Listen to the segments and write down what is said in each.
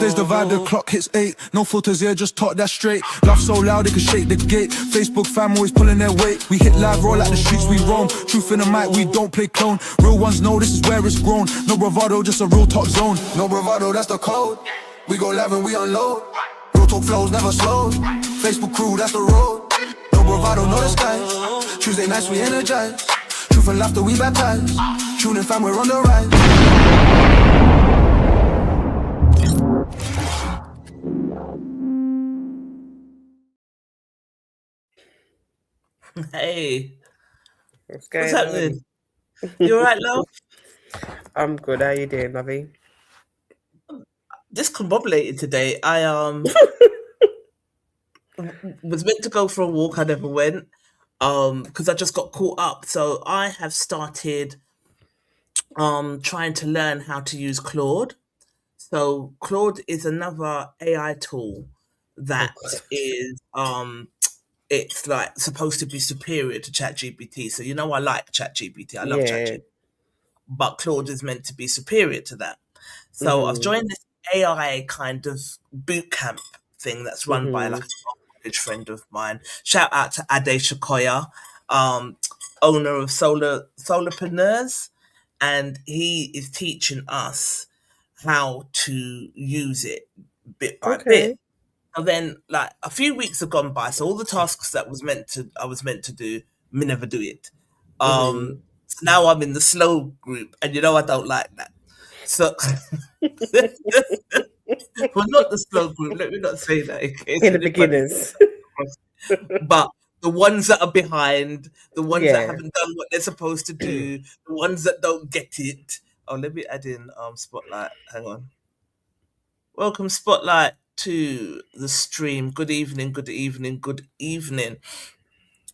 Tuesdays the vibe, the clock hits 8. No filters here, just talk that straight. Laugh so loud it can shake the gate. Facebook fam always pulling their weight. We hit live, roll out the streets, we roam. Truth in the mic, we don't play clone. Real ones know this is where it's grown. No bravado, just a real talk zone. No bravado, that's the code. We go live and we unload. Real talk flows never slow. Facebook crew, that's the road. No bravado, no disguise. Tuesday nights we energize. Truth and laughter we baptize. Tuning fam, we're on the rise. Hey, What's what's going happening? You alright, love? I'm good. How you doing, lovey? Discombobulated today. I was meant to go for a walk. I never went because I just got caught up. So I have started trying to learn how to use Claude. So Claude is another AI tool that is it's like supposed to be superior to ChatGPT. So you know I like ChatGPT. I love ChatGPT. But Claude is meant to be superior to that. So I've joined this AI kind of boot camp thing that's run by like a college friend of mine. Shout out to Ade Shakoya, owner of Solarpreneurs, and he is teaching us how to use it bit by bit. And then like a few weeks have gone by, so all the tasks that I was meant to do, me never do it. So now I'm in the slow group, and you know I don't like that. So, well, not the slow group. Let me not say that. In the beginners, but the ones that are behind, the ones that haven't done what they're supposed to do, the ones that don't get it. Oh, let me add in Spotlight. Hang on. Welcome, Spotlight, to the stream. Good evening. Good evening. Good evening.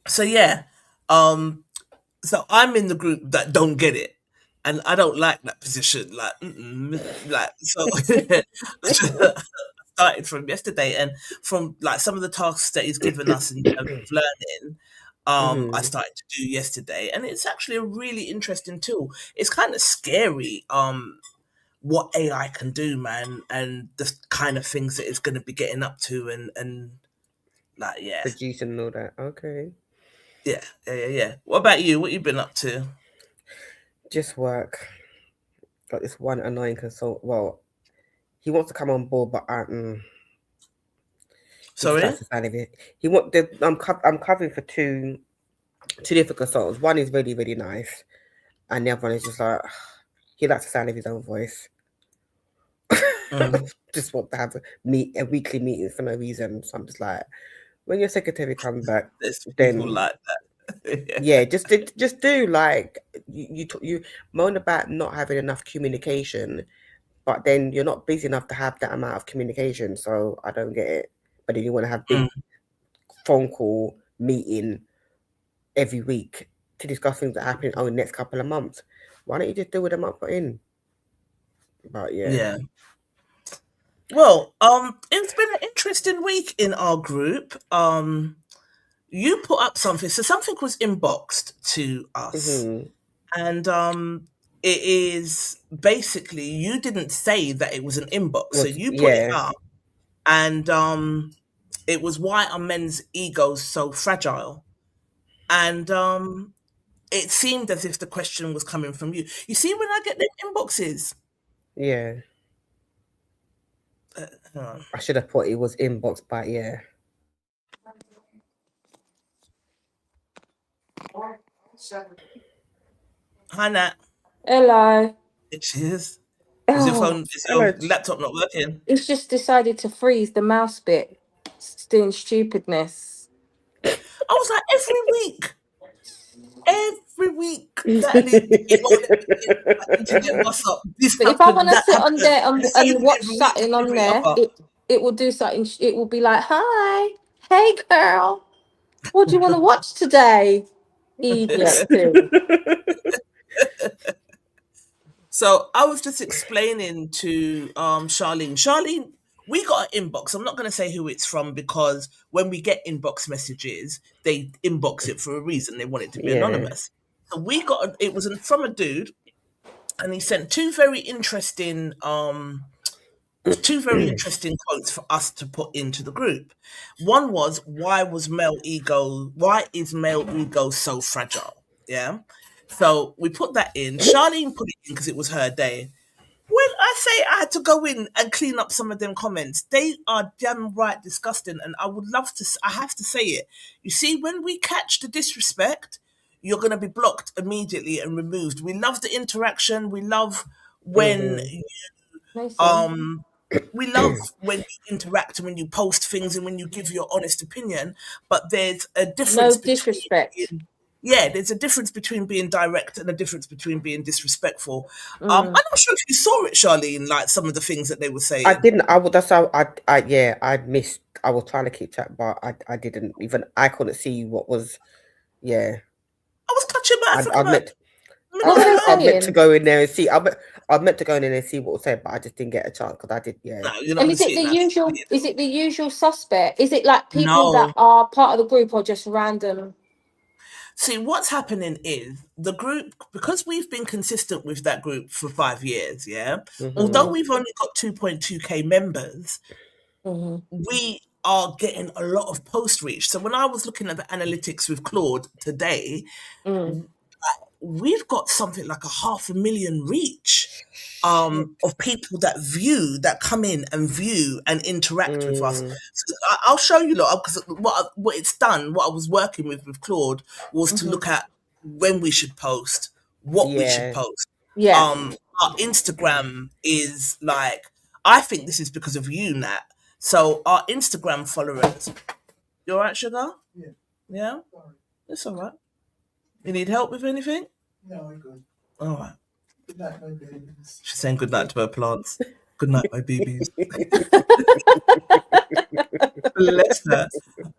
So yeah, so I'm in the group that don't get it, and I don't like that position. Like so. I started from yesterday, and from like some of the tasks that he's given us in terms of learning, I started to do yesterday, and it's actually a really interesting tool. It's kind of scary, what AI can do, man, and the kind of things that it's going to be getting up to, and like producing and all that. Okay. Yeah. What about you? What you been up to? Just work. Got this one annoying consultant. Well, he wants to come on board, but Sorry? He want the I'm covering for two different consultants. One is really, really nice, and the other one is just like he likes the sound of his own voice. Just want to have a weekly meeting for no reason. So I'm just like, when your secretary comes back, There's then people like that. yeah, just do like you moan about not having enough communication, but then you're not busy enough to have that amount of communication. So I don't get it. But then you want to have big phone call meeting every week to discuss things that happen over the next couple of months. Why don't you just do what them up in? But Yeah. Well, it's been an interesting week in our group. You put up something, so something was inboxed to us, and it is basically you didn't say that it was an inbox, so you put it up, and it was why are men's egos so fragile, and it seemed as if the question was coming from you. You see, when I get the inboxes, I should have thought it was inbox, but Hi, Nat. Hello. It is. Is your phone? Is your laptop not working? It's just decided to freeze the mouse bit. It's doing stupidness. I was like, every week, internet must up. But if I want to sit on there and watch something on there, it will do something. It will be like, "Hi, hey girl, what do you want to watch today?" Idiot. So I was just explaining to Charlene. Charlene, we got an inbox. I'm not going to say who it's from because when we get inbox messages, they inbox it for a reason. They want it to be anonymous. So we got it was from a dude, and he sent two very interesting two very interesting quotes for us to put into the group. One was, why is male ego so fragile? Yeah. So we put that in. Charlene put it in because it was her day. When I say I had to go in and clean up some of them comments, they are damn right disgusting. And I would love to, I have to say it. You see, when we catch the disrespect, you're going to be blocked immediately and removed. We love the interaction. We love when Mason. we love when you interact and when you post things and when you give your honest opinion, but there's a difference No disrespect. there's a difference between being direct and a difference between being disrespectful. I'm not sure if you saw it, Charlene, like some of the things that they were saying. I didn't. I would. That's how. I missed. I was trying to keep track, but I didn't even. I couldn't see what was. Yeah. I was touching my African. I meant to go in there and see. I meant to go in there and see what was said, but I just didn't get a chance because I did. Yeah. No, and is it the usual? Is it the usual suspect? Is it like people that are part of the group or just random? See, what's happening is the group, because we've been consistent with that group for 5 years, yeah? Although we've only got 2.2k members, we are getting a lot of post reach. So when I was looking at the analytics with Claude today, we've got something like 500,000 reach of people that come in and view and interact with us. So I'll show you, because what it's done, what I was working with Claude was to look at when we should post, what we should post. Our Instagram is like, I think this is because of you, Nat. So our Instagram followers, you all right, Sugar? Yeah? It's all right. You need help with anything? No, I'm good. All right. Good night, my babies. She's saying good night to her plants. Good night, my babies. Bless her.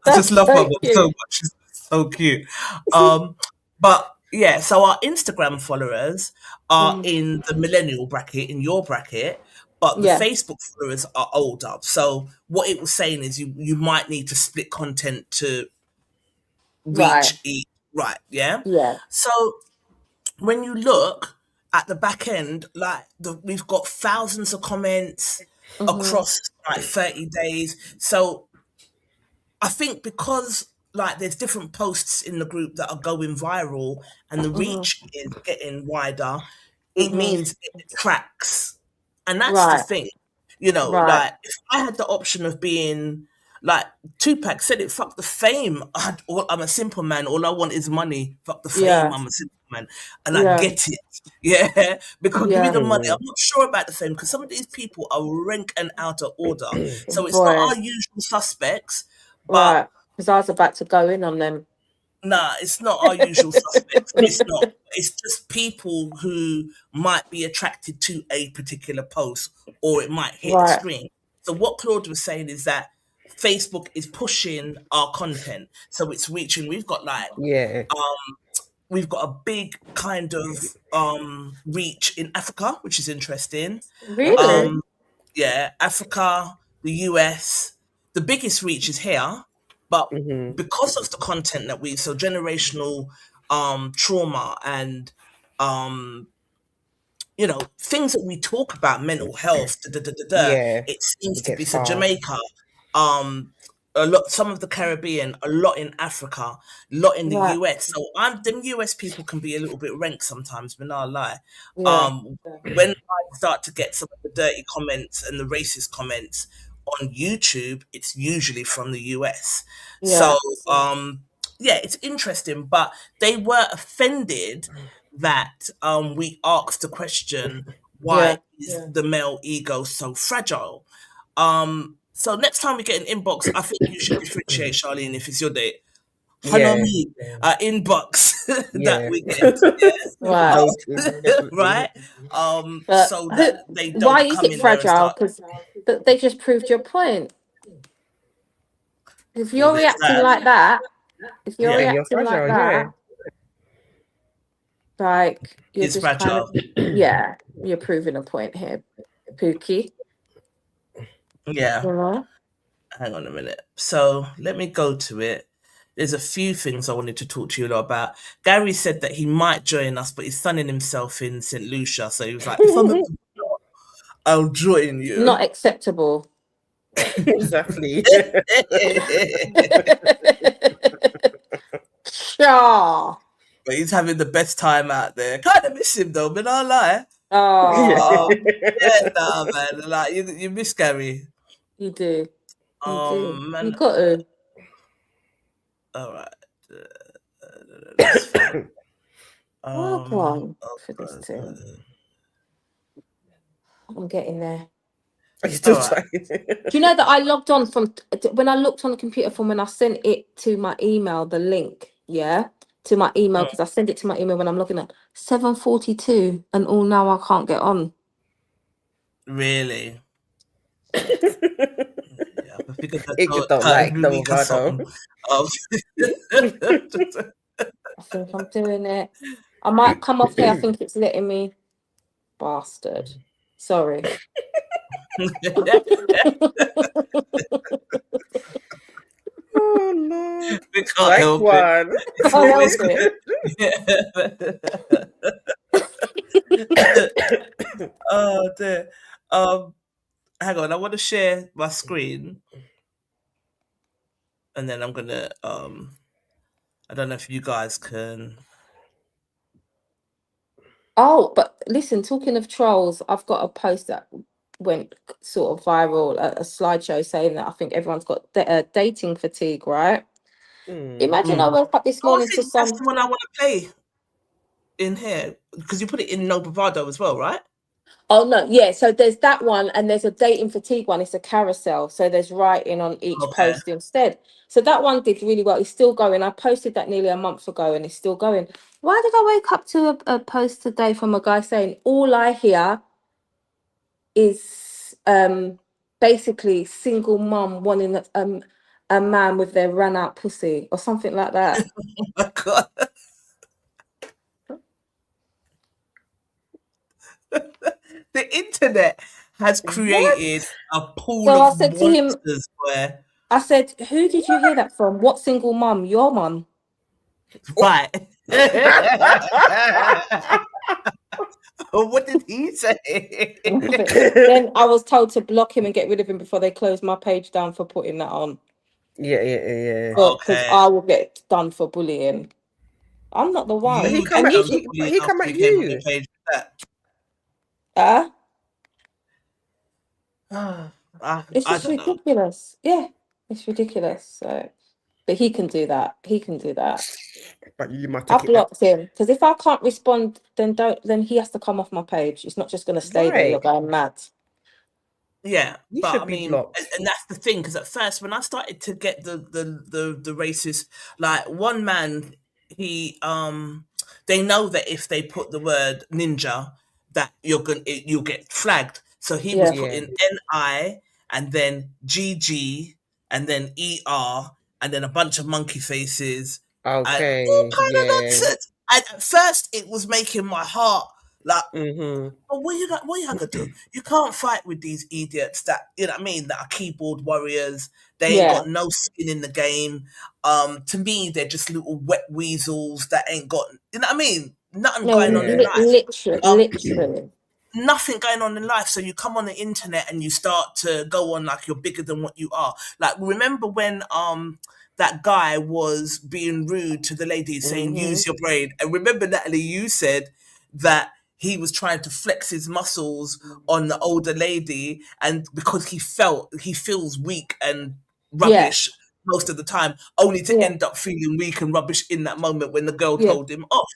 I just love her mom so much. She's so cute. But yeah, so our Instagram followers are in the millennial bracket, in your bracket, but the Facebook followers are older. So what it was saying is you might need to split content to reach each. Right, yeah? Yeah. So when you look at the back end, like we've got thousands of comments across like 30 days. So I think because like there's different posts in the group that are going viral and the reach is getting wider, it means it tracks. And that's the thing. Like if I had the option of being like Tupac said it, fuck the fame. I'm a simple man. All I want is money. Fuck the fame. I'm a simple man. And I get it. Yeah. Because give me the money. I'm not sure about the fame because some of these people are rank and out of order. So it's not our usual suspects. But because I was about to go in on them. Nah, it's not our usual suspects. It's not. It's just people who might be attracted to a particular post or it might hit the screen. So what Claude was saying is that Facebook is pushing our content. So it's reaching. We've got like we've got a big kind of reach in Africa, which is interesting. Really? Africa, the US. The biggest reach is here. But because of the content that so generational trauma and things that we talk about, mental health, it seems to be so Jamaica, some of the Caribbean, a lot in Africa, a lot in the US. So them US people can be a little bit rank sometimes, but not lie. When I start to get some of the dirty comments and the racist comments on YouTube, it's usually from the US. So it's interesting, but they were offended that we asked the question, why is the male ego so fragile? So next time we get an inbox, I think you should differentiate, Charlene, if it's your date. Inbox that we get. Right? So that they don't why is it fragile? Because they just proved your point. If you're reacting like that, like you're it's just fragile. You're proving a point here, Pookie. Yeah. Hang on a minute. So let me go to it. There's a few things I wanted to talk to you about. Gary said that he might join us, but he's sunning himself in St. Lucia. So he was like, if I'm I'll join you. Not acceptable. Exactly. Sure. But he's having the best time out there. Kind of miss him though, but I'll lie. Oh, Yeah, nah, man. Like you miss Gary. you do. You do. Man. You got to. All right. That's fine. Oh, go on for this too. I'm getting there. Are you still All right. trying? Do you know that I logged on from when I looked on the computer from when I sent it to my email, the link, to my email, because I send it to my email when I'm logging at 7:42, and all now I can't get on. Really? Yeah, I think It just don't like No Bravado. I think I'm doing it. I might come off here. I think it's letting me. Bastard. Sorry. Oh Lord. We can't help one. it. Can't help it. Oh dear. Hang on, I want to share my screen, and then I'm gonna. I don't know if you guys can. Oh, but listen, talking of trolls, I've got a post that went sort of viral, a slideshow saying that I think everyone's got dating fatigue, right? Imagine I woke up this morning I think to that's some. the one I want to play in here because you put it in No Bravado as well, right? Oh no, yeah. So there's that one, and there's a dating fatigue one. It's a carousel, so there's writing on each Okay. post instead. So that one did really well. It's still going. I posted that nearly a month ago, and it's still going. Why did I wake up to a post today from a guy saying all I hear is basically single mum wanting a man with their run out pussy or something like that. Oh my God. The internet has created a pool So I of said to him, monsters where. I said, who did you hear that from? What single mum? Your mum? Right. What did he say? Then I was told to block him and get rid of him before they closed my page down for putting that on. Yeah. Because I will get done for bullying. I'm not the one. He come at you. It's just ridiculous. Yeah, it's ridiculous. So, but he can do that. He can do that. But you might I blocked him because if I can't respond, then he has to come off my page. It's not just going to stay there. You're going mad. Yeah, you but should I be mean, blocked. and that's the thing, because at first when I started to get the racist, like one man, he they know that if they put the word ninja, that you'll get flagged. So he was putting NI and then GG and then ER and then a bunch of monkey faces. Okay. And all kind of nonsense. And at first it was making my heart like, but what you gonna do? You can't fight with these idiots that, you know what I mean, that are keyboard warriors. They ain't got no skin in the game. To me, they're just little wet weasels that ain't got, you know what I mean? Nothing going on in life. Literally. Nothing going on in life. So you come on the internet and you start to go on like you're bigger than what you are. Like, remember when that guy was being rude to the lady saying use your brain, and remember, Natalie, you said that he was trying to flex his muscles on the older lady, and because he feels weak and rubbish most of the time, only to end up feeling weak and rubbish in that moment when the girl told him off.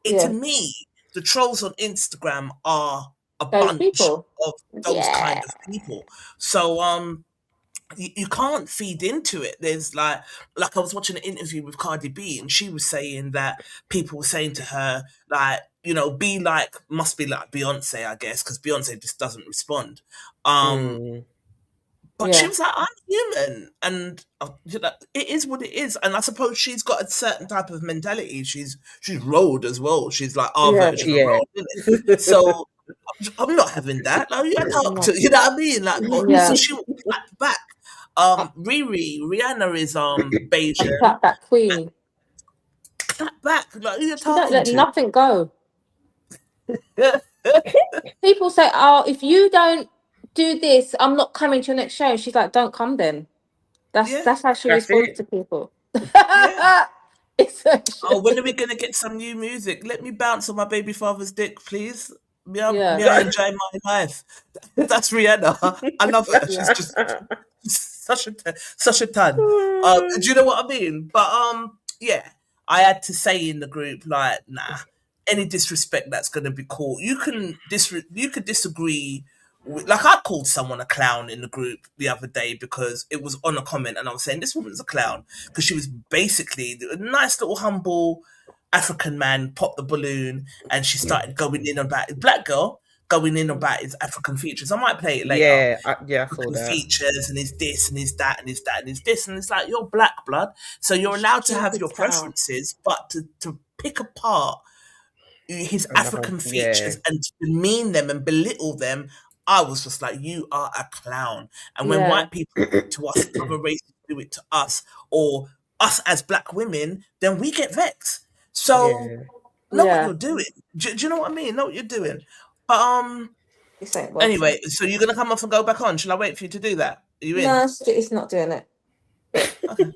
To me, the trolls on Instagram are a bunch of those kind of people. So you can't feed into it. There's like I was watching an interview with Cardi B, and she was saying that people were saying to her, like, you know, must be like Beyonce, I guess, because Beyonce just doesn't respond. But she was like, I'm human, and you know, it is what it is. And I suppose she's got a certain type of mentality. She's rolled as well. She's like our version of rolled, isn't it? So I'm not having that. Like, you talk to, you know what I mean? Like, so she will clap back. Rihanna is Bayesian. Clap back queen. Clap back. Like, who you She talking don't let nothing go. to? People say, oh, if you don't do this. I'm not coming to your next show. She's like, don't come then. That's how she That's responds it. to people. Yeah. It's Oh, when are we gonna get some new music? Let me bounce on my baby father's dick, please. yeah, Me, I enjoy my life. That's Rihanna. I love her. She's just such a ton. Do you know what I mean? But yeah, I had to say in the group like, nah, any disrespect that's gonna be called. You could disagree. Like I called someone a clown in the group the other day because it was on a comment, and I was saying this woman's a clown because she was basically a nice little humble African man popped the balloon, and she started going in about black girl going in about his African features. I might play it later. I saw African that. features and his this and his that and his that and his this, and it's like you're black blood, so you're allowed to have stupid your clown. preferences, but to pick apart his Another, African features and to demean them and belittle them, I was just like, you are a clown. And when Yeah, white people do it to us, other races do it to us, or us as black women, then we get vexed. So yeah. know what yeah. you're doing. Do you know what I mean? Know what you're doing. But This ain't working. anyway, so you're gonna come off and go back on. Shall I wait for you to do that? Are you in? No, it's not doing it. Okay.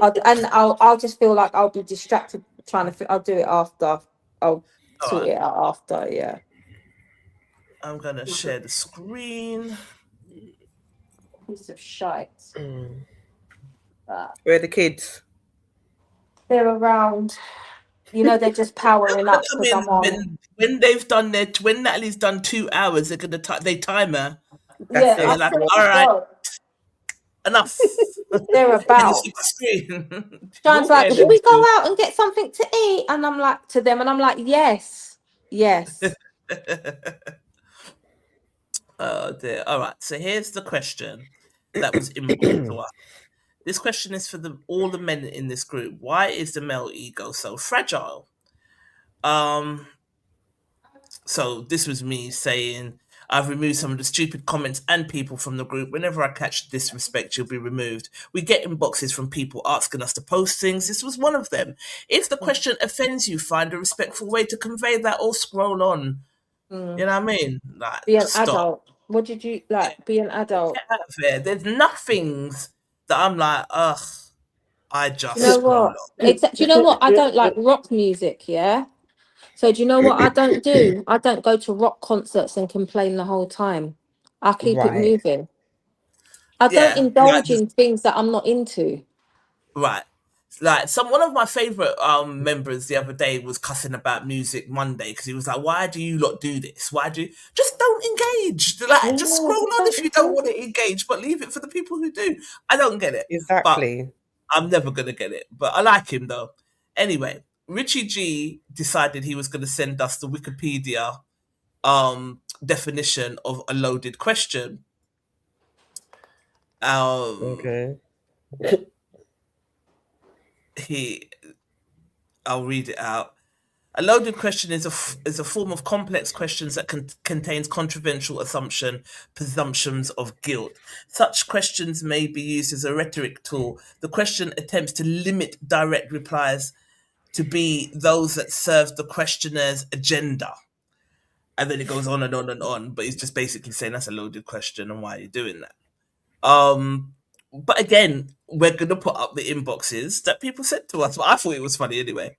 I'll just feel like I'll be distracted trying to. I'll do it after. I'll sort Alright. it out after. Yeah. I'm gonna share the screen. Piece of shite. Where are the kids? They're around. You know, they're just powering up Come because in I'm on. when they've done when Natalie's done 2 hours, they're gonna they time her. That's Yeah, And they're it. like, after all right, well, enough. they're Can you about. see the screen? John's Naughty like, of should them we go two. out and get something to eat? And I'm like to them, and I'm like, yes, yes. Oh dear. All right. So here's the question that was inboxed to us. This question is for all the men in this group. Why is the male ego so fragile? So this was me saying I've removed some of the stupid comments and people from the group. Whenever I catch disrespect, you'll be removed. We get inboxes from people asking us to post things. This was one of them. If the question offends you, find a respectful way to convey that or scroll on. Mm. You know what I mean? Like, Be an stop. adult. What did you like? Be an adult. Get out of there. There's nothings that I'm like, ugh, I just You know scroll what? on. Do you know what? I don't like rock music. Yeah. So do you know what I don't do? I don't go to rock concerts and complain the whole time. I keep it Right. moving. I don't Yeah, like indulge in things that I'm not into. right. Like one of my favorite members the other day was cussing about Music Monday because he was like, "Why do you lot do this? Why do you just don't engage? Like, just Yeah, scroll just on don't if you don't want engage. to engage, but leave it for the people who do." I don't get it, but Exactly. I'm never gonna get it. But I like him though. Anyway, Richie G decided he was gonna send us the Wikipedia definition of a loaded question. Okay. I'll read it out. A loaded question is a form of complex questions that contains controversial presumptions of guilt. Such questions may be used as a rhetoric tool. The question attempts to limit direct replies to be those that serve the questioner's agenda. And then it goes on and on and on, but it's just basically saying that's a loaded question and why are you doing that? But again, we're gonna put up the inboxes that people sent to us. But I thought it was funny anyway.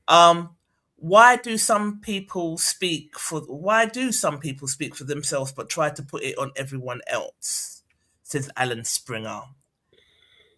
Um, why do some people speak for themselves but try to put it on everyone else? Says Alan Springer.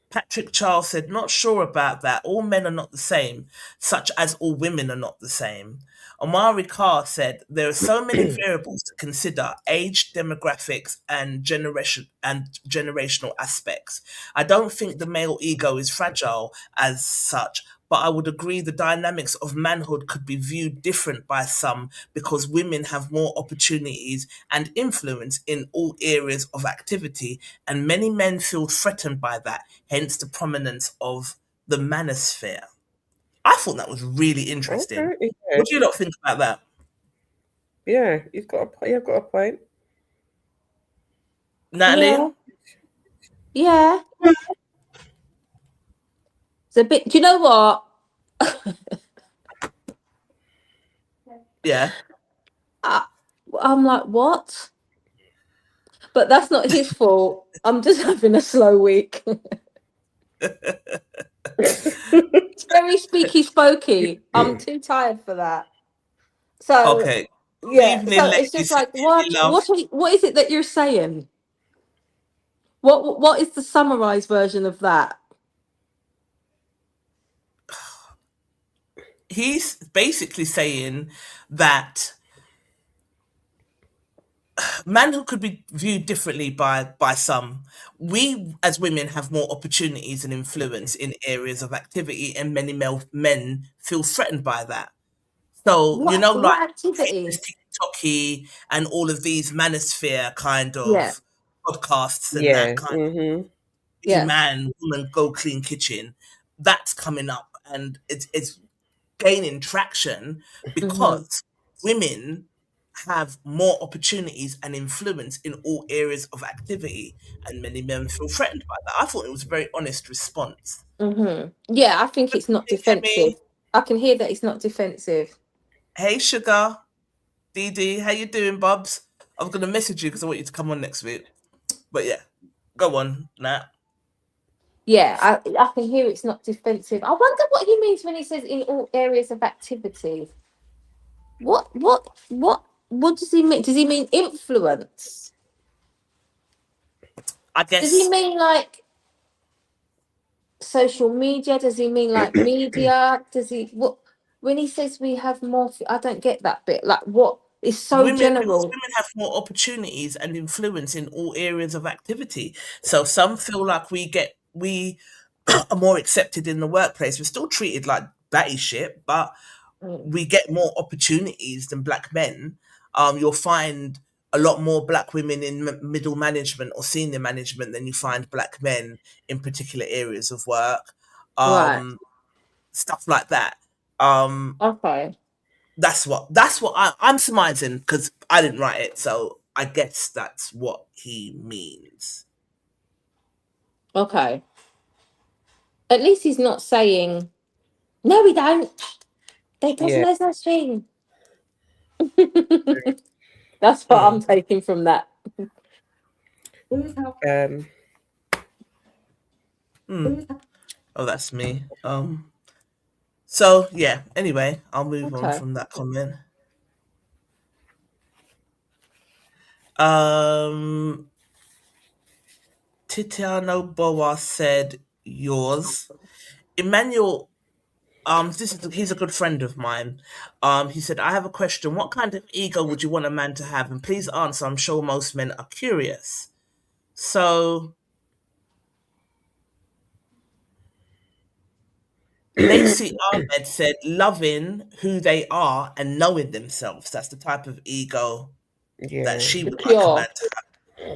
Patrick Charles said, not sure about that. All men are not the same, such as all women are not the same. Omari Carr said, there are so many variables to consider, age, demographics, and generational aspects. I don't think the male ego is fragile as such, but I would agree the dynamics of manhood could be viewed different by some because women have more opportunities and influence in all areas of activity, and many men feel threatened by that, hence the prominence of the manosphere. I thought that was really interesting. Okay. Yeah. What do you lot think about that? Yeah. You've got a point. Natalie? Yeah. It's a bit. Do you know what? Yeah. I'm like, what? But that's not his fault. I'm just having a slow week. It's very speaky spooky. I'm too tired for that. So Okay. Good yeah. evening, So it's ladies. just Send like me any love. what is it that you're saying? What is the summarized version of that? He's basically saying that manhood could be viewed differently by some. We as women have more opportunities and influence in areas of activity, and many men feel threatened by that. So like What fitness activity? TikToky and all of these manosphere kind Yeah. of podcasts and that Yeah. kind of Mm-hmm. Yeah. man, woman, go clean kitchen. That's coming up, and it's gaining traction Hmm. because women have more opportunities and influence in all areas of activity, and many men feel threatened by that. I thought it was a very honest response. Hmm. Yeah, I think it's not Hey, defensive. Emmy. I can hear that it's not defensive. Hey, Sugar. Dee Dee, how you doing, Bubs? I was gonna message you because I want you to come on next week. But yeah, go on, Nat. Yeah, I can hear it's not defensive. I wonder what he means when he says in all areas of activity. What does he mean? Does he mean influence? I Does he guess mean like social media? Does he mean like media? Does he what when he says we have more I don't get that bit. Like what is so because general. women have more opportunities and influence in all areas of activity. So some feel like we are more accepted in the workplace. We're still treated like batty shit, but Mm. we get more opportunities than black men. You'll find a lot more black women in middle management or senior management than you find black men in particular areas of work. Right. Stuff like that. Um, Okay. that's what I'm surmising because I didn't write it, so I guess that's what he means. Okay. At least he's not saying no we don't. They does Yeah. no such thing. That's what I'm Mm, taking from that. Um. mm. Oh, that's me. So yeah. Anyway, I'll move on Okay. from that comment. Um, Titiano Boa said yours. Emmanuel, he's a good friend of mine. He said, I have a question. What kind of ego would you want a man to have? And please answer. I'm sure most men are curious. So Lacey Ahmed said, loving who they are and knowing themselves. That's the type of ego that Yeah. she would like a man Secure. to have.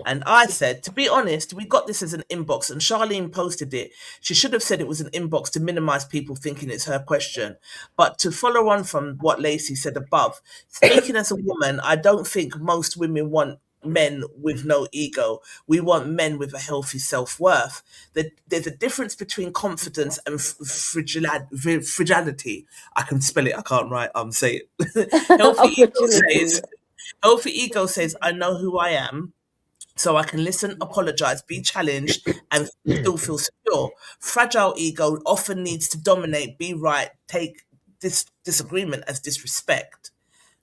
And I said, to be honest, we got this as an inbox, and Charlene posted it. She should have said it was an inbox to minimize people thinking it's her question. But to follow on from what Lacey said above, speaking as a woman, I don't think most women want men with no ego. We want men with a healthy self worth. There's a difference between confidence and fragility. I can spell it, I can't write, say it. healthy ego says, Opportunity. Healthy ego says, I know who I am so I can listen, apologize, be challenged, and still feel secure. Fragile ego often needs to dominate, be right, take this disagreement as disrespect.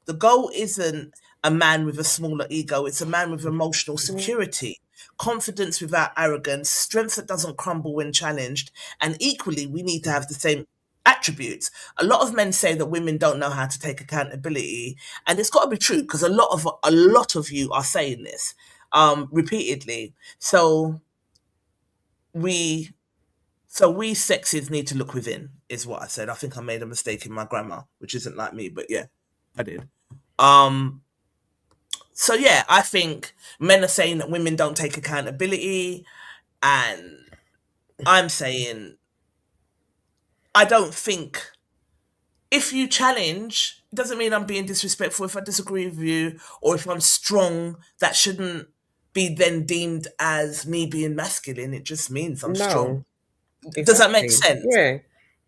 The goal isn't a man with a smaller ego, it's a man with emotional security, confidence without arrogance, strength that doesn't crumble when challenged, and equally, we need to have the same attributes. A lot of men say that women don't know how to take accountability, and it's got to be true because a lot of you are saying this repeatedly. We we sexes need to look within, is what I said. I think I made a mistake in my grammar, which isn't like me, but yeah, I did. Um, so yeah, I think men are saying that women don't take accountability, and I'm saying I don't think if you challenge, it doesn't mean I'm being disrespectful. If I disagree with you or if I'm strong, that shouldn't be then deemed as me being masculine. It just means I'm strong. No. Does that make Exactly. sense? Yeah.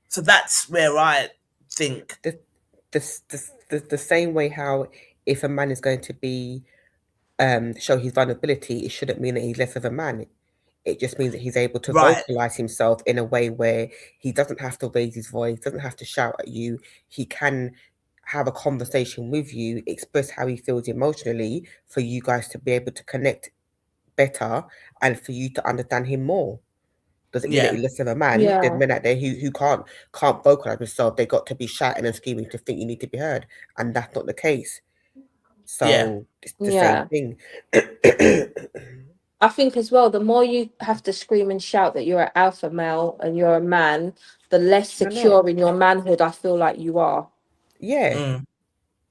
So that's where I think. The same way how if a man is going to be show his vulnerability, it shouldn't mean that he's less of a man. It just means that he's able to Right. vocalize himself in a way where he doesn't have to raise his voice, doesn't have to shout at you. He can have a conversation with you, express how he feels emotionally for you guys to be able to connect better and for you to understand him more. Doesn't mean that Yeah. he's less of a man. Yeah. There's men out there who can't vocalize themselves. They got to be shouting and screaming to think you need to be heard, and that's not the case. Yeah. So it's the Yeah. same thing. I think as well, the more you have to scream and shout that you're an alpha male and you're a man, the less You're not. secure in your manhood I feel like you are. Yeah, Mm.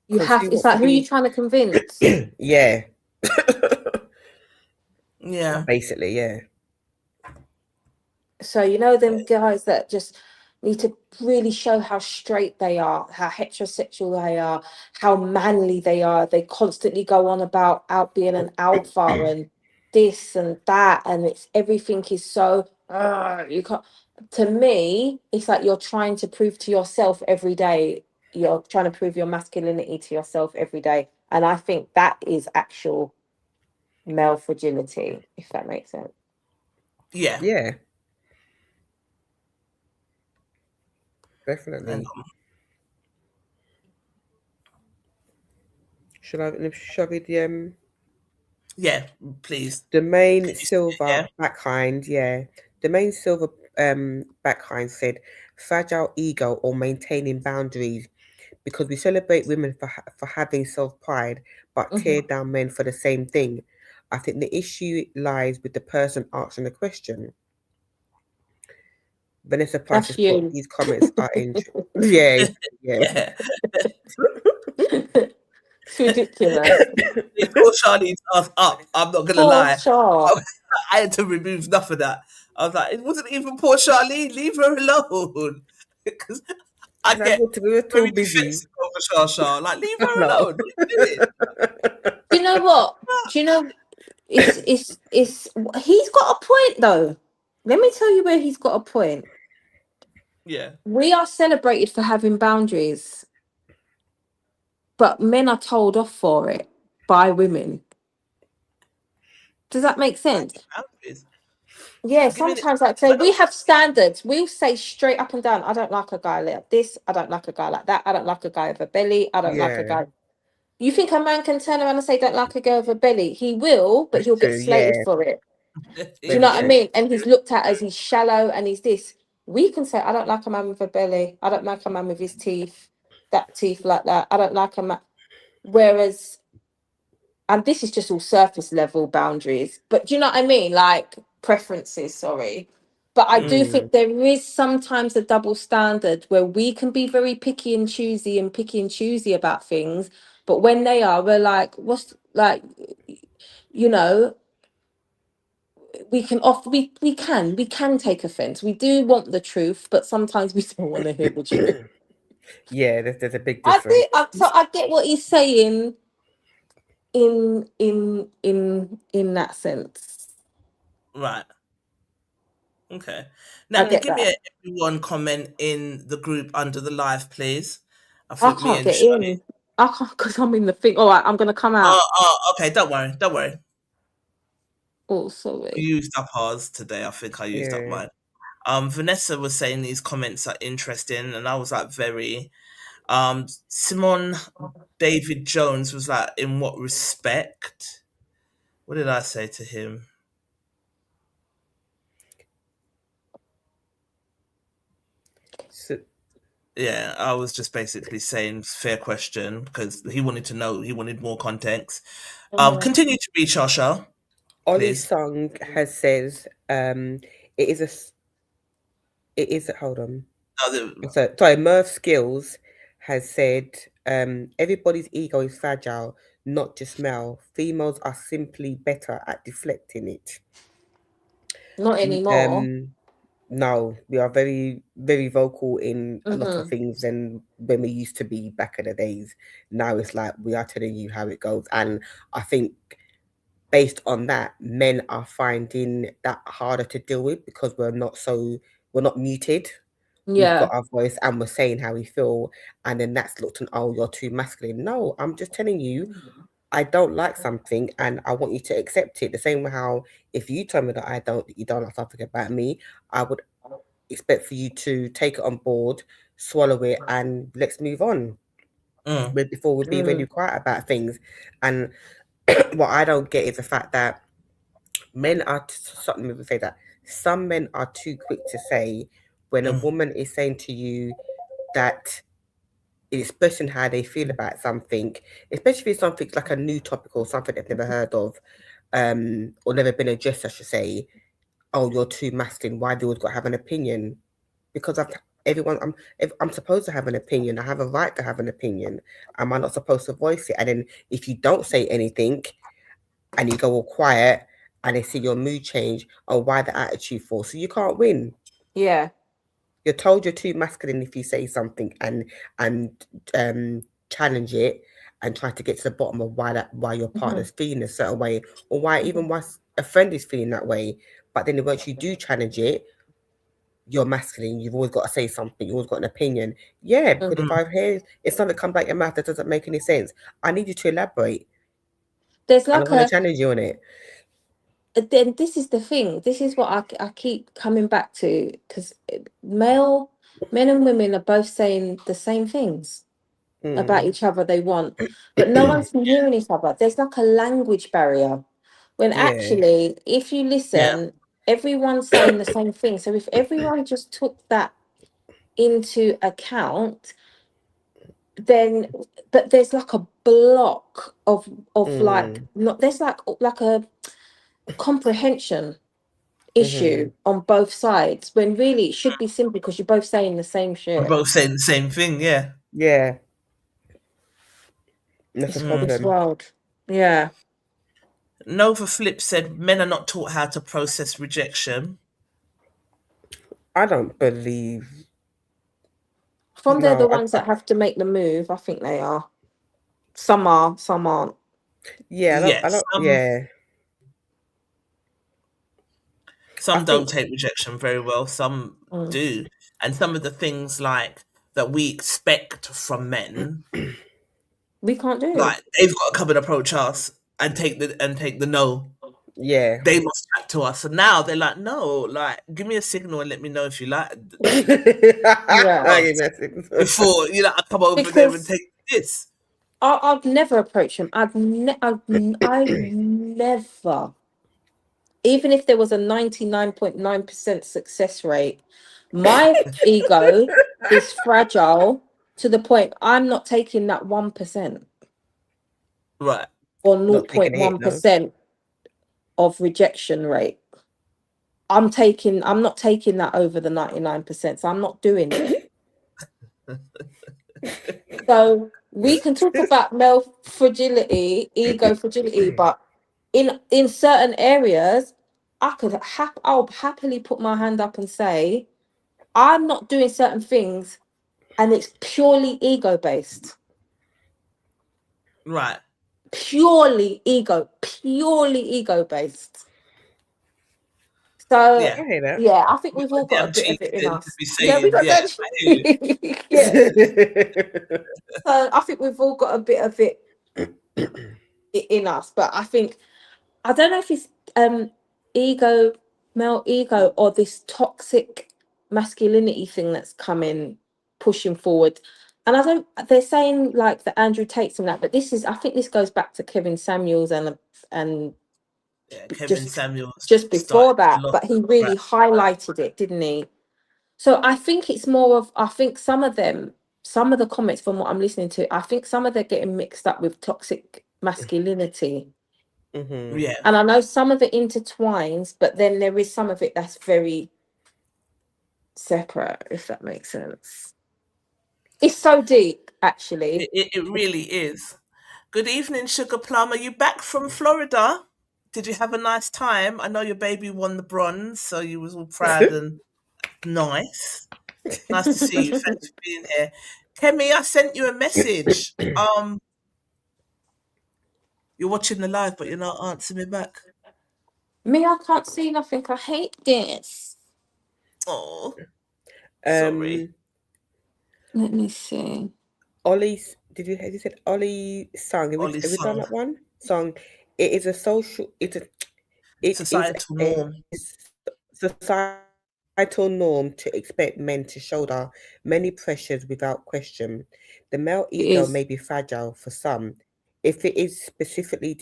You because have, who it's wants to like, who are you be? trying to convince? Yeah, Yeah. basically, yeah. So, you know, them guys that just need to really show how straight they are, how heterosexual they are, how manly they are. They constantly go on about out being an alpha and this and that, and it's everything is so you can't. To me, it's like you're trying to prove to yourself every day. You're trying to prove your masculinity to yourself every day, and I think that is actual male fragility, if that makes sense. Yeah. Yeah, And, definitely. Shall I read yeah, please. the main Can you see it? silver Yeah. backhind? Yeah, the main silver backhind said fragile ego or maintaining boundaries because we celebrate women for having self pride, but tear Mhm. down men for the same thing. I think the issue lies with the person answering the question. Vanessa Price has That's put you. these comments are in. Yeah, yeah. Yeah. It's ridiculous. They tore Charlie's ass up. I'm not gonna Poor lie. Char. I had to remove enough of that. I was like, it wasn't even poor Charlene. Leave her alone. Because I Like, get we were too very busy. defensive over Shah. Like, leave her No. alone. What are you doing? Do you know what? Do you know it's he's got a point though. Let me tell you where he's got a point. Yeah. We are celebrated for having boundaries, but men are told off for it by women. Does that make sense? Boundaries. Yeah, Giving it sometimes like say we have standards. We'll say straight up and down, I don't like a guy like this, I don't like a guy like that, I don't like a guy with a belly, I don't like a Yeah, guy. You think a man can turn around and say don't like a girl with a belly? He will, but that's he'll get true. slated Yeah, for it. Do you very know what I yeah. true. mean? And he's looked at as he's shallow and he's this. We can say, I don't like a man with a belly. I don't like a man with his teeth, that teeth like that. I don't like a man. Whereas, and this is just all surface level boundaries, but do you know what I mean? Like preferences, sorry. But I do Mm, think there is sometimes a double standard where we can be very picky and choosy about things. But when they are, we're like, what's like, you know, we can off we can take offense. We do want the truth, but sometimes we don't want to hear the truth. yeah, there's a big I difference. do. So I get what he's saying in that sense. Right. Okay. I Now, get give me that. a everyone comment in the group under the live, please. I I think me can't and get Shirley. in. I can't because I'm in the thing. All right, I'm gonna come out. Okay. Don't worry. Don't worry. Oh, We sorry. used up ours today. I think I used up Yeah. mine. Vanessa was saying these comments are interesting, and I was like, very. Simon David Jones was like, in what respect? What did I say to him? So, Yeah, I was just basically saying fair question because he wanted to know, he wanted more context. Mhm. Continue to read Shasha, Ollie please. Song has says it is a it is hold on. No, the, So sorry, Merv Skills has said everybody's ego is fragile, not just male. Females are simply better at deflecting it. Not anymore. Um, no, we are very, very vocal in a lot of Mm-hmm. things than when we used to be back in the days. Now it's like we are telling you how it goes, and I think based on that, men are finding that harder to deal with because we're not muted. We've got Yeah. our voice and we're saying how we feel, and then that's looked and oh, you're too masculine. No, I'm just telling you, I don't like something and I want you to accept it. The same way how if you tell me that you don't like something about me, I would expect for you to take it on board, swallow it, and let's move on. But before we're being really quiet about things. And what I don't get is the fact that men are something me say that some men are too quick to say when a woman is saying to you that expressing how they feel about something, especially if something like a new topic or something they've never heard of, or never been addressed, I should say. Oh, you're too masculine. Why do you always got to have an opinion? Because I'm supposed to have an opinion. I have a right to have an opinion. Am I not supposed to voice it? And then if you don't say anything and you go all quiet and they see your mood change, oh, why the attitude fall? So you can't win. Yeah. You're told you're too masculine if you say something and challenge it and try to get to the bottom of why your partner's feeling a certain way, or why a friend is feeling that way. But then once you do challenge it, you're masculine. You've always got to say something. You've always got an opinion. Yeah, because if something comes out your mouth that doesn't make any sense, I need you to elaborate. There's And like I'm going to challenge you on it. then this is the thing. This is what I keep coming back to, because men and women are both saying the same things about each other they want, but no one's hearing each other. There's like a language barrier. When actually, if you listen, everyone's saying the same thing. So if everyone just took that into account, then but there's like a block of like not there's like a comprehension issue on both sides, when really it should be simple because you're both saying the same shit. We're both saying the same thing, yeah. Yeah. That's It's a problem. this world. Yeah. Nova Flip said men are not taught how to process rejection. I don't believe. From they're the ones that have to make the move, I think they are. Some are, some aren't. Yeah, I don't. Yeah. Some don't take rejection very well. Some do, and some of the things like that we expect from men, we can't do. Like they've got to come and approach us and take the no. Yeah. They must chat to us, and now they're like, no, like give me a signal and let me know if you like. Before I come over there and take this. I'd never approach him. I'd never, even if there was a 99.9% success rate, my ego is fragile to the point I'm not taking that 1%. Right. Or 0.1% of rejection rate. I'm not taking that over the 99%. So I'm not doing it. So we can talk about male fragility, ego fragility, but in certain areas, I'll happily put my hand up and say, I'm not doing certain things, and it's purely ego based. Right. Purely ego based. So yeah, I think we've all got a bit of it in us. Yeah, we got that. Yeah. So I think we've all got a bit of it in us, but I don't know if it's male ego, or this toxic masculinity thing that's coming, pushing forward. And they're saying like the Andrew Tate's and that, but I think this goes back to Kevin Samuels and Kevin Samuels just before that, but he really highlighted it, didn't he? So I think it's more of, some of the comments from what I'm listening to, I think some of them getting mixed up with toxic masculinity. Yeah. And I know some of it intertwines, but then there is some of it that's very separate, if that makes sense. It's so deep, actually. It really is. Good evening, Sugar Plum. Are you back from Florida? Did you have a nice time? I know your baby won the bronze, so you was all proud and nice. Nice to see you. Thanks for being here. Kemi, I sent you a message. You're watching the live, but you're not answering me back. Me, I can't see nothing. I hate this. Oh, sorry. Let me see. Ollie Have you said Ollie song? Have Ollie we done song. that one? Song. It is a social. It is Societal norm. societal norm to expect men to shoulder many pressures without question. The male It ego is. may be fragile for some. If it is specifically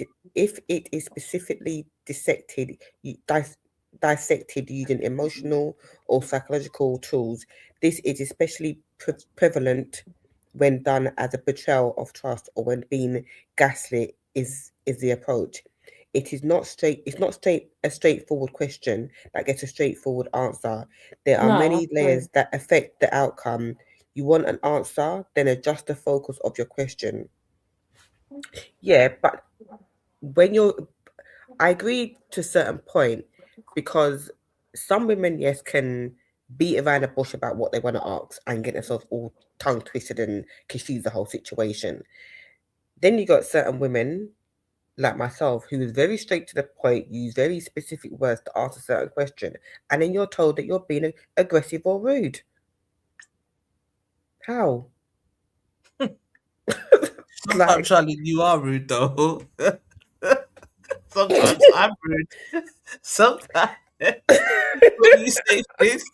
dissected using emotional or psychological tools, this is especially prevalent when done as a betrayal of trust or when being gaslit is the approach. It's not a straightforward question that gets a straightforward answer. There are No, many I agree. layers that affect the outcome. You want an answer, then adjust the focus of your question. Yeah, but when you're I agree to a certain point, because some women, yes, can beat around the bush about what they want to ask and get themselves all tongue twisted and confuse the whole situation. Then you got certain women like myself who is very straight to the point, use very specific words to ask a certain question, and then you're told that you're being aggressive or rude. How? Sometimes, Like, Charlie, you are rude though. Sometimes I'm rude. Sometimes when you say this,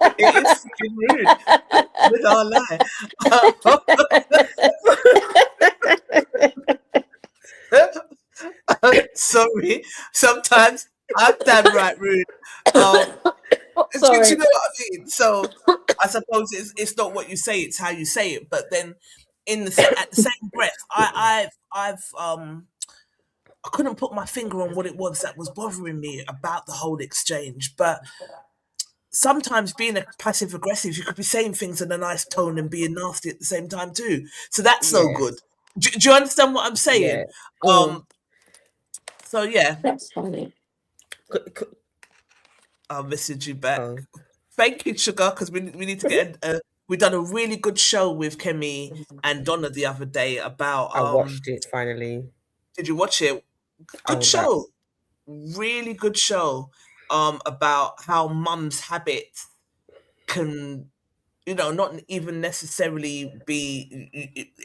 it is fucking rude. Without a lie. Sorry. Sometimes I'm damn right rude. Um, do you Sorry. know what I mean? So I suppose it's not what you say; it's how you say it. But then, at the same breath, I couldn't put my finger on what it was that was bothering me about the whole exchange. But sometimes being a passive aggressive, you could be saying things in a nice tone and being nasty at the same time too. So that's no yeah, good. Do you understand what I'm yeah. saying? Mm, So yeah, that's funny. I'll message you back. Oh, Thank you, Sugar, because we need to get we done a really good show with Kemi and Donna the other day about I watched it finally. did you watch it? Good Oh, that. show. Really good show. About how mum's habits can not even necessarily be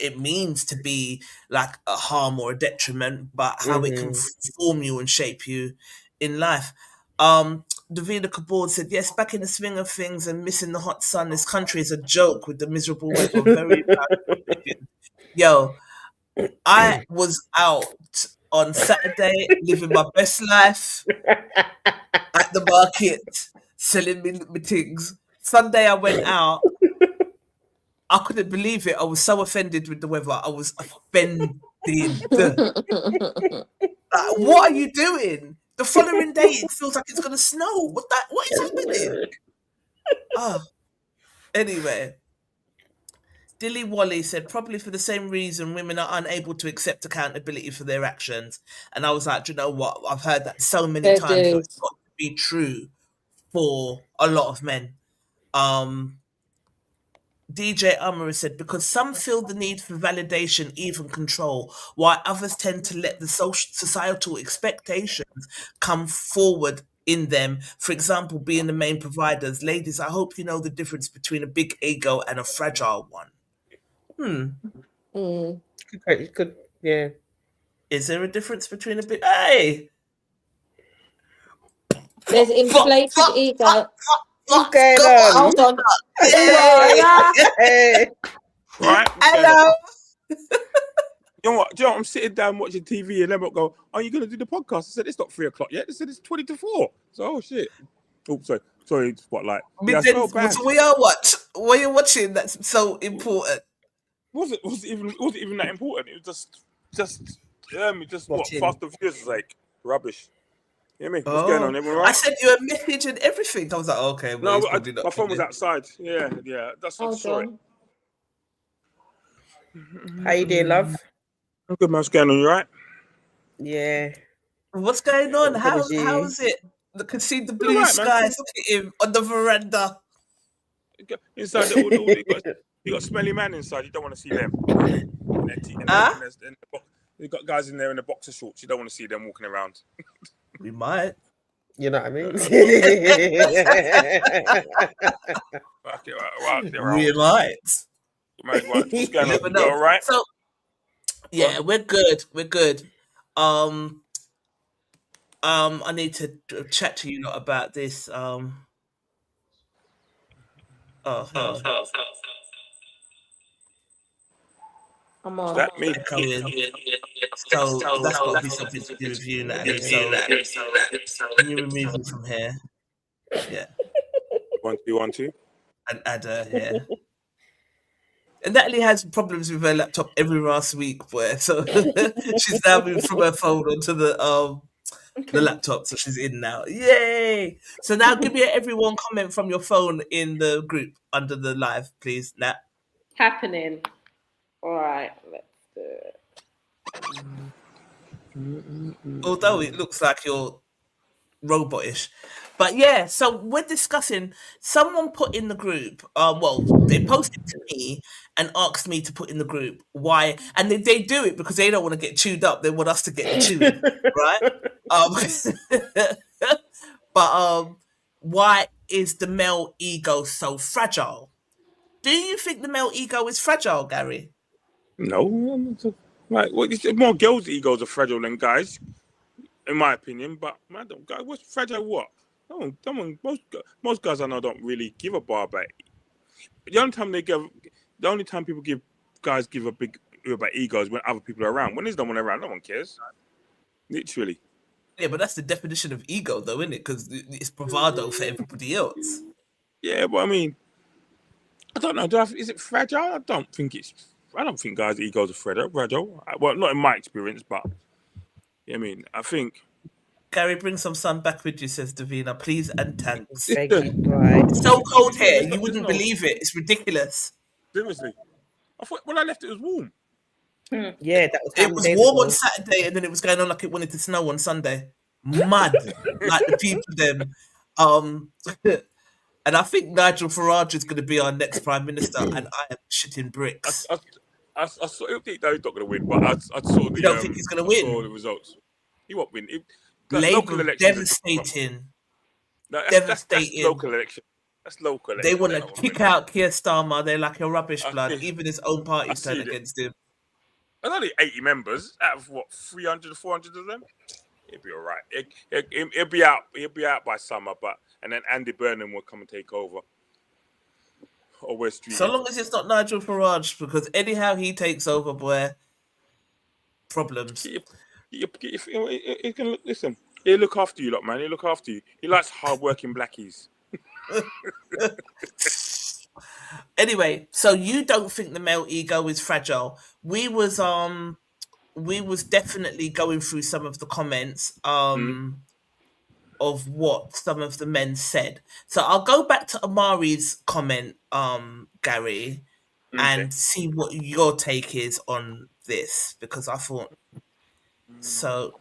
it means to be like a harm or a detriment, but how it can Mm-hmm. form you and shape you in life. Davina Kabord said, yes, back in the swing of things and missing the hot sun, this country is a joke with the miserable weather. Very proud of your opinion. Yo, I was out on Saturday living my best life at the market, selling me things. Sunday I went out. I couldn't believe it. I was so offended with the weather. I was offended. What are you doing? The following day, it feels like it's going to snow. What is happening? Ah, anyway. Dilly Wally said, probably for the same reason women are unable to accept accountability for their actions. And I was like, do you know what? I've heard that so many They times, but do. it's got to be true for a lot of men. DJ Amara said, because some feel the need for validation, even control, while others tend to let the societal expectations come forward in them. For example, being the main providers. Ladies, I hope you know the difference between a big ego and a fragile one. Mm. Good, yeah. Is there a difference between a big... Hey! There's Fuck, inflated fuck, fuck, ego. fuck, What's fuck. going Go on. on? Hold on. Hey! Voila. Hey. Right? What's going on? Hello! You know what? Do you know what? I'm sitting down watching TV and Emma go, "Are you going to do the podcast?" I said, "It's not 3:00 yet." They said it's 20 to 4. So, oh shit. Oh, sorry, spotlight. Yeah, I felt bad. So what you watch? What are you watching that's so important? Wasn't even that important. It was just what Watching. Fast and Furious is like rubbish. You hear me? What's going Oh, on? Everyone I right? sent you a message and everything. I was like, okay, well, No, he's probably not my phone was coming. outside. Yeah. That's I Hold saw it. on. How you doing, love? I'm good, man. What's going on? You right? Yeah. What's going on? How Apology. is it? I can see the All blue right, man. skies. Look at him on the veranda. Inside, you got smelly man inside. You don't want to see them. Huh? You got guys in there in the boxer shorts. You don't want to see them walking around. We might. You know what I mean? Walk it We around. might. Right. What's going You on? never You know. all right? So yeah, we're good. We're good. I need to chat to you lot about this. Oh, hang on. Come Is on. that me? Echoing. So that's got to be something to do with you, Natalie. So can you remove me from here? Yeah, 1 2 1 2. and add her here. And Natalie has problems with her laptop every last week, boy. So she's now moved from her phone onto the laptop, so she's in now. Yay! So now give me everyone comment from your phone in the group under the live, please, Nat. Happening. All right, let's do it. Although it looks like you're robotish. But yeah, so we're discussing. Someone put in the group. Well, they posted to me and asked me to put in the group why, and they do it because they don't want to get chewed up. They want us to get the chewing, right? Um, but why is the male ego so fragile? Do you think the male ego is fragile, Gary? No. Like, more girls' egos are fragile than guys, in my opinion. But man, guys, what's fragile? What? Most guys I know don't really give a bar about it. The only time people guys give a big about egos when other people are around. When there's no one around, no one cares. Literally. Yeah, but that's the definition of ego, though, isn't it? Because it's bravado for everybody else. Yeah, but I mean, I don't know. Is it fragile? I don't think guys' egos are fragile. Well, not in my experience, but yeah, I mean, I think. Gary, bring some sun back with you, says Davina, please and thanks. Thank you, right. It's so cold here, There's you wouldn't no- believe it. It's ridiculous. Seriously, I thought when I left it was warm. Yeah, that was how It many was days warm ago. on Saturday, and then it was going on like it wanted to snow on Sunday. Mud, like the people them. And I think Nigel Farage is going to be our next prime minister, and I am shitting bricks. I saw. I think he's not going to win, but I saw the. You don't think he's going to I saw win? the results. He won't win. Local Labour elections. devastating. That's local election. That's local election. They want to kick out Keir Starmer. They're like a rubbish I blood. see- Even his own I party's see turned that. against him. There's only 80 members out of what 300 or 400 of them. He'll be all right. He'll be out. He'll be out by summer, and then Andy Burnham will come and take over. Or West Street. So long as it's not Nigel Farage, because anyhow he takes over, boy, problems. He can look. Listen, he'll look after you, lot, man. He'll look after you. He likes hard-working blackies. Anyway, so you don't think the male ego is fragile? We was definitely going through some of the comments of what some of the men said. So I'll go back to Amari's comment, Gary, and see what your take is on this, because I thought so.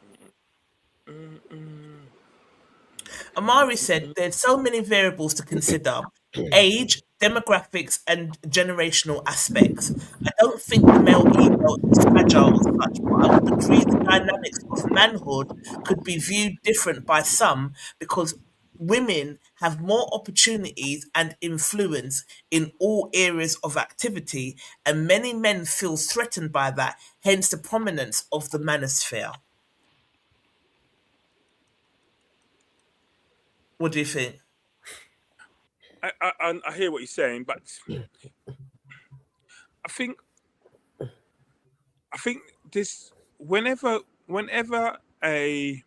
Amari said there's so many variables to consider: age, demographics, and generational aspects. I don't think the male ego is fragile as such, but I would agree the dynamics of manhood could be viewed different by some because women have more opportunities and influence in all areas of activity, and many men feel threatened by that, hence the prominence of the manosphere. What do you think? I hear what you're saying, but I think this whenever a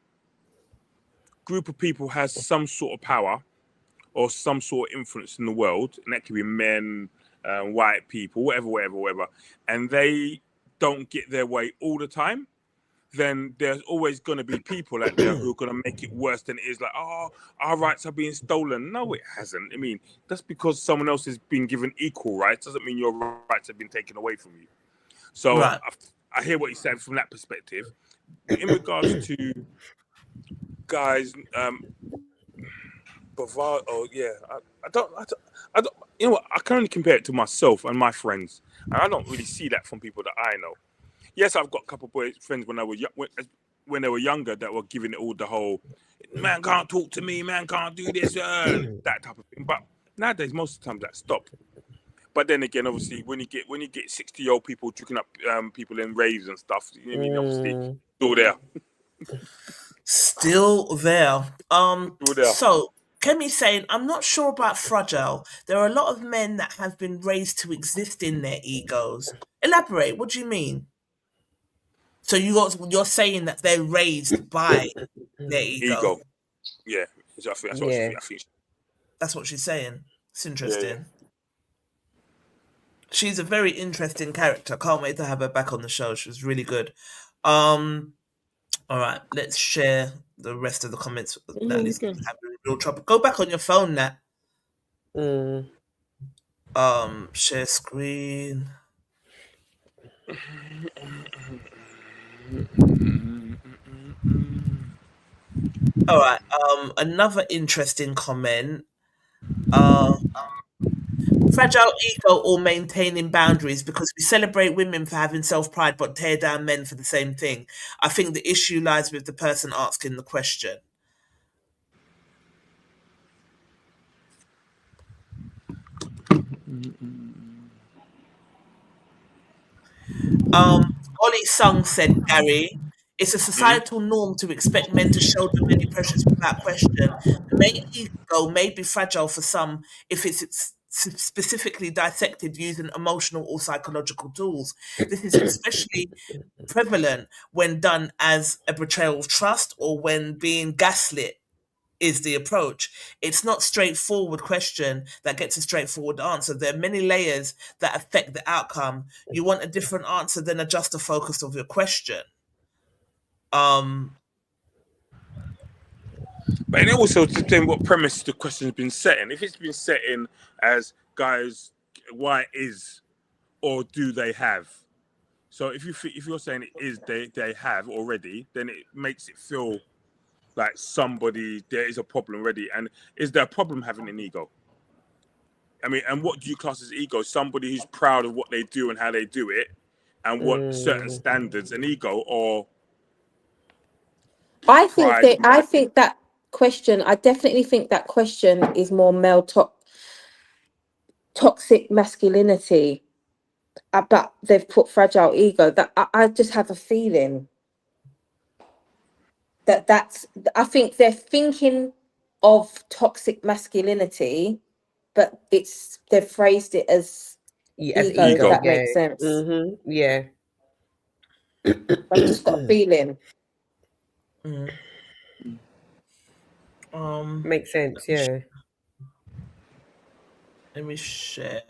group of people has some sort of power or some sort of influence in the world, and that could be men, white people, whatever, and they don't get their way all the time, then there's always going to be people out there who are going to make it worse than it is. Like, oh, our rights are being stolen. No, it hasn't. I mean, just because someone else has been given equal rights doesn't mean your rights have been taken away from you. So Right. I hear what you're saying from that perspective. In regards to guys, bravado. Oh yeah, I don't. You know what? I can only compare it to myself and my friends, and I don't really see that from people that I know. Yes, I've got a couple of friends when they were younger that were giving it all the whole man can't talk to me, man can't do this, that type of thing. But nowadays, most of the time that stopped. But then again, obviously, when you get 60-year-old people drinking up people in raves and stuff, you know what I mean? Obviously, still there. Still there. Still there. So Kemi's saying, I'm not sure about fragile. There are a lot of men that have been raised to exist in their egos. Elaborate. What do you mean? So you're saying that they're raised by their ego. Yeah. So I think that's what I think. That's what she's saying. It's interesting. Yeah. She's a very interesting character. Can't wait to have her back on the show. She was really good. All right, let's share the rest of the comments. Natalie's having real trouble. Go back on your phone, Nat. Share screen. All right. Another interesting comment. Fragile ego or maintaining boundaries, because we celebrate women for having self-pride but tear down men for the same thing. I think the issue lies with the person asking the question. Ollie Sung said, Gary, it's a societal norm to expect men to shoulder many pressures without question. The main ego may be fragile for some if it's specifically dissected using emotional or psychological tools. This is especially prevalent when done as a betrayal of trust or when being gaslit is the approach. It's not straightforward question that gets a straightforward answer. There are many layers that affect the outcome. You want a different answer, then adjust the focus of your question. But it also depends what premise the question's been set in. If it's been set in as, guys, why is or do they have? So if you're saying it is they have already, then it makes it feel like there is a problem already. And is there a problem having an ego? I mean, and what do you class as ego? Somebody who's proud of what they do and how they do it, and what certain standards, an ego, or I think pride. I think that question. I definitely think that question is more male toxic masculinity. But they've put fragile ego. That I just have a feeling that's. I think they're thinking of toxic masculinity, but they've phrased it as ego. If that makes sense. Yeah. I've just got a feeling. Makes sense. Yeah. Let me share.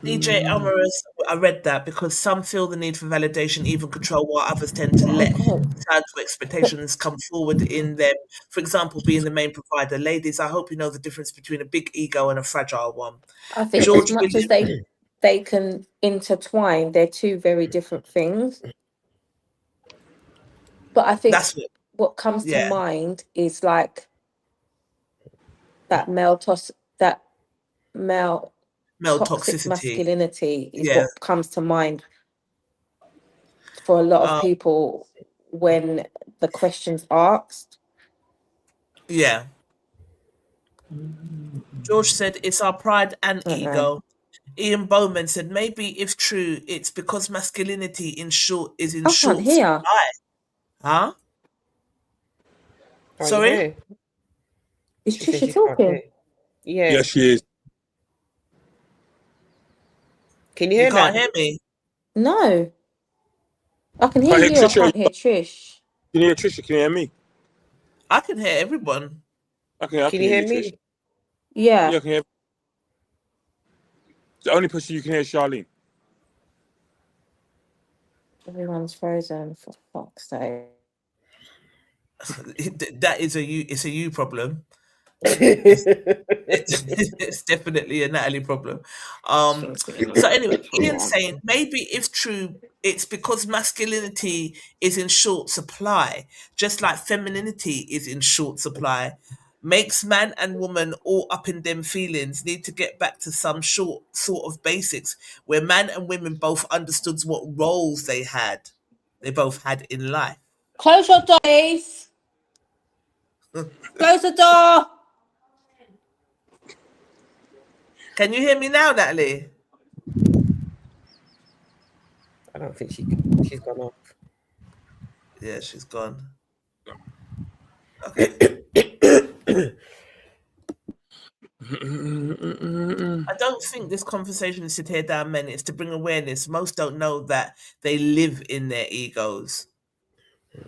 DJ Alvarez, I read that because some feel the need for validation, even control, while others tend to let societal expectations come forward in them. For example, being the main provider. Ladies, I hope you know the difference between a big ego and a fragile one. I think as much as they can intertwine, they're two very different things. But I think what comes to mind is like that male toxic masculinity is what comes to mind for a lot of people when the question's asked. Yeah. George said it's our pride and ego. Ian Bowman said maybe if true, it's because masculinity is in short supply. Huh? Sorry? Is Trisha talking? Yeah. Yes, she is. Can you hear me? You can't hear me? No. I can hear you, I can't hear Trish. Can you hear Trisha? Can you hear me? I can hear everyone. Okay, can you hear me? Trish. Yeah. Yeah, I can hear. The only person you can hear is Charlene. Everyone's frozen, for fuck's sake. That is it's a you problem. It's definitely a Natalie problem. So anyway, Ian's saying maybe if true, it's because masculinity is in short supply, just like femininity is in short supply. Makes man and woman all up in them feelings, need to get back to some sort of basics where man and women both understood what roles they both had in life. Close your doors. Close the door. Can you hear me now, Natalie? I don't think she's gone off. Yeah, she's gone. Okay. I don't think this conversation is to tear down men. It's to bring awareness. Most don't know that they live in their egos.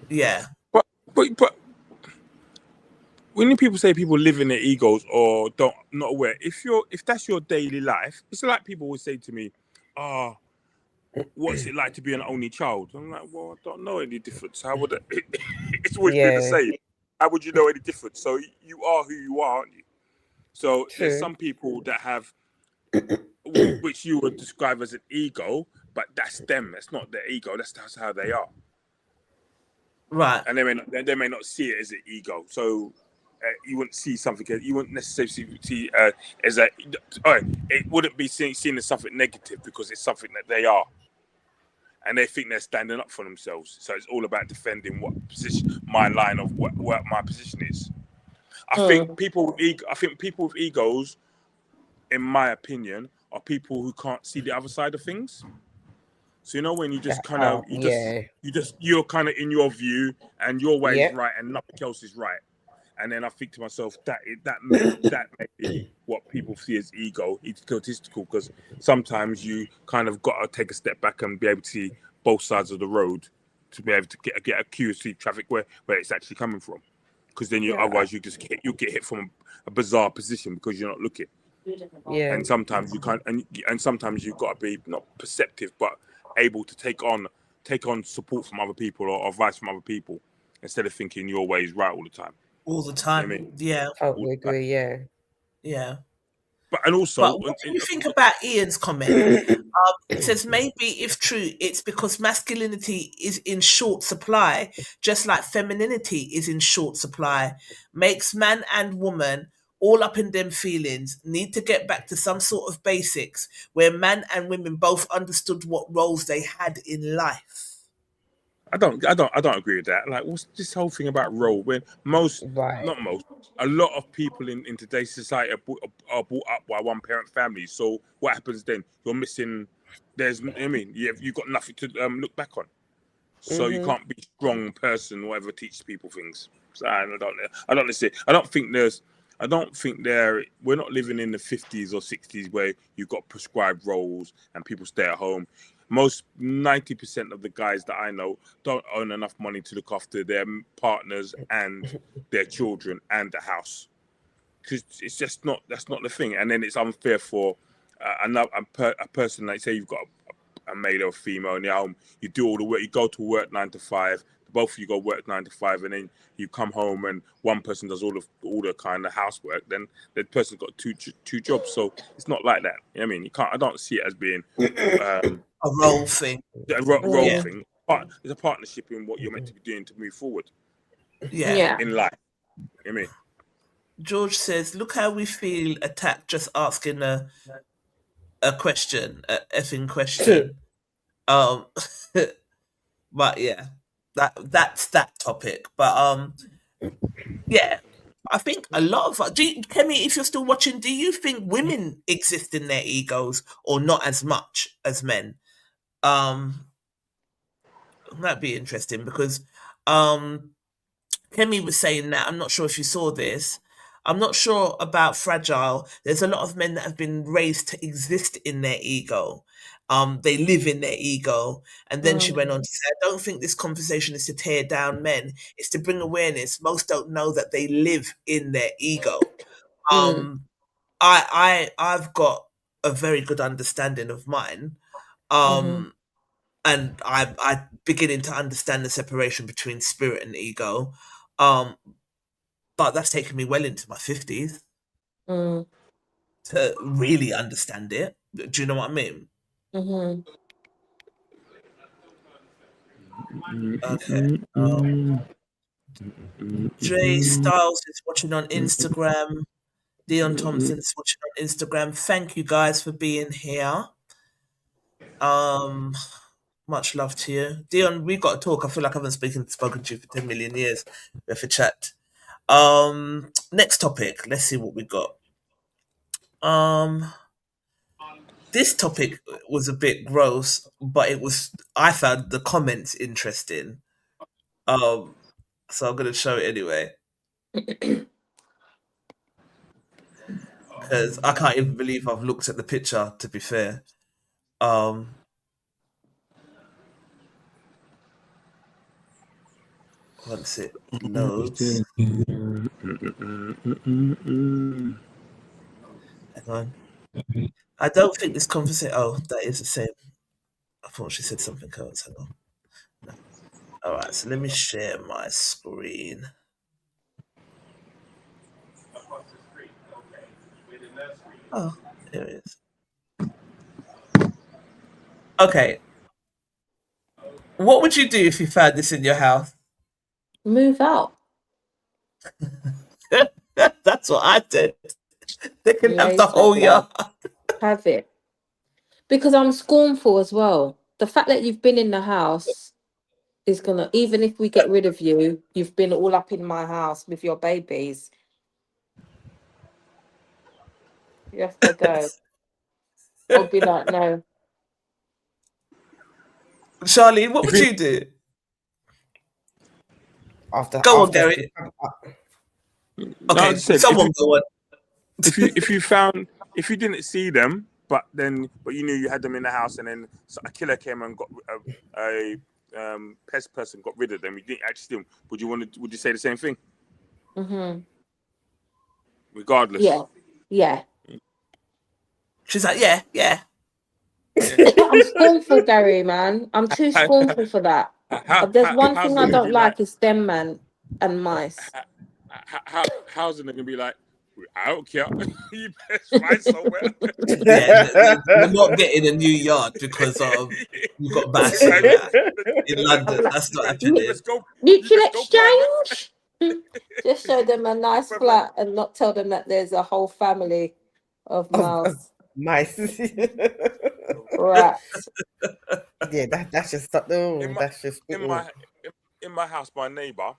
Yeah. But when people say people live in their egos or not aware, if that's your daily life, it's like people always say to me, what's it like to be an only child? I'm like, well, I don't know any difference. How would it? It's always been the same. How would you know any difference? So you are who you are, aren't you? So there's some people that have, which you would describe as an ego, but that's them. That's not their ego. That's how they are. Right. And they may not see it as an ego. So you wouldn't see something. You wouldn't necessarily see as a. It wouldn't be seen as something negative because it's something that they are. And they think they're standing up for themselves. So it's all about defending what position, my line of what my position is. I think people with egos, in my opinion, are people who can't see the other side of things. So when you just kind of you're kind of in your view and your way is right and nothing else is right. And then I think to myself that may be what people see as ego, egotistical, because sometimes you kind of got to take a step back and be able to see both sides of the road to be able to get a cue to see traffic where it's actually coming from. Because then otherwise you get hit from a bizarre position because you're not looking. Yeah. And sometimes you can't, and sometimes you've got to be not perceptive but able to take on support from other people or advice from other people instead of thinking your way is right all the time. All the time. You know what I mean? Yeah. Totally agree. Yeah. Yeah. But what do you think about Ian's comment? It says maybe if true, it's because masculinity is in short supply, just like femininity is in short supply. Makes man and woman all up in them feelings. Need to get back to some sort of basics where man and women both understood what roles they had in life. I don't agree with that. Like, what's this whole thing about role? When a lot of people in today's society are brought up by one parent families. So what happens then? You're missing. You've got nothing to look back on. So you can't be a strong person or ever teach people things. So I don't think we're not living in the 50s or 60s where you've got prescribed roles and people stay at home. Most 90% of the guys that I know don't earn enough money to look after their partners and their children and the house, because it's just that's not the thing. And then it's unfair for a person, like say you've got a male or a female in your home. You do all the work. You go to work 9 to 5. Both of you go work 9 to 5, and then you come home and one person does all the kind of housework. Then the person's got two jobs. So it's not like that. You know what I mean, I don't see it as being a role thing. A role thing. It's a partnership in what you're meant to be doing to move forward. Yeah. In life. You know what I mean? George says, "Look how we feel attacked just asking a question, a effing question." But yeah, that's that topic. But yeah, I think a lot of Kemi, if you're still watching, do you think women exist in their egos or not as much as men? That'd be interesting because Kemi was saying that. I'm not sure if you saw this. I'm not sure about fragile. There's a lot of men that have been raised to exist in their ego. They live in their ego. And then she went on to say, I don't think this conversation is to tear down men. It's to bring awareness. Most don't know that they live in their ego. I've got a very good understanding of mine. And I'm beginning to understand the separation between spirit and ego. But that's taken me well into my 50s to really understand it. Do you know what I mean? Okay. Dre Styles is watching on Instagram. Dion Thompson is watching on Instagram. Thank you guys for being here. Much love to you. Dion, we've got to talk. I feel like I haven't spoken to you for 10 million years. We have to chat. Next topic. Let's see what we got. This topic was a bit gross, but I found the comments interesting. So I'm gonna show it anyway. Because I can't even believe I've looked at the picture, to be fair. Once it loads. Hang on. I don't think this conversation. Oh, that is the same. I thought she said something else. Hang on. No. All right, so let me share my screen. Oh, here it is. Okay. What would you do if you found this in your house? Move out. That's what I did. They can have the Later, whole yard. Have it. Because I'm scornful as well. The fact that you've been in the house is gonna, even if we get rid of you, you've been all up in my house with your babies. You have to go. I'll be like, no. Charlene, what would you do? Go on, Gary. Okay, someone go on. If you didn't see them, but you knew you had them in the house, and then a killer came and got a pest person got rid of them, you didn't actually see them. Would you say the same thing? Mm-hmm. Regardless. Yeah. She's like, yeah. I'm scornful, Gary, man. I'm too scornful for that. There's one thing I don't like is them, man, and mice. How's it gonna be like? I don't care. You best find somewhere. Yeah, we're not getting a new yard because you've got mice in London. That's not happening. Mutual exchange. Just show them a nice flat and not tell them that there's a whole family of mouse. Mice. Rats. Yeah, that's just in my house, my neighbour.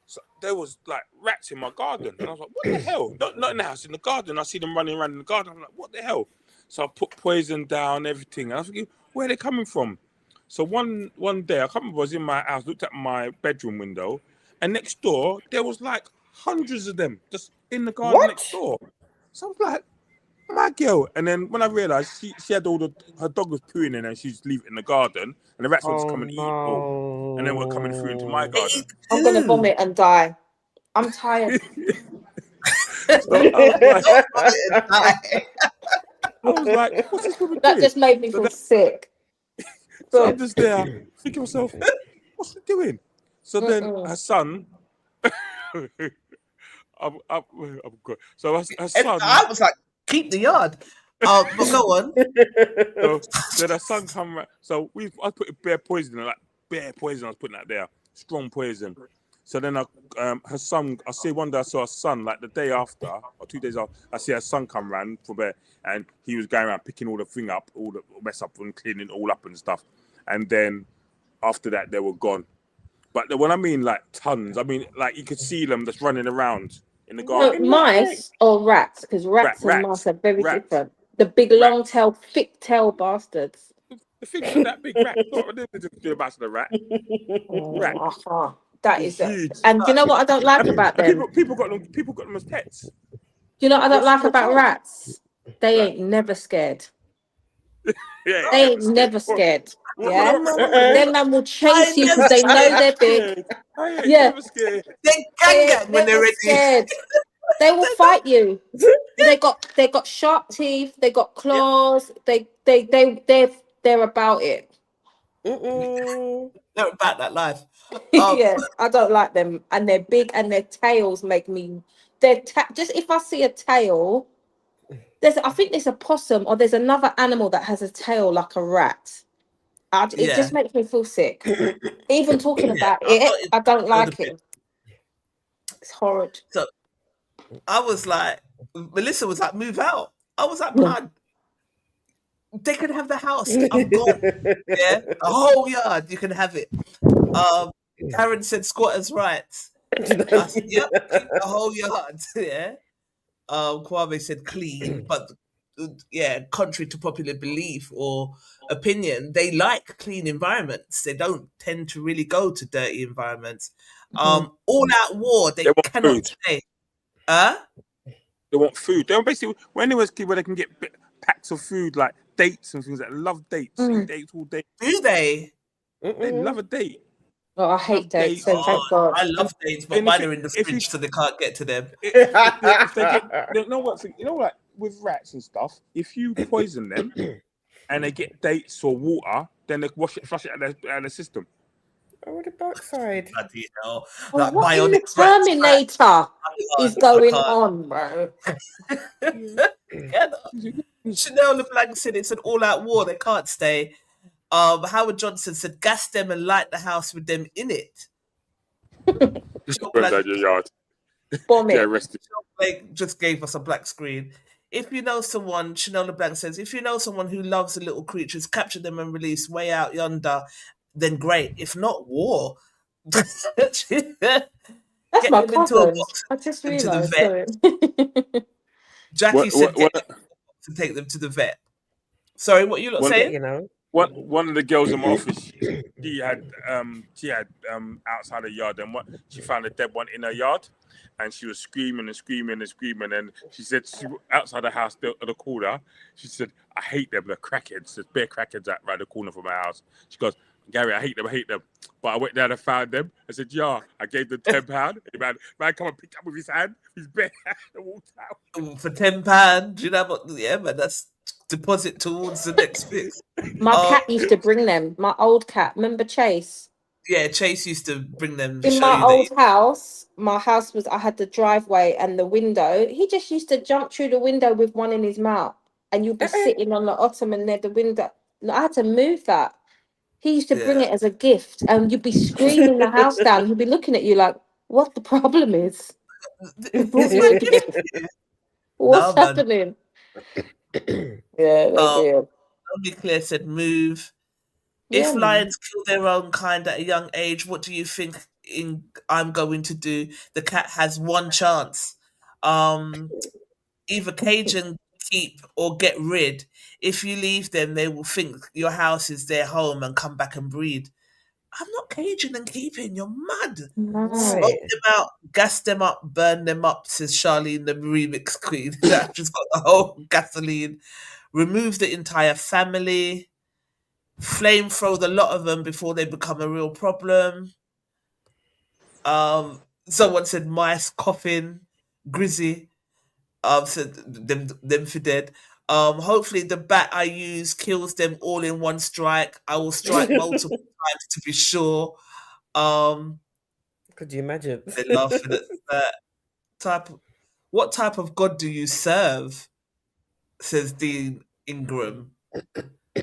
So there was like rats in my garden, and I was like, "What the hell?" Not in the house, in the garden. I see them running around in the garden. I'm like, "What the hell?" So I put poison down, everything. And I was thinking, where are they coming from? So one day, I can't remember. I was in my house, looked at my bedroom window, and next door there was like hundreds of them just in the garden next door. So I was like, my girl. And then when I realised she had her dog was pooing in, and she's leaving in the garden, and the rats would just come and eat it all, and then were coming through into my garden. I'm gonna vomit and die. I'm tired. So I was like, what's this woman doing? That just made me feel sick. So I'm just there thinking to myself, what's she doing? So then her son, I'm good. So her son, I was like, keep the yard. But go on. So the son come. So I put bare poison, like bare poison. I was putting that there, strong poison. So then her son. I see one day I saw her son, like the day after or 2 days after. I see her son come round from there, and he was going around picking all the thing up, all the mess up, and cleaning it all up and stuff. And then after that, they were gone. But when I mean like tons, I mean like you could see them just running around in the garden. No, mice or rats, because rats and mice are very different. The big long tail, thick tail bastards. The thing is that big rat. What do they do about the rat? Rat. That is huge. And you know what I don't like about them? People got them as pets. You know what I don't like about rats? They ain't never scared. Yeah, they ain't never scared. Yeah, them man will chase you because they know they're big. Yeah, they can get when they're ready. Scared. They will fight you. They got sharp teeth. They got claws. They're about it. They're about that life. Yeah, I don't like them, and they're big, and their tails make me. Just if I see a tail, I think there's a possum or there's another animal that has a tail like a rat. It just makes me feel sick. Even talking about it, I don't like it. It's horrid. So I was like, Melissa was like, move out. I was like, man, they can have the house. I'm gone. Yeah, a whole yard, you can have it. Karen said squatters' rights. I said, yep, clean the whole yard. Yeah. Kwame said clean, but yeah, contrary to popular belief or opinion, they like clean environments. They don't tend to really go to dirty environments. All out war, They they want cannot food. stay. Huh? They want food. They want basically when they was kids, where they can get packs of food like dates and things. That love dates, eat dates all day. Do they? They love a date. Oh, I hate Love dates, dates. so thank God. I love dates, but And if mine are in the if you fridge, so they can't get to them. if they get, you know what? You know, like with rats and stuff, if you poison them and they get dates or water, then they flush it out the system. Oh, the backside. Bloody hell. Oh, Like what in the bionic rats. Terminator is I going can't. on, bro? Yeah, Chanel LeBlanc said it's an all-out war. They can't stay. Howard Johnson said, gas them and light the house with them in it. Just Chanel burn Blanc- down your yard. Bomb Get it. arrested. Blake just gave us a black screen. If you know someone, Chanel LeBlanc says, if you know someone who loves the little creatures, capture them and release way out yonder, then great. If not, war. That's Get my them into a cousin. box I just and to the realised. vet. Sorry. Jackie said, get them to take them to the vet. Sorry, what you lot saying? You know. One of the girls in my office, she had outside the yard, and she found a dead one in her yard, and she was screaming and screaming and screaming, and she said outside the house, the corner, she said, I hate them, they're crackheads. There's bare crackheads out right the corner from my house. She goes, Gary, I hate them. But I went down and found them. I said, yeah, I gave them £10. Man, come and pick up with his hand, his bare hand, and walked out. For £10, you know what? Yeah, man, that's deposit towards the next fix. My cat used to bring them. My old cat. Remember Chase? Yeah, Chase used to bring them. In my old house, I had the driveway and the window. He just used to jump through the window with one in his mouth, and you'd be sitting on the ottoman near the window. No, I had to move that. He used to bring it as a gift, and you'd be screaming the house down. He'd be looking at you like, what the problem is? What's happening? Yeah, Only Claire said move. Yeah, If lions kill their own kind at a young age, what do you think I'm going to do? The cat has one chance. Either cage and keep or get rid. If you leave them, they will think your house is their home and come back and breed. I'm not caging and keeping. You're mad. Smoke them out, gas them up, burn them up, says Charlene, the remix queen. That just got the whole gasoline. Remove the entire family. Flamethrow the lot of them before they become a real problem. Someone said mice, coffin, Grizzy. Said them for dead. Hopefully the bat I use kills them all in one strike. I will strike multiple times to be sure. Could you imagine? They're laughing at that. What type of God do you serve? Says Dean Ingram.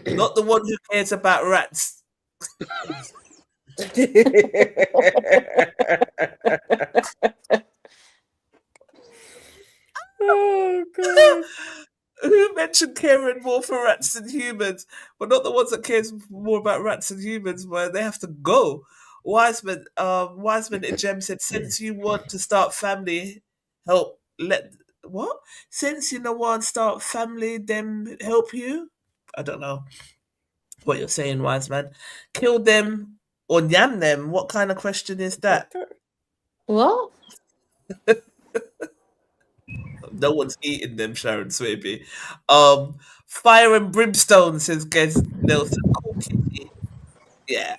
Not the one who cares about rats. Oh God. Who mentioned caring more for rats than humans? But not the ones that cares more about rats than humans, where they have to go. Wiseman at Gem said, since you want to start family, Since you don't want to start family, them help you? I don't know what you're saying, Wiseman. Kill them or yam them? What kind of question is that? What? No one's eating them, Sharon Swaby. Fire and brimstone, says Gez Nelson. Cool kitty. Yeah,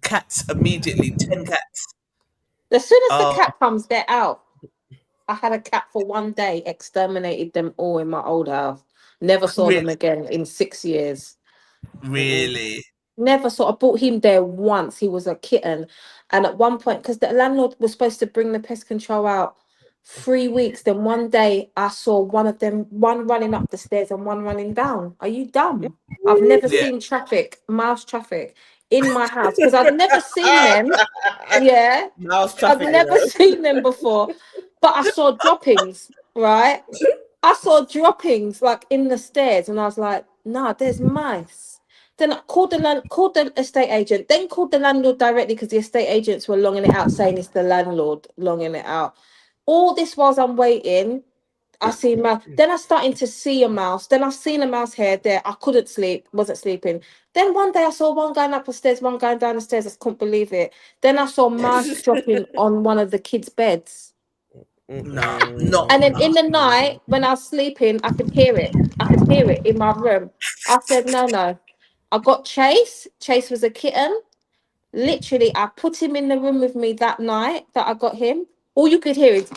cats immediately. 10 cats. As soon as the cat comes, they're out. I had a cat for one day, exterminated them all in my old house. Never saw them again in 6 years. Really? Never saw. I brought him there once. He was a kitten, and at one point, because the landlord was supposed to bring the pest control out 3 weeks, then one day I saw one of them, one running up the stairs and one running down. Are you dumb? I've never seen mouse traffic in my house because I've never seen them. Yeah, Mouse traffic. I've never seen them before, but I saw droppings. Right, I saw droppings like in the stairs, and I was like, "Nah, there's mice." Then I called the estate agent, then called the landlord directly because the estate agents were longing it out, saying it's the landlord longing it out. All this whilst I'm waiting, I see mouse. Then I starting to see a mouse. Then I seen a mouse here, there. I couldn't sleep, wasn't sleeping. Then one day I saw one going up the stairs, one going down the stairs. I couldn't believe it. Then I saw mice dropping on one of the kids' beds. Nah, not. And then in the night, when I was sleeping, I could hear it. I could hear it in my room. I said, no, no. I got Chase. Chase was a kitten. Literally, I put him in the room with me that night that I got him. All you could hear is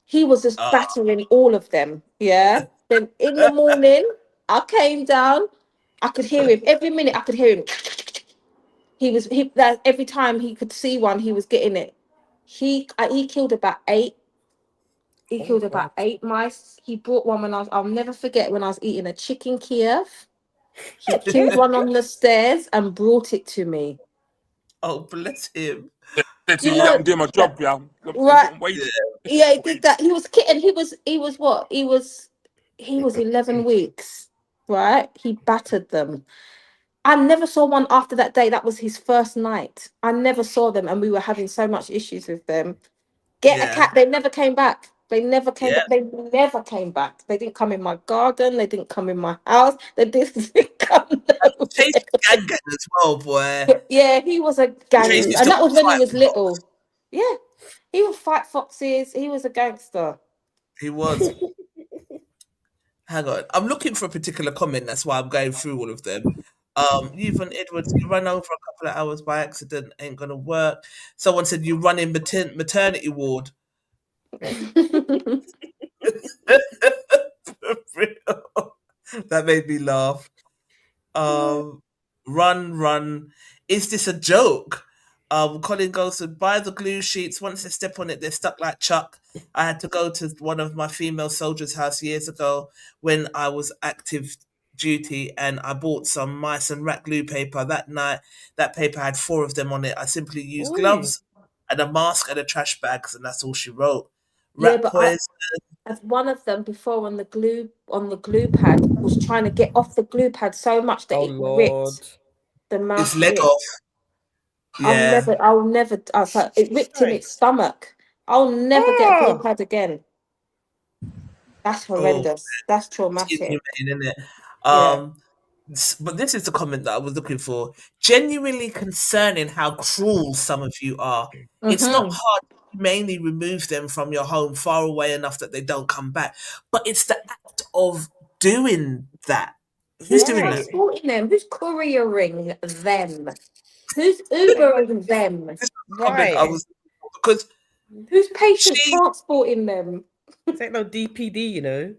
he was just battering all of them. Yeah. Then in the morning, I came down. I could hear him every minute. I could hear him. That every time he could see one, he was getting it. He killed about 8. He killed about 8 mice. He brought one when I'll never forget when I was eating a chicken Kiev. He killed one on the stairs and brought it to me. Oh, bless him. You Yeah, I'm know, doing my job, yeah. right? Wait. Yeah, he did that. He was kitten. He was what? He was 11 weeks, right? He battered them. I never saw one after that day. That was his first night. I never saw them, and we were having so much issues with them. Get a cat. They never came back. They never came back. They never came back. They didn't come in my garden. They didn't come in my house. They didn't come nowhere. Chase gang as well, boy. Yeah, he was a Chase gangster. used And to that was when he fight was fox. little. Yeah. He would fight foxes. He was a gangster. He was. Hang on. I'm looking for a particular comment. That's why I'm going through all of them. Yvonne Edwards, you run over a couple of hours by accident, ain't gonna work. Someone said you run in maternity ward. For real. That made me laugh. Run. Is this a joke? Colin goes to buy the glue sheets. Once they step on it, they're stuck like Chuck. I had to go to one of my female soldiers' house years ago when I was active duty, and I bought some mice and rat glue paper. That night, that paper had 4 of them on it. I simply used gloves and a mask and a trash bags, and that's all she wrote. Yeah, Rat but poison. as one of them before on the glue pad was trying to get off the glue pad so much that Oh it Lord. ripped the Its mouse leg ripped. off. Yeah. I'll never so it ripped in its stomach. I'll never get a glue pad again. That's Oh, horrendous. That's it's traumatic. inhumane, isn't it? Yeah. But this is the comment that I was looking for. Genuinely concerning how cruel some of you are. It's not Mm-hmm. hard to mainly remove them from your home far away enough that they don't come back. But it's the act of doing that. Who's Who's doing that? transporting them? Who's couriering them? Who's Ubering them? This is the comment I Right. was because Who's patient she transporting them? This ain't no DPD, you know.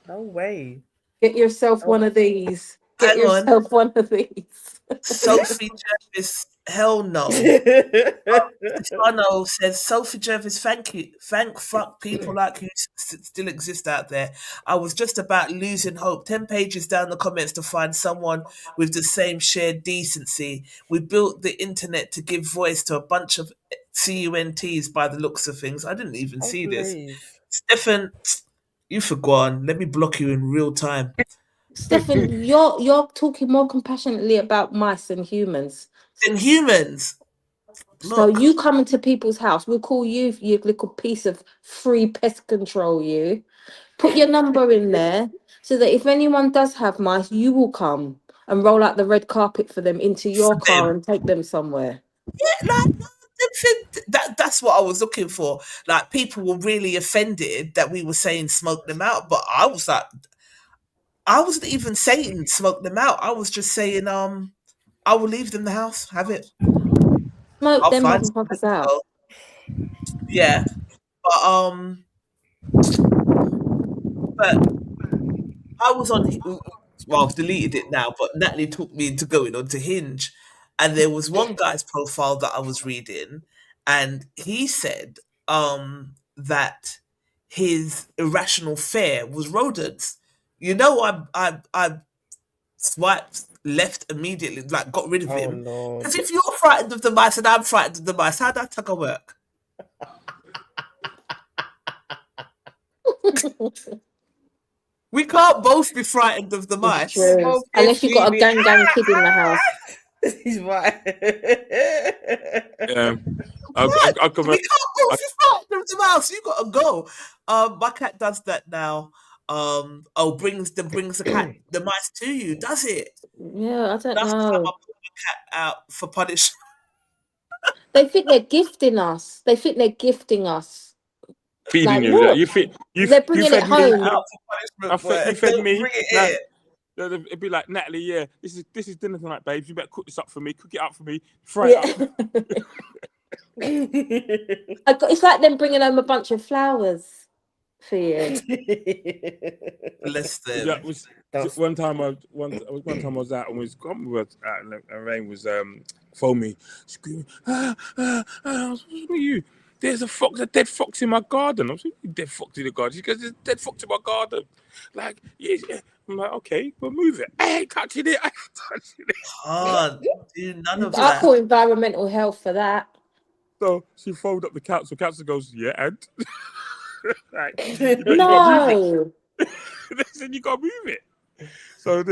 No way. Get yourself Oh, one of these. Get hang on, yourself one of these. Sophie Jervis, hell no. Stefano says, Sophie Jervis, thank you. Thank fuck people like you still exist out there. I was just about losing hope. 10 pages down the comments to find someone with the same shared decency. We built the internet to give voice to a bunch of CUNTs by the looks of things. I didn't even see this. please. Stefan, you forgone. Let me block you in real time. Stefan, you're talking more compassionately about mice than humans. And humans, So look, you come into people's house, we'll call you little piece of free pest control. You put your number in there so that if anyone does have mice, you will come and roll out the red carpet for them into your for car them. and take them somewhere. Yeah, like that's what I was looking for. Like people were really offended that we were saying smoke them out, but I was like, I wasn't even saying smoke them out. I was just saying, I will leave them the house, have it. Smoke I'll them find motherfuckers somewhere to out. go. Yeah, but but I was on. Well, I've deleted it now, but Natalie took me into going onto Hinge, and there was one guy's profile that I was reading, and he said that his irrational fear was rodents. You know, I swiped left immediately, like got rid of Oh him. Lord. Because if you're frightened of the mice and I'm frightened of the mice, how'd that tugger work? We can't both be frightened of the It's mice. true. Both Unless you've got a screaming, gang kid in the house. He's right. I Right. come. We can't both be frightened of the mouse. You gotta go. My cat does that now. Brings the mice to you. Does it? Yeah, I don't Last time I know. put my cat out for punishment. They think they're gifting us. They think they're gifting us. Feeding Like, you. Like, look, you they're bringing it fed me. home. Out for punishment, boy. You fed Don't me. bring it Now, here. it'd be like, Natalie, yeah, this is dinner tonight, babes. You better cook this up for me. Cook it up for me. Fry it up. It's like them bringing home a bunch of flowers for you. Bless them. Yeah, one time I was out and was out and Rain was foaming, screaming, what's with you? There's a dead fox in my garden. I was like, dead fox in the garden. She goes, there's a dead fox in my garden. Like, yeah. I'm like, okay, we'll move it. I ain't touching it. Can't do none of I that. call environmental health for that. So she folded up the council. Council goes, yeah, and like, No. you gotta move it. They said you gotta move it. So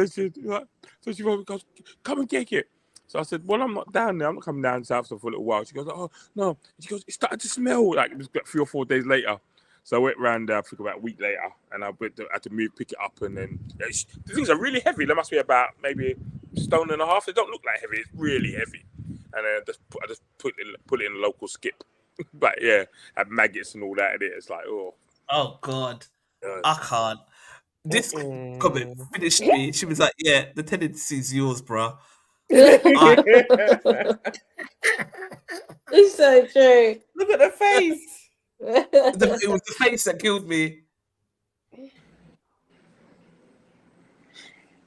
she goes, come and take it. So I said, well, I'm not down there. I'm not coming down south for a little while. She goes, oh no. She goes, it started to smell. Like it was 3 or 4 days later. So I went round there, I think about a week later, and I had to pick it up, and then the things are really heavy. They must be about maybe a stone and a half. They don't look like heavy. It's really heavy. And then I just put it in a local skip. But yeah, had maggots and all that in it. It's like, oh God, I can't. This comment finished me. She was like, "Yeah, the tendency's yours, bro." It's so true. Look at the face. It was the face that killed me.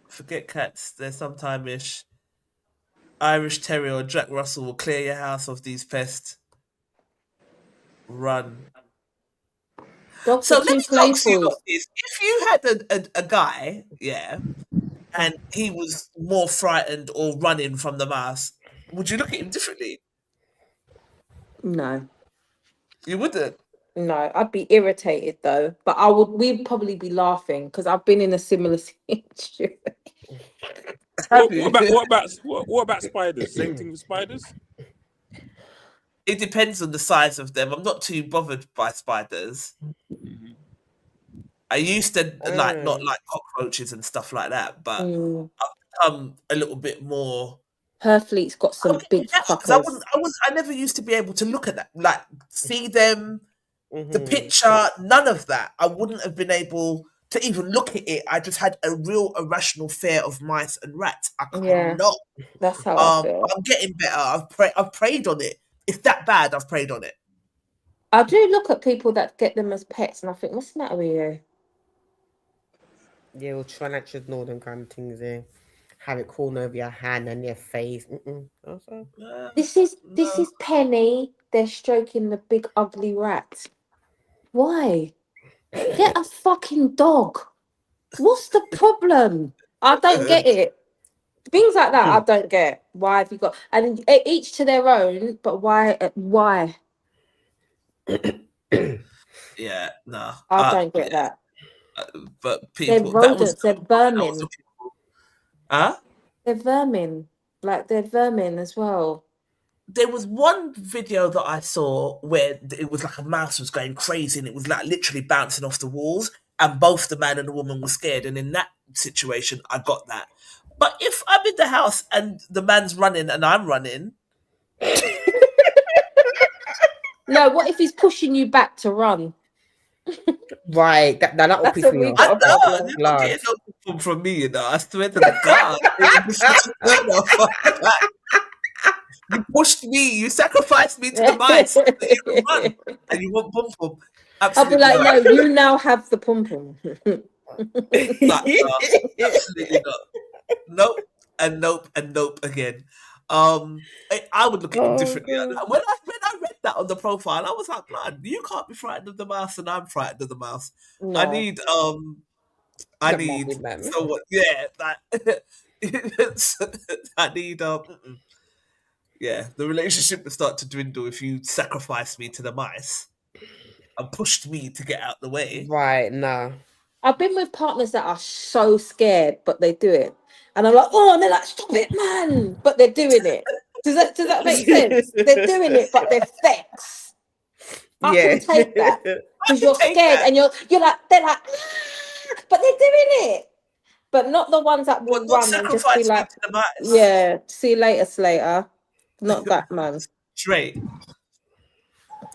Forget cats. They're sometime-ish. Irish Terrier or Jack Russell will clear your house of these pests. Run. Dogs So are let too me ask you playful. this: if you had a guy, yeah, and he was more frightened or running from the mouse, would you look at him differently? No. You wouldn't. No, I'd be irritated though. But we'd probably be laughing because I've been in a similar situation. what about spiders? Same thing with spiders? It depends on the size of them. I'm not too bothered by spiders. I used to not like cockroaches and stuff like that, but I've become a little bit more. Her fleet's got some big fuckers. I never used to be able to look at that, like see them, the picture, none of that. I wouldn't have been able to even look at it. I just had a real irrational fear of mice and rats. I cannot. That's how I feel. I'm getting better. I've prayed on it. It's that bad. I've prayed on it. I do look at people that get them as pets, and I think, what's the matter with you? Yeah, we'll try not to ignore them kind of things there. Have it crawling over your hand and your face. This is Penny. They're stroking the big ugly rat. Why? Get a fucking dog. What's the problem? I don't get it. Things like that, I don't get. Why have you got? And each to their own. But why? Why? Yeah, no. I don't get that. But people, they're rodents. They're vermin. Huh? They're vermin. Like they're vermin as well. There was one video that I saw where it was like a mouse was going crazy and it was like literally bouncing off the walls, and both the man and the woman were scared. And in that situation, I got that. But if I'm in the house and the man's running and I'm running. No, what if he's pushing you back to run? Right, that will piss me off. You're not getting no problem from me, you know. I swear to the God. You pushed me, you sacrificed me to the mice so that you can run, and you want pom pom. I'll be like, no, you now have the pom pom. Absolutely not. Nope, and nope, and nope again. I would look at him differently. When I read that on the profile, I was like, "Blood, you can't be frightened of the mouse, and I'm frightened of the mouse. No. I need someone. Yeah, that. I need yeah, the relationship will start to dwindle if you sacrifice me to the mice and pushed me to get out the way. Right, no. I've been with partners that are so scared, but they do it, and I'm like, oh, and they're like, stop it, man, but they're doing it. Does that make sense? They're doing it, but they're vexed. I Yeah. can take that because you're take scared that. and you're like, they're like, "Ah," but they're doing it. But not the ones that will Well, not run and just be sacrifice me like, to the max. yeah, see you later, Slater. Not that man. Straight.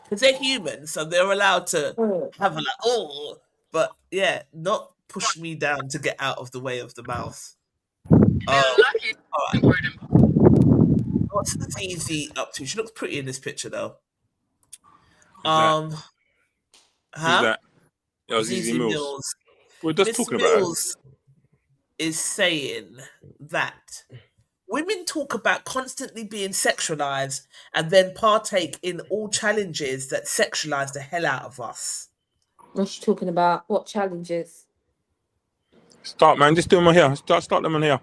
Because they're human, so they're allowed to Mm. have a like, oh, but yeah, not push me down to get out of the way of the mouse. All right. What's Zizi up to? She looks pretty in this picture, though. Who's that? Um, Who's huh? that? Oh, Zizi Zizi Mills. Mills. We're just Miss talking about her. Mills is saying that women talk about constantly being sexualized and then partake in all challenges that sexualize the hell out of us. What's she talking about? What challenges? Start, man. Just do them on here. Start them on here.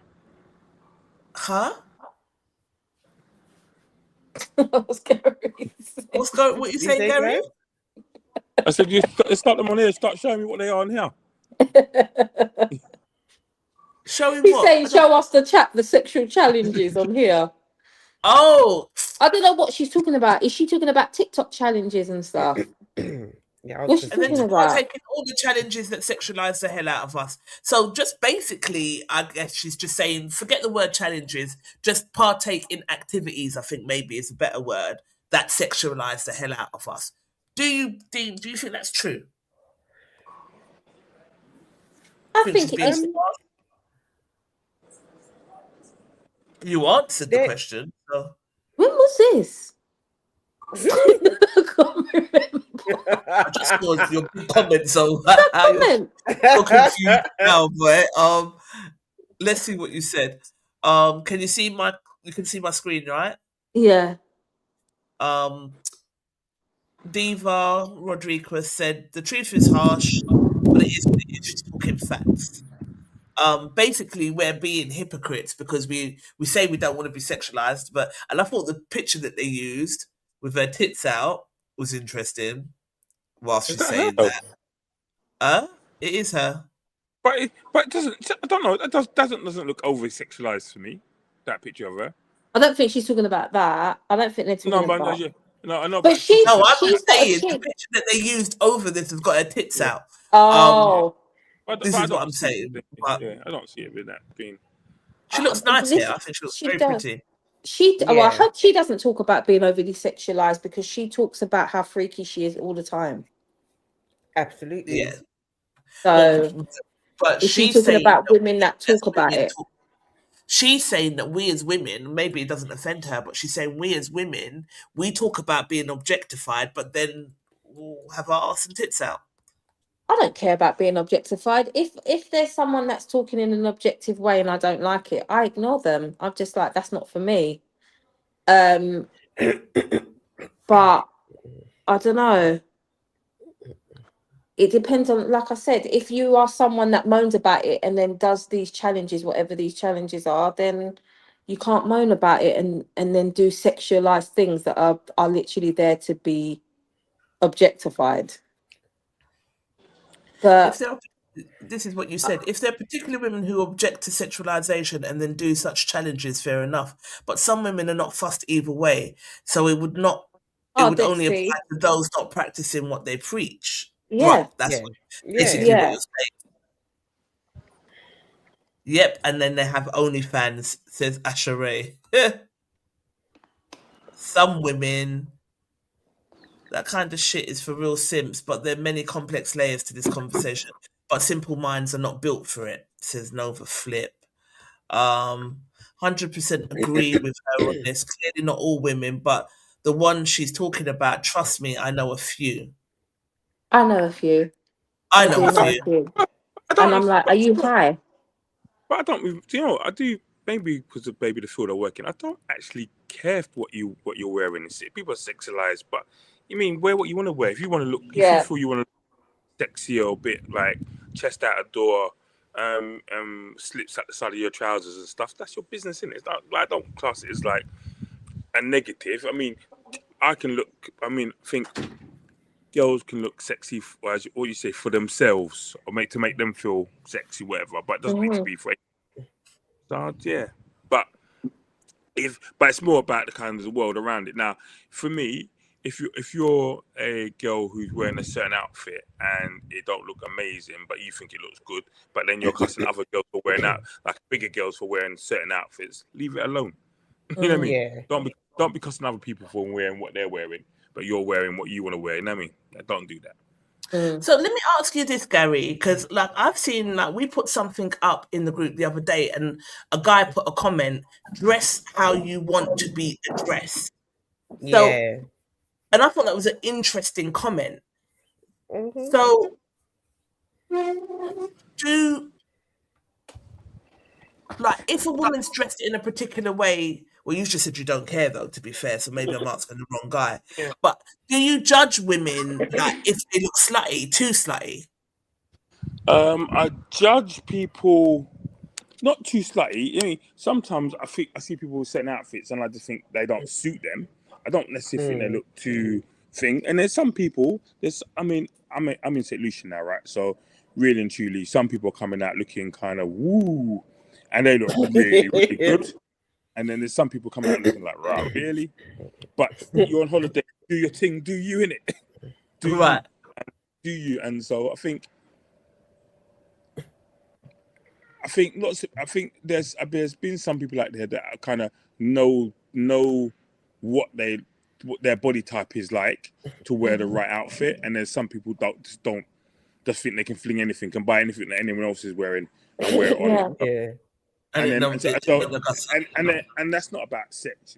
Huh? What's Gary saying? What you saying, Gary? I said, you start them on here. Start showing me what they are on here. Showing He's what? saying, show us the sexual challenges on here. Oh, I don't know what she's talking about. Is she talking about TikTok challenges and stuff? Yeah, What's she and then talking to about? partake in all the challenges that sexualize the hell out of us. So just basically, I guess she's just saying, forget the word challenges, just partake in activities, I think maybe is a better word, that sexualize the hell out of us. Do you think that's true? I think she's being it's smart? You answered the There- question. So. when was this? I can't remember. I just saw your big comment, so Comment. you're confused now, boy. Let's see what you said. Can you see my screen, right? Yeah. Diva Rodriguez said the truth is harsh, but it is what it is. She's talking facts. Basically, we're being hypocrites because we say we don't want to be sexualized, and I thought the picture that they used with her tits out was interesting. Whilst Is she's that her? saying that, it is her. But it doesn't. I don't know. It doesn't look overly sexualized for me. That picture of her. I don't think she's talking about that. I don't think they're talking No, but about. no, I know. But she's No, I'm she's just got a saying the chin. picture that they used over this has got her tits out. Oh, This I is what don't I'm see saying. it. But Yeah, I don't see it with that being. she looks nice here. I think she looks very does. pretty. Well, I Yeah. hope she doesn't talk about being overly sexualized because she talks about how freaky she is all the time. Absolutely. Yeah. So, But is she she's talking saying about that women that talk about it? She's saying that we as women, maybe it doesn't offend her, but she's saying we as women, we talk about being objectified, but then we'll have our arse and tits out. I don't care about being objectified. If there's someone that's talking in an objective way and I don't like it, I ignore them. I'm just like, that's not for me. But I don't know. It depends on, like I said, if you are someone that moans about it and then does these challenges, whatever these challenges are, then you can't moan about it and then do sexualized things that are literally there to be objectified. But This is what you said. If there are particular women who object to sexualization and then do such challenges, fair enough. But some women are not fussed either way, so it would not. It would only apply to those not practicing what they preach. Yeah, right, that's basically what you're saying. Yep, and then they have OnlyFans, says Asha Ray. Some women, that kind of shit is for real simps, but there are many complex layers to this conversation. But simple minds are not built for it, says Nova Flip. 100% agree with her on this. Clearly not all women, but the one she's talking about, trust me, I know a few. I know a few. I know a few. And I'm like, are you high? But I don't. You know, I do. Maybe because of maybe the field I'm working, I don't actually care for what you're wearing. People are sexualized, but you mean wear what you want to wear. If you want to look, if you feel you want to look sexy or a bit like chest out a door, slips at the side of your trousers and stuff, that's your business, isn't it? I don't class it as like a negative. I mean, I can look. I mean, think girls can look sexy, or you say, for themselves, or make them feel sexy, whatever. But it doesn't need to be for. So yeah, but it's more about the kind of the world around it. Now, for me, if you're a girl who's wearing a certain outfit and it don't look amazing, but you think it looks good, but then you're cussing other girls for wearing out, like bigger girls for wearing certain outfits, leave it alone. You know what I mean? Yeah. Don't be cussing other people for wearing what they're wearing, but you're wearing what you want to wear. You know what I mean? Don't do that. So let me ask you this, Gary, because like I've seen, like we put something up in the group the other day, and a guy put a comment: "Dress how you want to be addressed." So, Yeah. and I thought that was an interesting comment. Mhm. So, do like if a woman's dressed in a particular way? Well, you just said you don't care, though. To be fair, so maybe I'm asking the wrong guy. But do you judge women like if they look slutty, too slutty? I judge people not too slutty. I mean, sometimes I see people with certain outfits and I just think they don't suit them. I don't necessarily think they look too thing. And there's some people. I'm in St. Lucia now, right? So really and truly, some people are coming out looking kind of woo, and they look really really good. And then there's some people coming out looking like, right, really? But you're on holiday, do your thing, do you, innit? Right. Do you? And so I think there's been some people out there that kind of know what their body type is like to wear the right outfit, and there's some people don't just think they can fling anything, can buy anything that anyone else is wearing and wear it on. Yeah. And that's not about sex,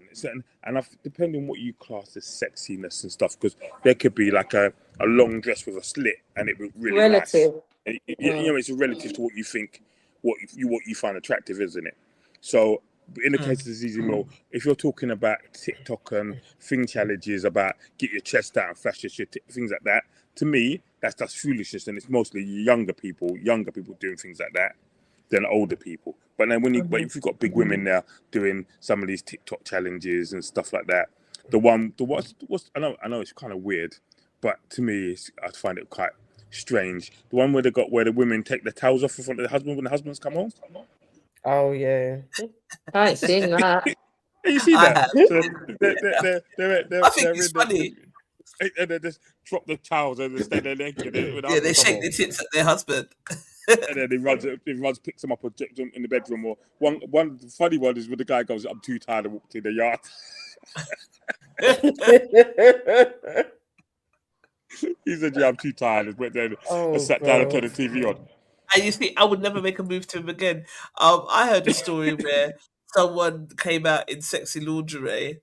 depending on what you class as sexiness and stuff, because there could be like a long dress with a slit and it would really Relative. nice. It's relative to what you think, what you find attractive, isn't it? So in the case of Zizi Mill, if you're talking about TikTok and thing challenges about get your chest out and flash your shit, things like that, to me that's foolishness, and it's mostly younger people doing things like that than older people. But then but if you've got big women now doing some of these TikTok challenges and stuff like that, I know it's kind of weird, but to me I find it quite strange. The one where the women take their towels off in front of the husband when the husbands come home. Oh yeah. I ain't seen that. You see I that? have. So I think it's funny. And they just drop the towels and they stay there naked. Yeah, they shake their tits at their husband. And then he runs, picks them up and takes them in the bedroom. Or one funny one is when the guy goes, "I'm too tired," and walked in the yard. He said, "Yeah, I'm too tired." Went there and sat down and turned the TV on. And you see, I would never make a move to him again. I heard a story where someone came out in sexy lingerie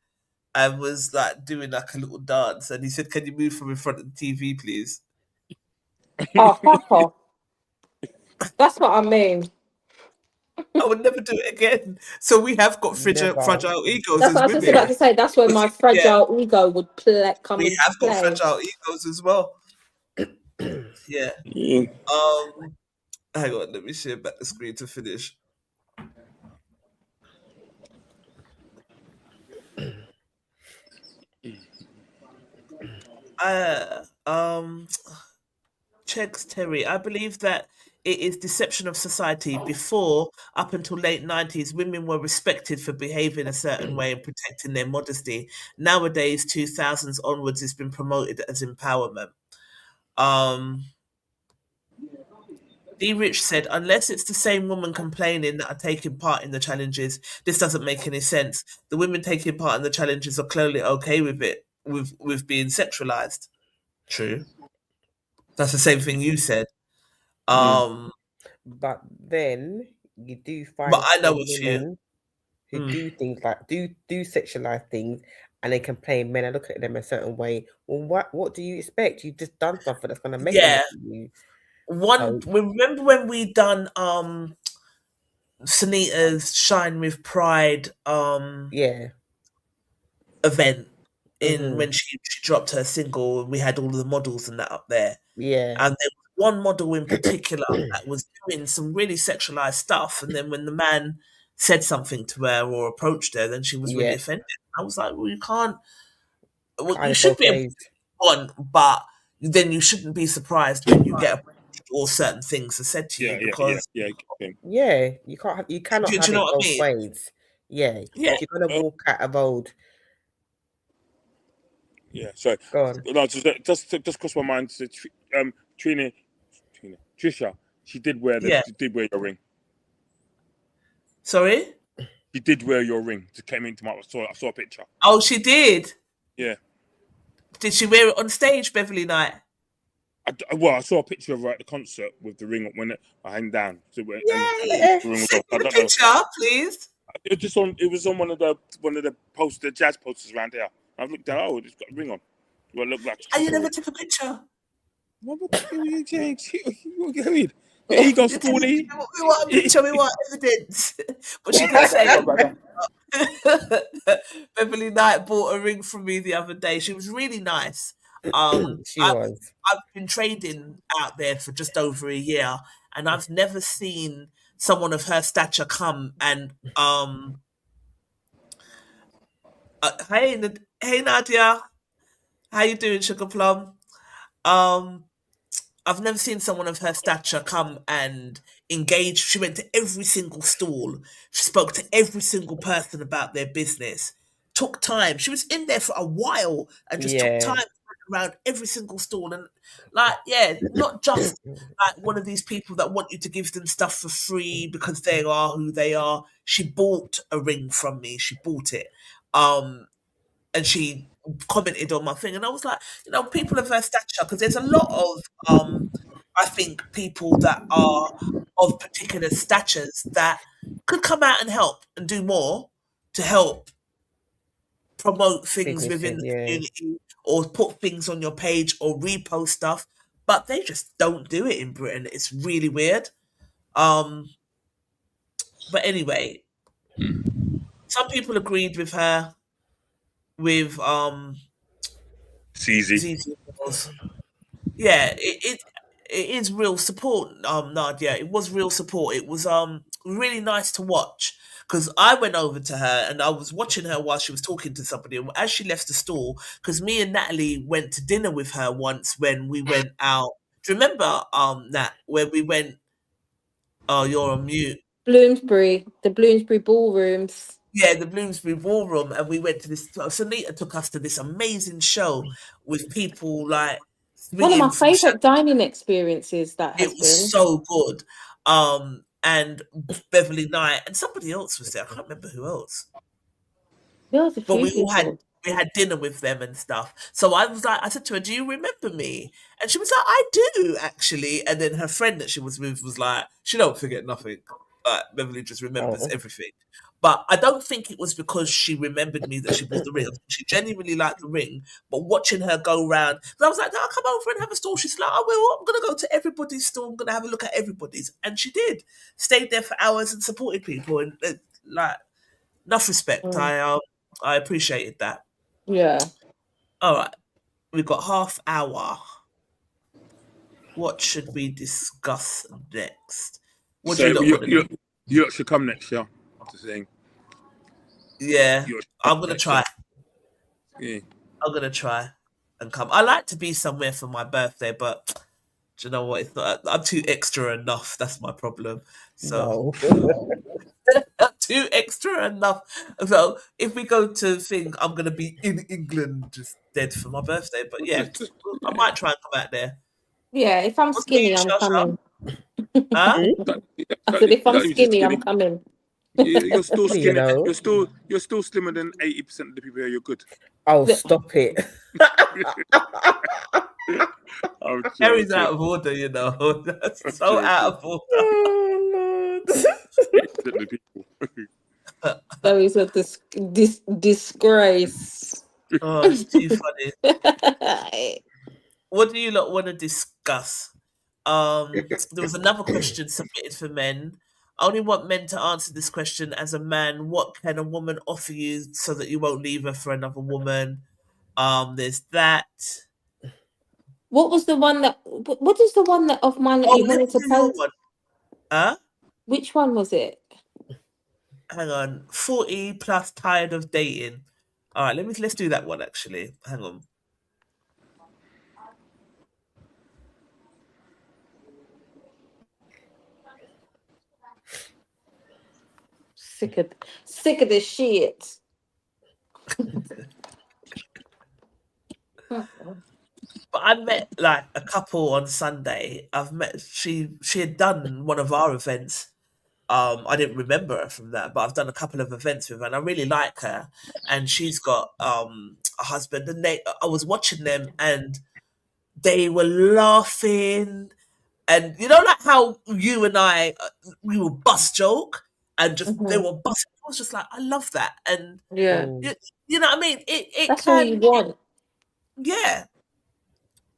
and was like doing like a little dance, and he said, "Can you move from in front of the TV, please?" Oh, fuck off. That's what I mean. I would never do it again. So we have got fragile egos. That's what I was just about to say. That's where my fragile ego would come in. We have got fragile egos as well. Yeah. Hang on, let me share back the screen to finish. Checks Terry. I believe that it is deception of society. Before, up until late 90s, women were respected for behaving a certain way and protecting their modesty. Nowadays, 2000s onwards, it's been promoted as empowerment. D. Rich said, unless it's the same woman complaining that are taking part in the challenges, this doesn't make any sense. The women taking part in the challenges are clearly okay with it, with being sexualized. True. That's the same thing you said. But then you do find but I know women who do things like do sexualize things, and they complain men are looking at them a certain way. Well, what do you expect? You've just done something that's going to make them look at you. Remember when we done Sunita's Shine with Pride event in when she dropped her single, and we had all of the models and that up there. Yeah. And there was one model in particular that was doing some really sexualized stuff, and then when the man said something to her or approached her, then she was really offended. I was like, well, you can't. Well, you should be able to on, but then you shouldn't be surprised when you get or certain things are said to you because Yeah, you cannot do have you know it what I both mean? ways. Yeah, Yeah. if you're gonna walk out of old, So go on. no, just crossed my mind. So, Trisha, she did wear your ring. Sorry? She did wear your ring. Just came into I saw a picture. Oh, she did. Yeah. Did she wear it on stage, Beverly Knight? I saw a picture of her at the concert with the ring when I hang down. So, and Yay! the ring was Send off. I me the don't know. picture, please. It was on one of the jazz posters around here. I've looked at it's got a ring on. Well, look like And you never took a picture. what are you saying? What are you ego schoolie. We want a picture, we want evidence. But she did say Beverly Knight bought a ring from me the other day. She was really nice. She was. I've been trading out there for just over a year, and I've never seen someone of her stature come and hey Nadia, how you doing, Sugar Plum? Um, I've never seen someone of her stature come and engage. She went to every single stall. She spoke to every single person about their business. Took time. She was in there for a while and just took Yeah, time around every single stall. And not just like one of these people that want you to give them stuff for free because they are who they are. She bought a ring from me. She bought it. And she commented on my thing, and I was like, people of her stature, because there's a lot of, I think, people that are of particular statures that could come out and help and do more to help promote things within businesses. the Yeah, community or put things on your page or repost stuff, but they just don't do it in Britain. It's really weird. Um, but anyway, some people agreed with her with CZ. ZZ Mills. Yeah, it is real support, Nadia. It was real support. It was really nice to watch because I went over to her and I was watching her while she was talking to somebody. And as she left the store, because me and Natalie went to dinner with her once when we went out. Do you remember, Nat, where we went? Oh, you're on mute. The Bloomsbury ballrooms. Yeah, the Bloomsbury Ballroom, and we went to this. So Sunita took us to this amazing show with people like One of swinging my from favourite dining experiences that It has was been. so good. And Beverly Knight and somebody else was there. I can't remember who else. There was a But few people. we had dinner with them and stuff. So I said to her, "Do you remember me?" And she was like, "I do actually." And then her friend that she was with was like, "She don't forget nothing. Beverly just remembers oh, everything." But I don't think it was because she remembered me that she bought the ring. She genuinely liked the ring. But watching her go round, I was like, "No, come over and have a stall." She's like, "Oh, well, I'm gonna go to everybody's store. I'm gonna have a look at everybody's," and she did. Stayed there for hours and supported people and like enough respect. Mm, I appreciated that. yeah. All right, we've got half hour. What should we discuss next? What do So you lot want to do? you should come next year. Just saying. Yeah, You lot should I'm come gonna next year. try. Yeah. I'm gonna try and come. I like to be somewhere for my birthday, but do you know what? It's not. I'm too extra enough. That's my problem. So no. I'm too extra enough. So if we go to thing, I'm gonna be in England, just dead for my birthday. But yeah, I might try and come out there. Yeah, if I'm What about you, skinny, I'm Shasha? coming. Huh? I said, if I'm Don't use it skinny, I'm skinny. coming. You're still You skinny. know. You're still slimmer than 80% of the people here. You're good. Oh, stop it. I'm Harry's joking. out of order, you know. That's I'm so out joking. of order. Oh Lord. 80% of the people. That is a disgrace. Oh, it's too funny. What do you lot want to discuss? There was another question submitted for men. I only want men to answer this question as a man. What can a woman offer you so that you won't leave her for another woman? There's that. What was the one that? What is the one that of mine that Oh, you let wanted me to do your post? one. Huh? Which one was it? Hang on. 40 plus tired of dating. All right, let's do that one actually. Hang on. Sick of this shit. But I met like a couple on Sunday. She had done one of our events. I didn't remember her from that, but I've done a couple of events with her, and I really like her. And she's got a husband, and I was watching them, and they were laughing, and like how you and I we will bust joke, and just they were busting. I was just like, I love that, and Yeah. you know what I mean. It That's all you can, want. yeah,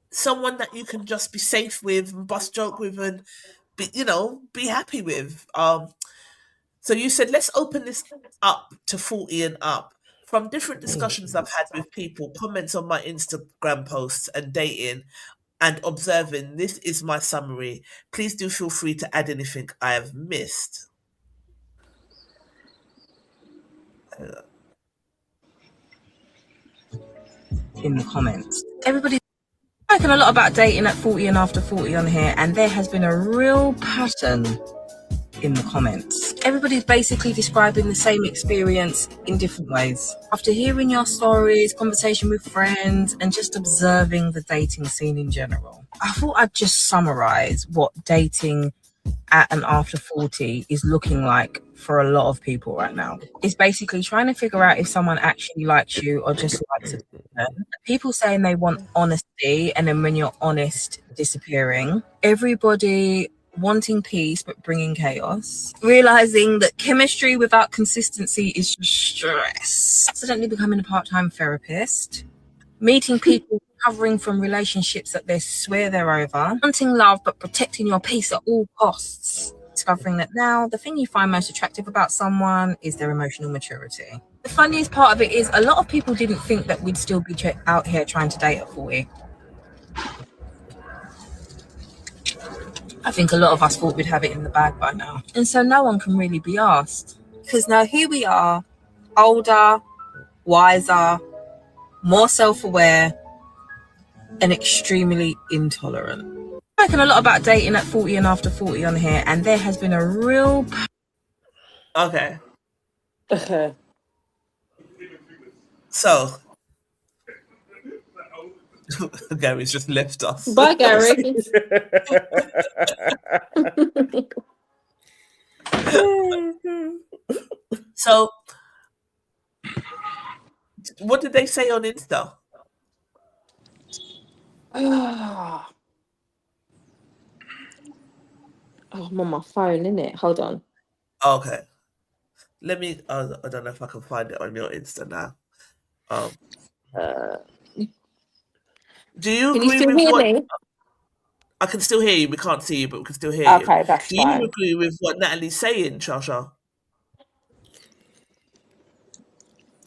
someone that you can just be safe with and bust joke with and be happy with. So you said let's open this up to 40 and up. From different discussions I've had with people, comments on my Instagram posts and dating and observing, this is my summary. Please do feel free to add anything I have missed. In the comments, everybody's spoken a lot about dating at 40 and after 40 on here, and there has been a real pattern in the comments. Everybody's basically describing the same experience in different ways. After hearing your stories, conversation with friends, and just observing the dating scene in general, I thought I'd just summarize what dating at and after 40 is looking like for a lot of people right now. It's basically trying to figure out if someone actually likes you or just likes it. People saying they want honesty, and then when you're honest, disappearing. Everybody wanting peace but bringing chaos. Realizing that chemistry without consistency is just stress. Accidentally becoming a part-time therapist. Meeting people recovering from relationships that they swear they're over. Wanting love but protecting your peace at all costs. Discovering that now the thing you find most attractive about someone is their emotional maturity. The funniest part of it is a lot of people didn't think that we'd still be out here trying to date at 40. I think a lot of us thought we'd have it in the bag by now. And so no one can really be asked. Because now here we are, older, wiser, more self-aware, and extremely intolerant. I've spoken a lot about dating at 40 and after 40 on here, and there has been a real... Okay. So, Gary's just left us. Bye, Gary. So, what did they say on Insta? Oh, I'm on my phone, innit? Hold on. Okay. Let me, I don't know if I can find it on your Insta now. Do you Can you agree still with hear what... me? I can still hear you. We can't see you, but we can still hear you. Okay, that's Do you fine. agree with what Natalie's saying, Shasha?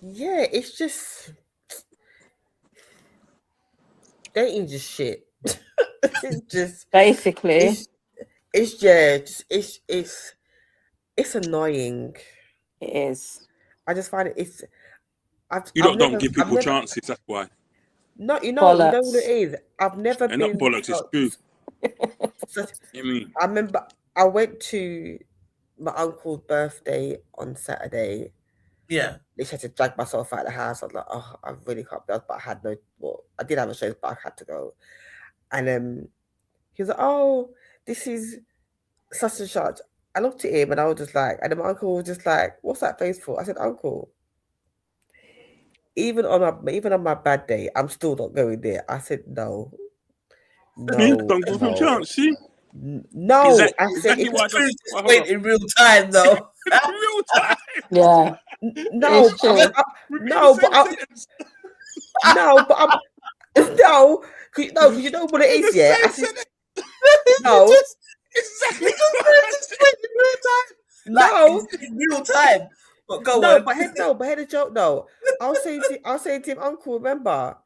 Yeah, it's just dating just shit. It's just Basically, it's annoying. it is. I just find You I've don't never give people chances, that's why. No, you know what it Bollocks. is. I've never And not been bollocks, it's true. I mean, I remember I went to my uncle's birthday on Saturday. Yeah. They had to drag myself out of the house. I was like, oh, I really can't be, but I had no. Well, I did have a show, but I had to go. And he was like, "Oh, this is such and such." I looked at him and I was just like, and then my uncle was just like, "What's that face for?" I said, "Uncle, even on my bad day, I'm still not going there." I said, "No, don't give them a chance, see? no." Exactly why I just Wait in real time, though. in real time. Yeah. No, It's true. no, but because you know what it is, yeah. I said, no, Exactly. In real time. Like, in real time. But go on. but head of joke. No, I'll say to him, Uncle, remember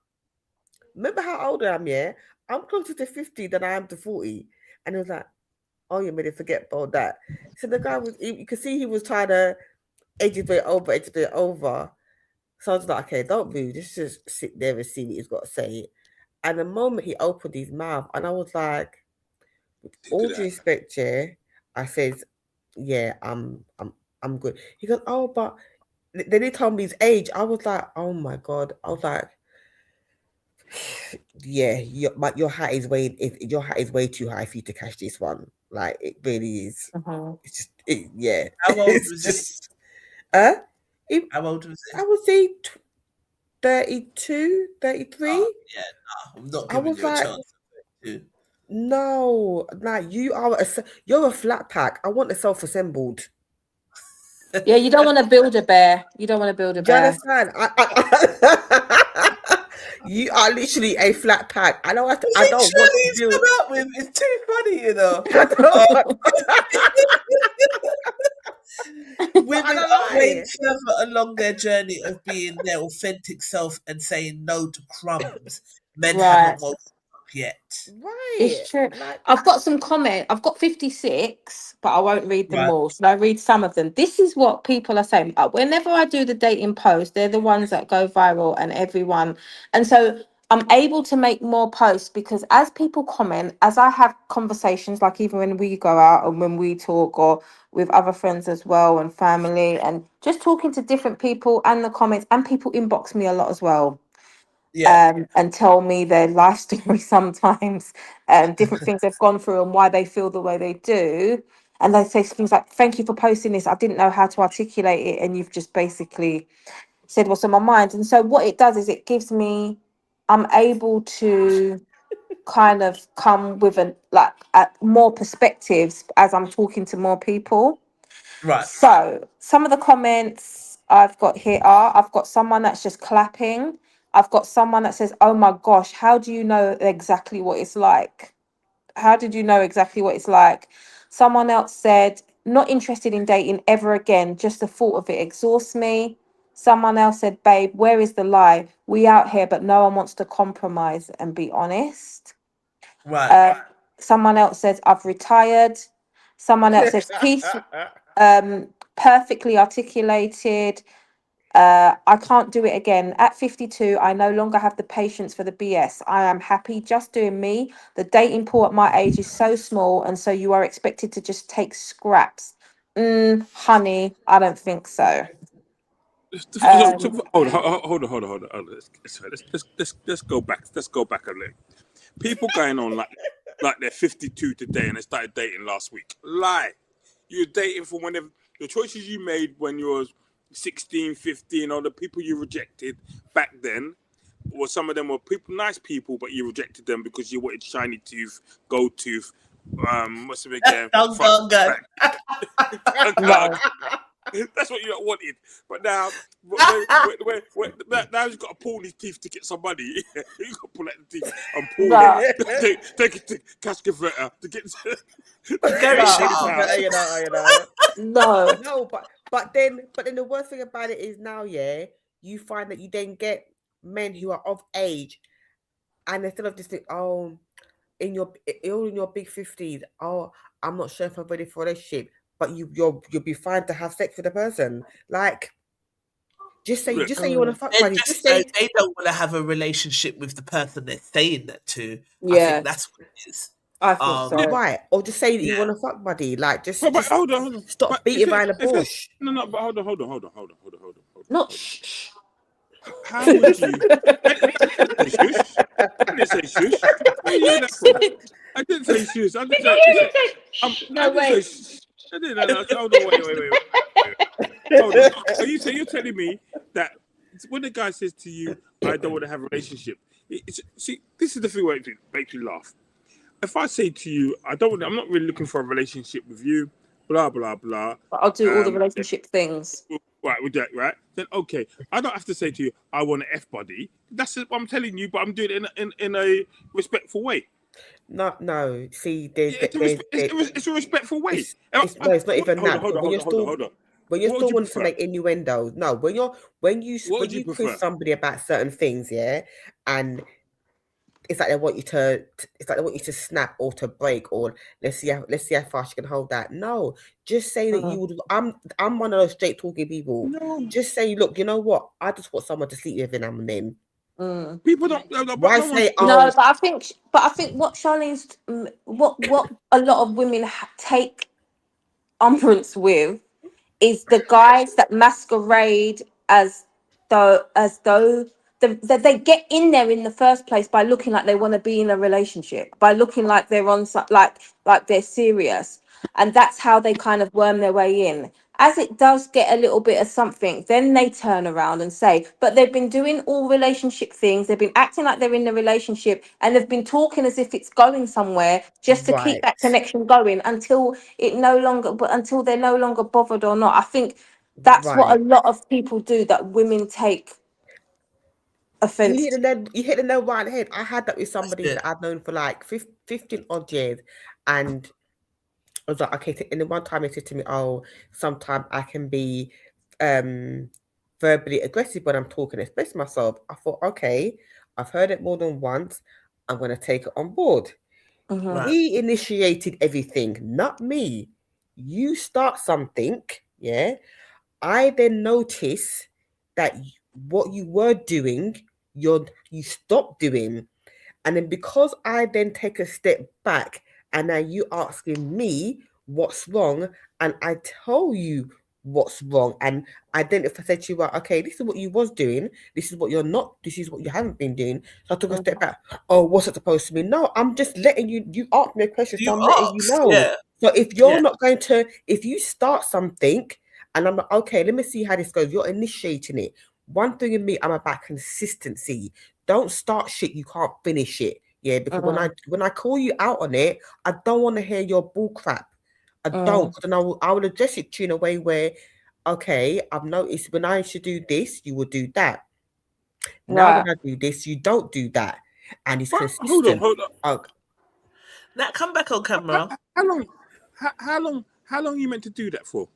how old I am, yeah? I'm closer to 50 than I am to 40. And he was like, "Oh, you made it forget about that." So the guy you could see he was trying to edge it over. So I was like, "Okay, don't move. Just sit there and see what he's got to say." And the moment he opened his mouth, and I was like, with all due respect, yeah, I said, "Yeah, I'm I'm good. He goes, oh, but then he told me his age. I was like, oh my God. I was like, yeah, your hat is way too high for you to catch this one. Like it really is. It's just yeah. How old It's was just How old was I would say 32, 33. Oh, yeah, I'm not I giving was you a like, chance. no, like you're a flat pack. I want a self-assembled. Yeah, you don't want to build a bear. You don't want to build a Do you bear. understand? You are literally a flat pack. I don't want to Literally, come out with it's too funny, you know. Women are way further along their journey of being their authentic self and saying no to crumbs. Men haven't woken up yet. Right. It's true. Like, I've got some comment. I've got 56, but I won't read them Right. all. Should I read some of them? This is what people are saying. Whenever I do the dating post, they're the ones that go viral and everyone. And so I'm able to make more posts because as people comment, as I have conversations, like even when we go out and when we talk or with other friends as well and family and just talking to different people and the comments and people inbox me a lot as well. Yeah. And tell me their life story sometimes, different things they've gone through and why they feel the way they do. And they say things like, thank you for posting this. I didn't know how to articulate it. And you've just basically said what's on my mind. And so what it does is it gives me, I'm able to kind of come with more perspectives as I'm talking to more people. Right. So some of the comments I've got here are, I've got someone that's just clapping. I've got someone that says, oh my gosh, how do you know exactly what it's like? How did you know exactly what it's like? Someone else said, not interested in dating ever again. Just the thought of it exhausts me. Someone else said, babe, where is the lie? We out here, but no one wants to compromise and be honest. Right. Someone else says, I've retired. Someone else says, peace, perfectly articulated. I can't do it again. At 52, I no longer have the patience for the BS. I am happy just doing me. The dating pool at my age is so small, and so you are expected to just take scraps. Honey, I don't think so. Hold on. Let's go back. Let's go back a little. People going on like they're 52 today and they started dating last week. Lie. You're dating for whenever the choices you made when you were 16, 15, or the people you rejected back then, or some of them were nice people, but you rejected them because you wanted shiny tooth, gold tooth, what's the again? Gun. That's what you wanted. But now, now he's got to pull his teeth to get some money. You got to pull out the teeth and pull it. Take it to cash converter to get. No, but then the worst thing about it is now, yeah, you find that you then get men who are of age, and instead of just think, oh, in your big 50s, oh, I'm not sure if I'm ready for a relationship, but you'll be fine to have sex with a person. Like, just say you want to fuck buddy. Just say they don't want to have a relationship with the person they're saying that to. Yeah. I think that's what it is. I think so. Right, or just say that you want to fuck buddy. Like, just hold on. Stop beating around the bush. No, but hold on. Not shh. How would you? I didn't say shush. Where you hear that from? I didn't say shush. I didn't say. No, wait. I didn't. Hold on. Wait. Hold on. So you're telling me that when the guy says to you, "I don't want to have a relationship," see, this is the thing where it makes me laugh. If I say to you, I'm not really looking for a relationship with you, blah blah blah. But I'll do all the relationship things. Right, with that, right? Then okay, I don't have to say to you, I want an F buddy. That's what I'm telling you, but I'm doing it in a respectful way. No. See, it's a respectful way. It's not even that. Hold on. When you're still wanting to make innuendos, no. When you quiz somebody about certain things, yeah, and it's like they want you to snap or to break, or let's see how fast you can hold that. No, just say that you would. I'm one of those straight talking people. No. Just say, look, you know what? I just want someone to sleep with every now and then. People don't. Why say? No, but I think what Charlene's, what a lot of women take umbrance with is the guys that masquerade as though they get in there in the first place by looking like they want to be in a relationship, by looking like they're on like they're serious, and that's how they kind of worm their way in. As it does get a little bit of something, then they turn around and say, but they've been doing all relationship things, they've been acting like they're in the relationship, and they've been talking as if it's going somewhere just to keep Right. that connection going until until they're no longer bothered or not. I think that's what Right. a lot of people do, that women take offense to. You hit the nail right on the head. I had that with somebody it. that I've known for like 15 odd years, and I was like, okay. And then one time he said to me, "Oh, sometimes I can be verbally aggressive when I'm talking, express myself." I thought, okay, I've heard it more than once. I'm going to take it on board. Mhm. Right. He initiated everything, not me. You start something, yeah. I then notice that what you were doing, you stop doing. And then because I then take a step back and now you asking me what's wrong, and I tell you what's wrong, and I then if I said to you, well, okay, this is what you was doing, this is what you're not, this is what you haven't been doing. So I took a step back. Oh, what's it supposed to be? No, I'm just letting you ask me a question, so You I'm letting you asked, know. yeah. So if you're Yeah. not going to, if you start something and I'm like, okay, let me see how this goes, you're initiating it. One thing in me, I'm about consistency. Don't start shit you can't finish it. Yeah, because when I call you out on it, I don't want to hear your bull crap. I don't, because then I will address it to you in a way where, okay, I've noticed when I should do this, you will do that. Now Right. when I do this, you don't do that, and it's But consistent. hold on. Oh, Now come back on camera. How long? How long you meant to do that for?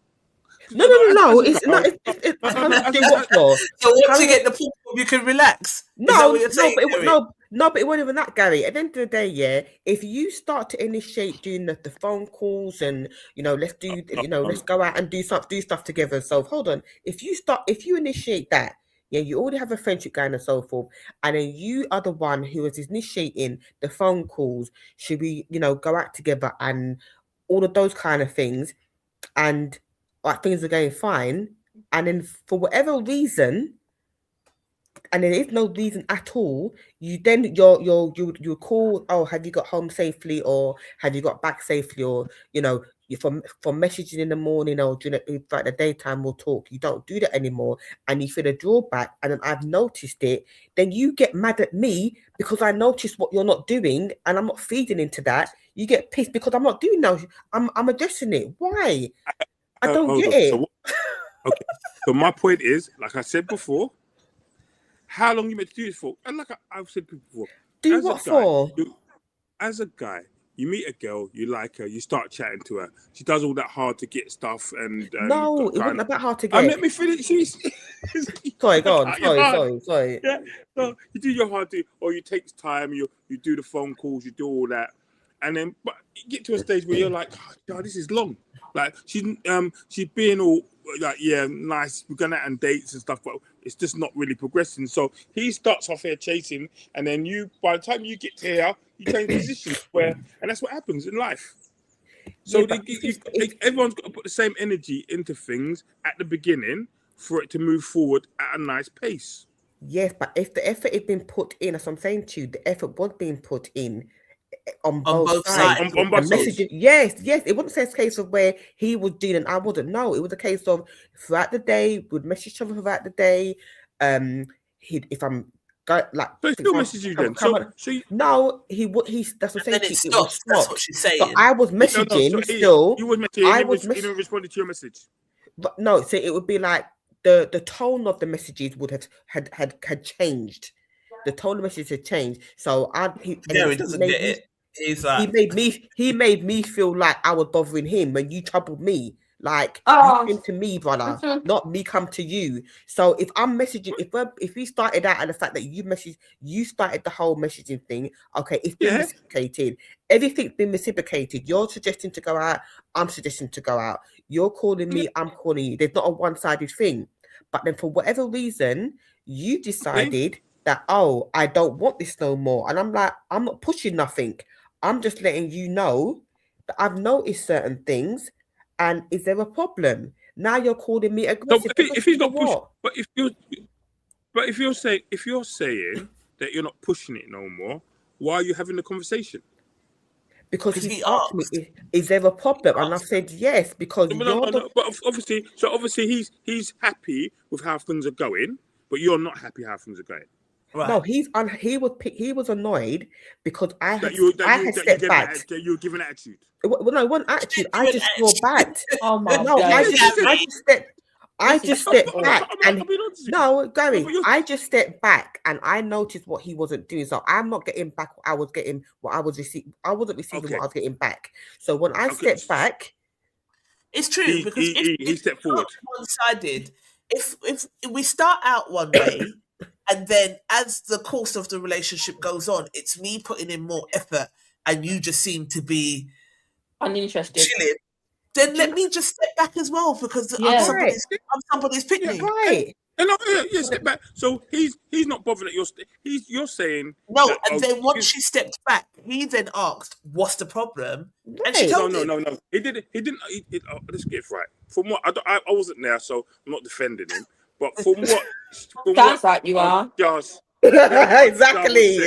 no. As a It's guy, not. It's how long do what for? So once How you long? get the pom you can relax. Is that No, what you're no, saying, but Gary? but it wasn't even that, Gary. At the end of the day, yeah, if you start to initiate doing the phone calls and let's go out and do stuff together. So hold on, if you initiate that, yeah, you already have a friendship going and so forth, and then you are the one who is initiating the phone calls. Should we, go out together and all of those kind of things, and like things are going fine, and then for whatever reason and there is no reason at all, you then you call, oh, have you got home safely, or have you got back safely, or you from messaging in the morning, or throughout the daytime we'll talk. You don't do that anymore, and you feel a drawback, and then I've noticed it. Then you get mad at me because I noticed what you're not doing, and I'm not feeding into that. You get pissed because I'm not doing that. I'm addressing it. Why? I don't hold get on. it. Okay. So my point is, like I said before, how long you meant to do this for? And like I've said before, Do as a what guy, for? you meet a girl, you like her, you start chatting to her. She does all that hard to get stuff, and No, it wasn't about hard to let get. me finish. Sorry, go on. Sorry. Yeah, so you do your hard, or you take time. You do the phone calls, you do all that, and then but you get to a stage where you're like, oh, God, this is long. Like she's being all like, yeah, nice. We're going out on dates and stuff, but it's just not really progressing. So he starts off here chasing, and then by the time you get to here, you change positions and that's what happens in life. So Yeah, but everyone's got to put the same energy into things at the beginning for it to move forward at a nice pace. yes, but if the effort had been put in, as I'm saying to you, the effort was being put in on On both both sides. sides. On both sides. Messaging, yes. It wasn't say a case of where he was doing and I wasn't. No, it was a case of throughout the day, we'd message each other throughout the day. If I'm like, So he still messages you then. no, he that's what I'm saying And then to it you. It was stops. That's what stopped. she's So saying. I was No, messaging so still. you was messaging. He didn't respond to your message. But no, so it would be like the tone of the messages would have had changed. The tone of the messages had changed. So Gary doesn't get it. He's like, he made me feel like I was bothering him when you troubled me. Like you Oh. came to me, brother, not me come to you. So if I'm messaging, if we started out at the fact that you started the whole messaging thing, okay, it's been reciprocated. Everything's been reciprocated. You're suggesting to go out, I'm suggesting to go out. You're calling me, I'm calling you. There's not a one-sided thing. But then for whatever reason, you decided that, oh, I don't want this no more. And I'm like, I'm not pushing nothing. I'm just letting you know that I've noticed certain things. And is there a problem? Now you're calling me So aggressive. if he's not pushing, What? but if you're saying that you're not pushing it no more, why are you having the conversation? Because Because he's he asked me, asked. is there a problem? And I've Asked. said yes, because No. you're the But obviously he's happy with how things are going, but you're not happy how things are going. Right. no. He was annoyed because I That had stepped back. that you're giving attitude. Well, no, it wasn't attitude. I Given just saw attitude. back. Oh my No, days. I just stepped. I This is just stepped awful. back, and I'm being honest with you. no, Gary, but you're- I just stepped back, and I noticed what he wasn't doing. So I'm not getting back what I was getting, what I was receiving. I wasn't receiving what I was getting back. So when I stepped back, It's true, because he stepped forward. One-sided. If we start out one way, and then as the course of the relationship goes on, it's me putting in more effort, and you just seem to be Uninterested. chilling. Then let me just step back as well, because I'm Yeah. somebody's picnic. right? And step back. So he's not bothered that you're saying No, that, and then once she stepped back, he then asked, "What's the problem?" And she Right. told him. No. He didn't. Let's get it right. From what I wasn't there, so I'm not defending him. But from Sounds like you are. Exactly.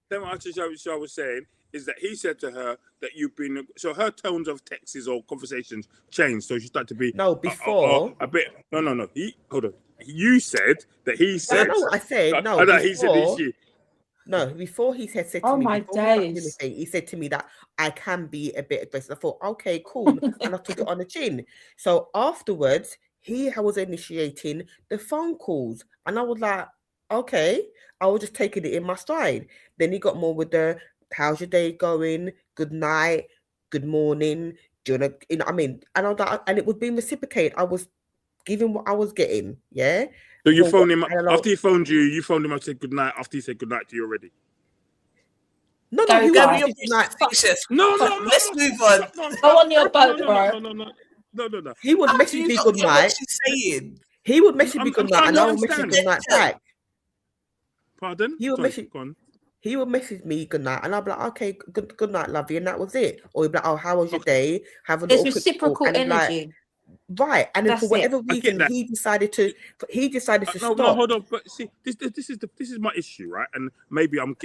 Then what I was saying is that he said to her that you've been, so her tones of texts or conversations changed, so she started to be No, before. a bit. No. Hold on. You said that he said. I know what I said. No, I know he said before. this. No, before he said to Oh me, my before we started days. anything, he said to me that I can be a bit aggressive. I thought, okay, cool, and I took it on the chin. So afterwards, he was initiating the phone calls, and I was like, okay, I was just taking it in my stride. Then he got more with the, how's your day going? Good night, good morning. Do you wanna, you know, what I mean, and I was like, and it was being reciprocated. I was giving what I was getting, yeah. So you For phoned him what- after he phoned you. You phoned him and said good night after he said good night to you already. No, Gary, he Gary, was You're just like, suspicious. No. Let's move on. Go on your boat, bro. No. he would How do message you me not good get what night. she's saying? He would message me I'm good trying night, and to I would message understand. good night back. Pardon? He would Sorry, message. go on. He would message me good night, and I'd be like, okay, good night, lovey, and that was it. Or he'd be like, oh, how was your day? Have a There's little quick talk. reciprocal And he'd like, energy. right, and then for That's it. whatever I get reason, that. he decided to No, stop. hold on. But see, this is my issue, right? And maybe I'm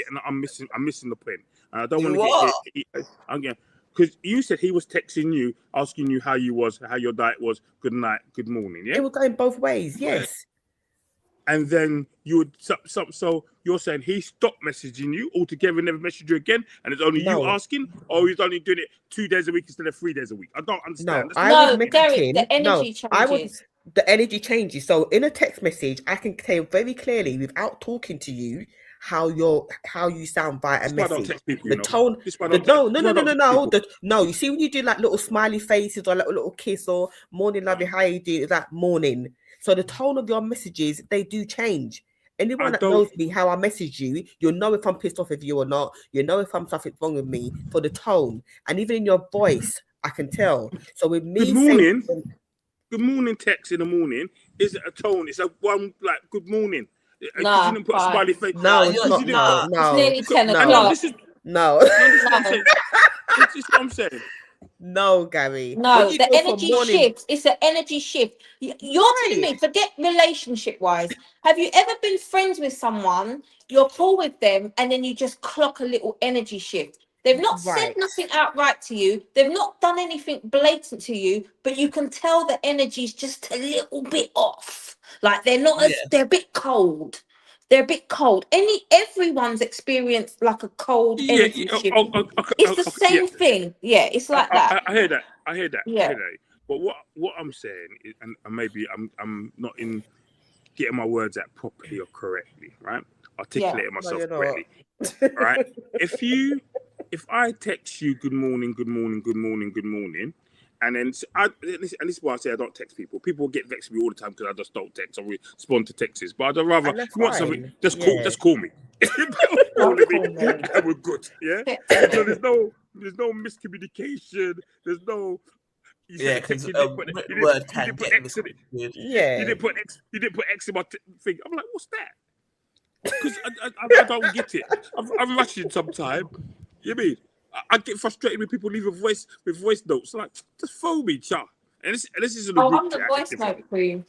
missing the point. And I don't want to get hit. Again, because you said he was texting you, asking you how you was, how your diet was, good night, good morning, yeah. It was going both ways, yes. And then you would so you're saying he stopped messaging you altogether, never messaged you again, and it's only you No. asking, or he's only doing it 2 days a week instead of 3 days a week. I don't understand. No, That's I No, would message Gary, him. the energy I would. changes. The energy changes. So in a text message, I can tell very clearly without talking to you how you sound via a That's why I don't message. text people, The you know. tone. This is why I don't No. text people. No, you see when you do like little smiley faces or like a little kiss or morning lovey, how you do, it's like morning. So the tone of your messages, they do change. Anyone that knows me, how I message you, you'll know if I'm pissed off with you or not. You know if something's wrong with me for the tone. And even in your voice, I can tell. So with me Good morning. Good morning text in the morning isn't a tone. It's a one like good morning. Because Nah, you didn't put a smiley face. No, you're it's not. not. It's nearly 10 no. I know this is No. this is what I'm saying. This is what I'm saying. No, Gary. No, When you the go from energy morning- shifts. It's an energy shift. You're telling me, forget relationship wise. Have you ever been friends with someone, you're cool with them, and then you just clock a little energy shift? They've not said Right. nothing outright to you. They've not done anything blatant to you, but you can tell the energy's just a little bit off. Like they're not as, they're a bit cold. They're a bit cold. Everyone's experienced like a cold energy shift. It's the same thing. Yeah, it's like that. I hear that. I hear that. Yeah. I hear that. But what I'm saying is, and maybe I'm not in getting my words out properly or correctly, right? Articulating myself you're not. correctly. Right? If I text you good morning, and then this is why I say I don't text people. People get vexed with me all the time because I just don't text or respond to texts. But I'd rather, And if you want that's something, fine. just call me. Don't me. call me. And we're good. Yeah. So there's no miscommunication. There's no. You said because text, you didn't word you can didn't put get X in it. misconstrued. Yeah. You didn't put X in my thing. I'm like, what's that? Because I don't get it. I'm rushing sometime. You mean? I get frustrated with people leaving voice notes. Like, just phone me, cha. And this isn't a group I'm the chat. It's voice different. note queen.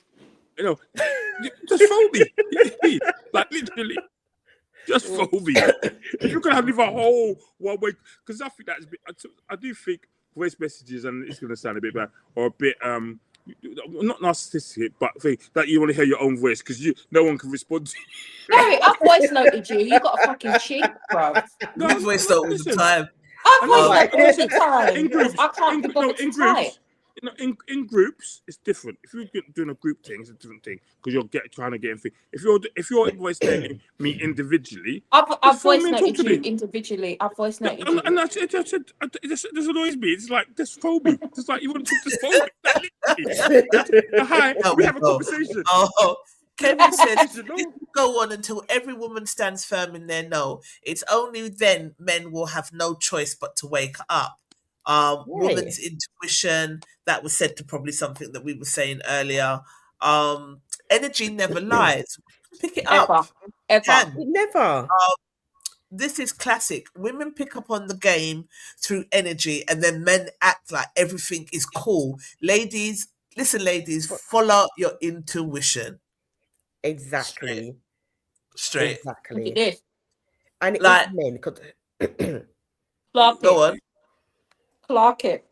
You know, just phone me. Like, literally, just phone me. If you're gonna have leave a whole one way, because I think that's a bit. I do think voice messages, and it's gonna sound a bit bad or a bit not narcissistic, but think that you want to hear your own voice because no one can respond to you. Gary, I voice noted you. You got a fucking cheek, bro. We voice note all the Listen, time. I voice no, note and all the listen, time in because groups, I can't be bothered to type. in groups, it's different. If you're doing a group thing, it's a different thing because you're trying to get anything. If you're voice noting me individually, I've just phone voice me and talk noted to you me. individually. I've voice noted And, you. and that's it. This annoys me. It's like, just phone me. Just like, you want to talk, just phone me. Like, literally. Hi, Out we we have a go. conversation. Oh, We have a Kevin said, conversation. "This No. will go on until every woman stands firm in their no. It's only then men will have no choice but to wake up." Woman's intuition, that was said to probably something that we were saying earlier. Energy never lies. Pick it up. Ever. Can. Never. This is classic. Women pick up on the game through energy, and then men act like everything is cool. Ladies, listen, ladies, follow your intuition. Exactly. Straight. Look at Exactly. this. And it Like, is men. 'Cause Clark go it. on. Clark it.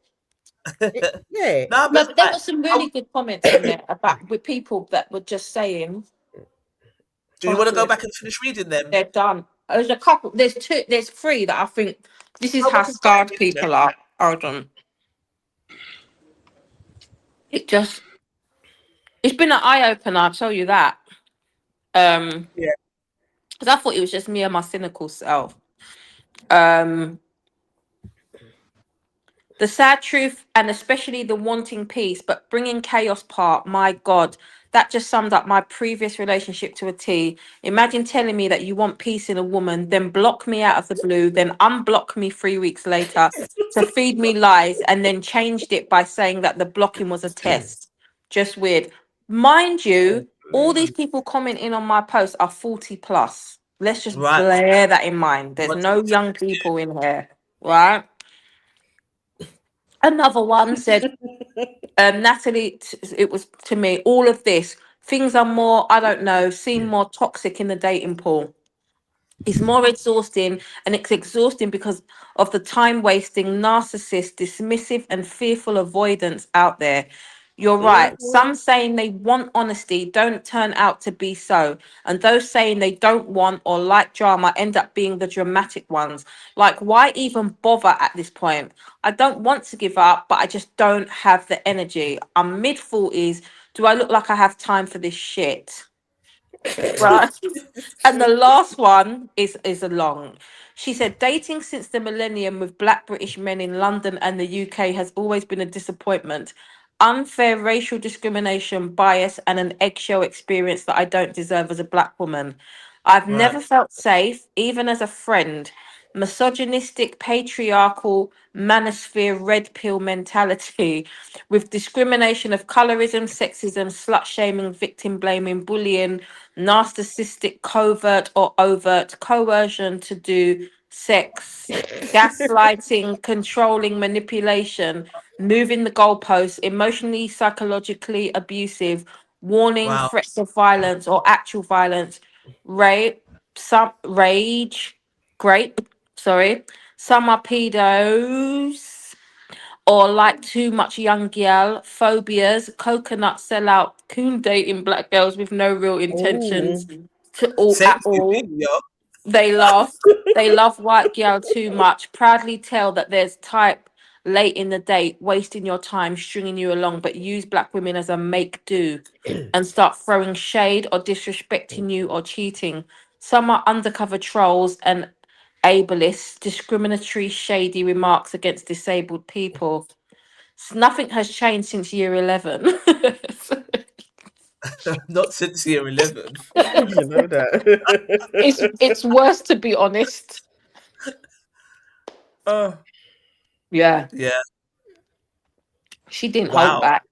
yeah. No, No, but but there like, were some really good comments in there about with people that were just saying, do you want to go honestly, back and finish reading them? they're done. There's a couple. There's three that I think this is Go how back and start scarred reading them. people are. Hold on. It's been an eye opener. I'll tell you that. Yeah. Because I thought it was just me and my cynical self. Um, the sad truth, and especially the wanting peace, but bringing chaos part, my God, that just summed up my previous relationship to a T. Imagine telling me that you want peace in a woman, then block me out of the blue, then unblock me 3 weeks later to feed me lies, and then changed it by saying that the blocking was a test. Just weird. Mind you, all these people commenting on my post are 40 plus. Let's just Right. bear that in mind. There's What- no young people in here, right? Another one said, Natalie, it was to me, all of this, things are more, I don't know, seem more toxic in the dating pool. It's more exhausting, and it's exhausting because of the time wasting, narcissist, dismissive, and fearful avoidance out there. You're right. Some saying they want honesty don't turn out to be so. And those saying they don't want or like drama end up being the dramatic ones. Like, why even bother at this point? I don't want to give up, but I just don't have the energy. I'm mid 40s. Do I look like I have time for this shit? Right. And the last one is a long. She said, dating since the millennium with black British men in London and the UK has always been a disappointment. Unfair racial discrimination, bias, and an eggshell experience that I don't deserve as a black woman. I've Right. never felt safe, even as a friend. Misogynistic, patriarchal, manosphere, red pill mentality with discrimination of colorism, sexism, slut shaming, victim blaming, bullying, narcissistic, covert or overt coercion to do sex, gaslighting, controlling, manipulation, moving the goalposts, emotionally, psychologically abusive, warning, Wow. threats of violence or actual violence, rape, some rage, grape, sorry, some are pedos or like too much young girl, phobias, coconut sellout, coon dating black girls with no real intentions to all Same at to all. you, yo. They love white girl too much. Proudly tell that there's type late in the date, wasting your time, stringing you along, but use black women as a make do and start throwing shade or disrespecting you or cheating. Some are undercover trolls and ableists, discriminatory, shady remarks against disabled people. Nothing has changed since year 11. Not since year 11. You know that. It's worse, to be honest. Oh, Yeah, yeah. she didn't hold Wow. back.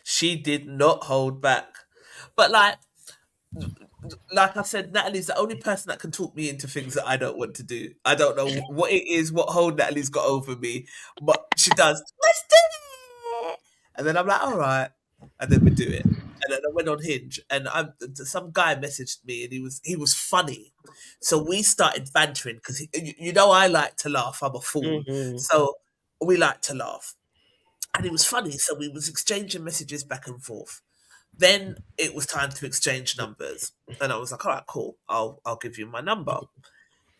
She did not hold back. But like, like I said, Natalie's the only person that can talk me into things that I don't want to do. I don't know what it is, what hold Natalie's got over me, but she does. Let's do it, and then I'm like, all right, and then we do it. And then I went on Hinge, and some guy messaged me, and he was funny. So we started bantering because you know I like to laugh. I'm a fool, so we like to laugh, and it was funny. So we was exchanging messages back and forth. Then it was time to exchange numbers, and I was like, "All right, cool. I'll give you my number."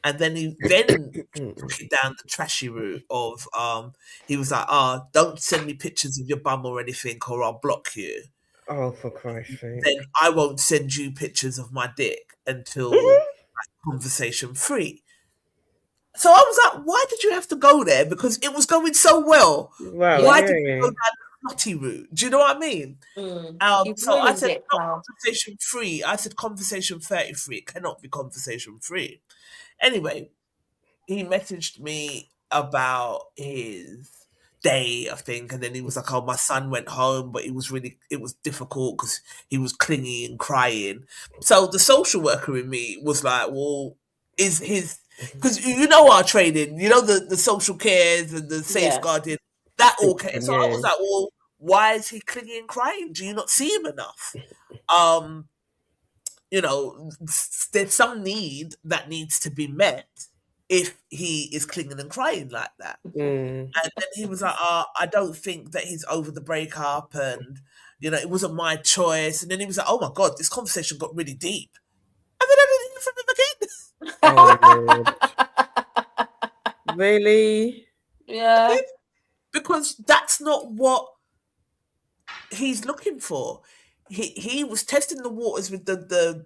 And then he took it down the trashy route of he was like, don't send me pictures of your bum or anything, or I'll block you. Oh, for Christ's sake! Then I won't send you pictures of my dick until conversation free. So I was like, why did you have to go there? Because it was going so well. Wow, Why yeah. did you go down the nutty route? Do you know what I mean? You've So I ruined said, it, not pal. conversation free. I said conversation 33. It cannot be conversation free. Anyway, he messaged me about his day, I think, and then he was like, "Oh, my son went home, but it was difficult because he was clingy and crying." So the social worker in me was like, "Well, is his because you know our training, you know the social cares and the Yeah. safeguarding that all came." So I Yeah. was like, "Well, why is he clingy and crying? Do you not see him enough?" Um, you know, there's some need that needs to be met if he is clinging and crying like that. Mm. And then he was like, I don't think that he's over the breakup and, you know, it wasn't my choice. And then he was like, oh my God, this conversation got really deep. And then I didn't hear from him again. Oh, Lord. Really? Yeah. Because that's not what he's looking for. He was testing the waters with the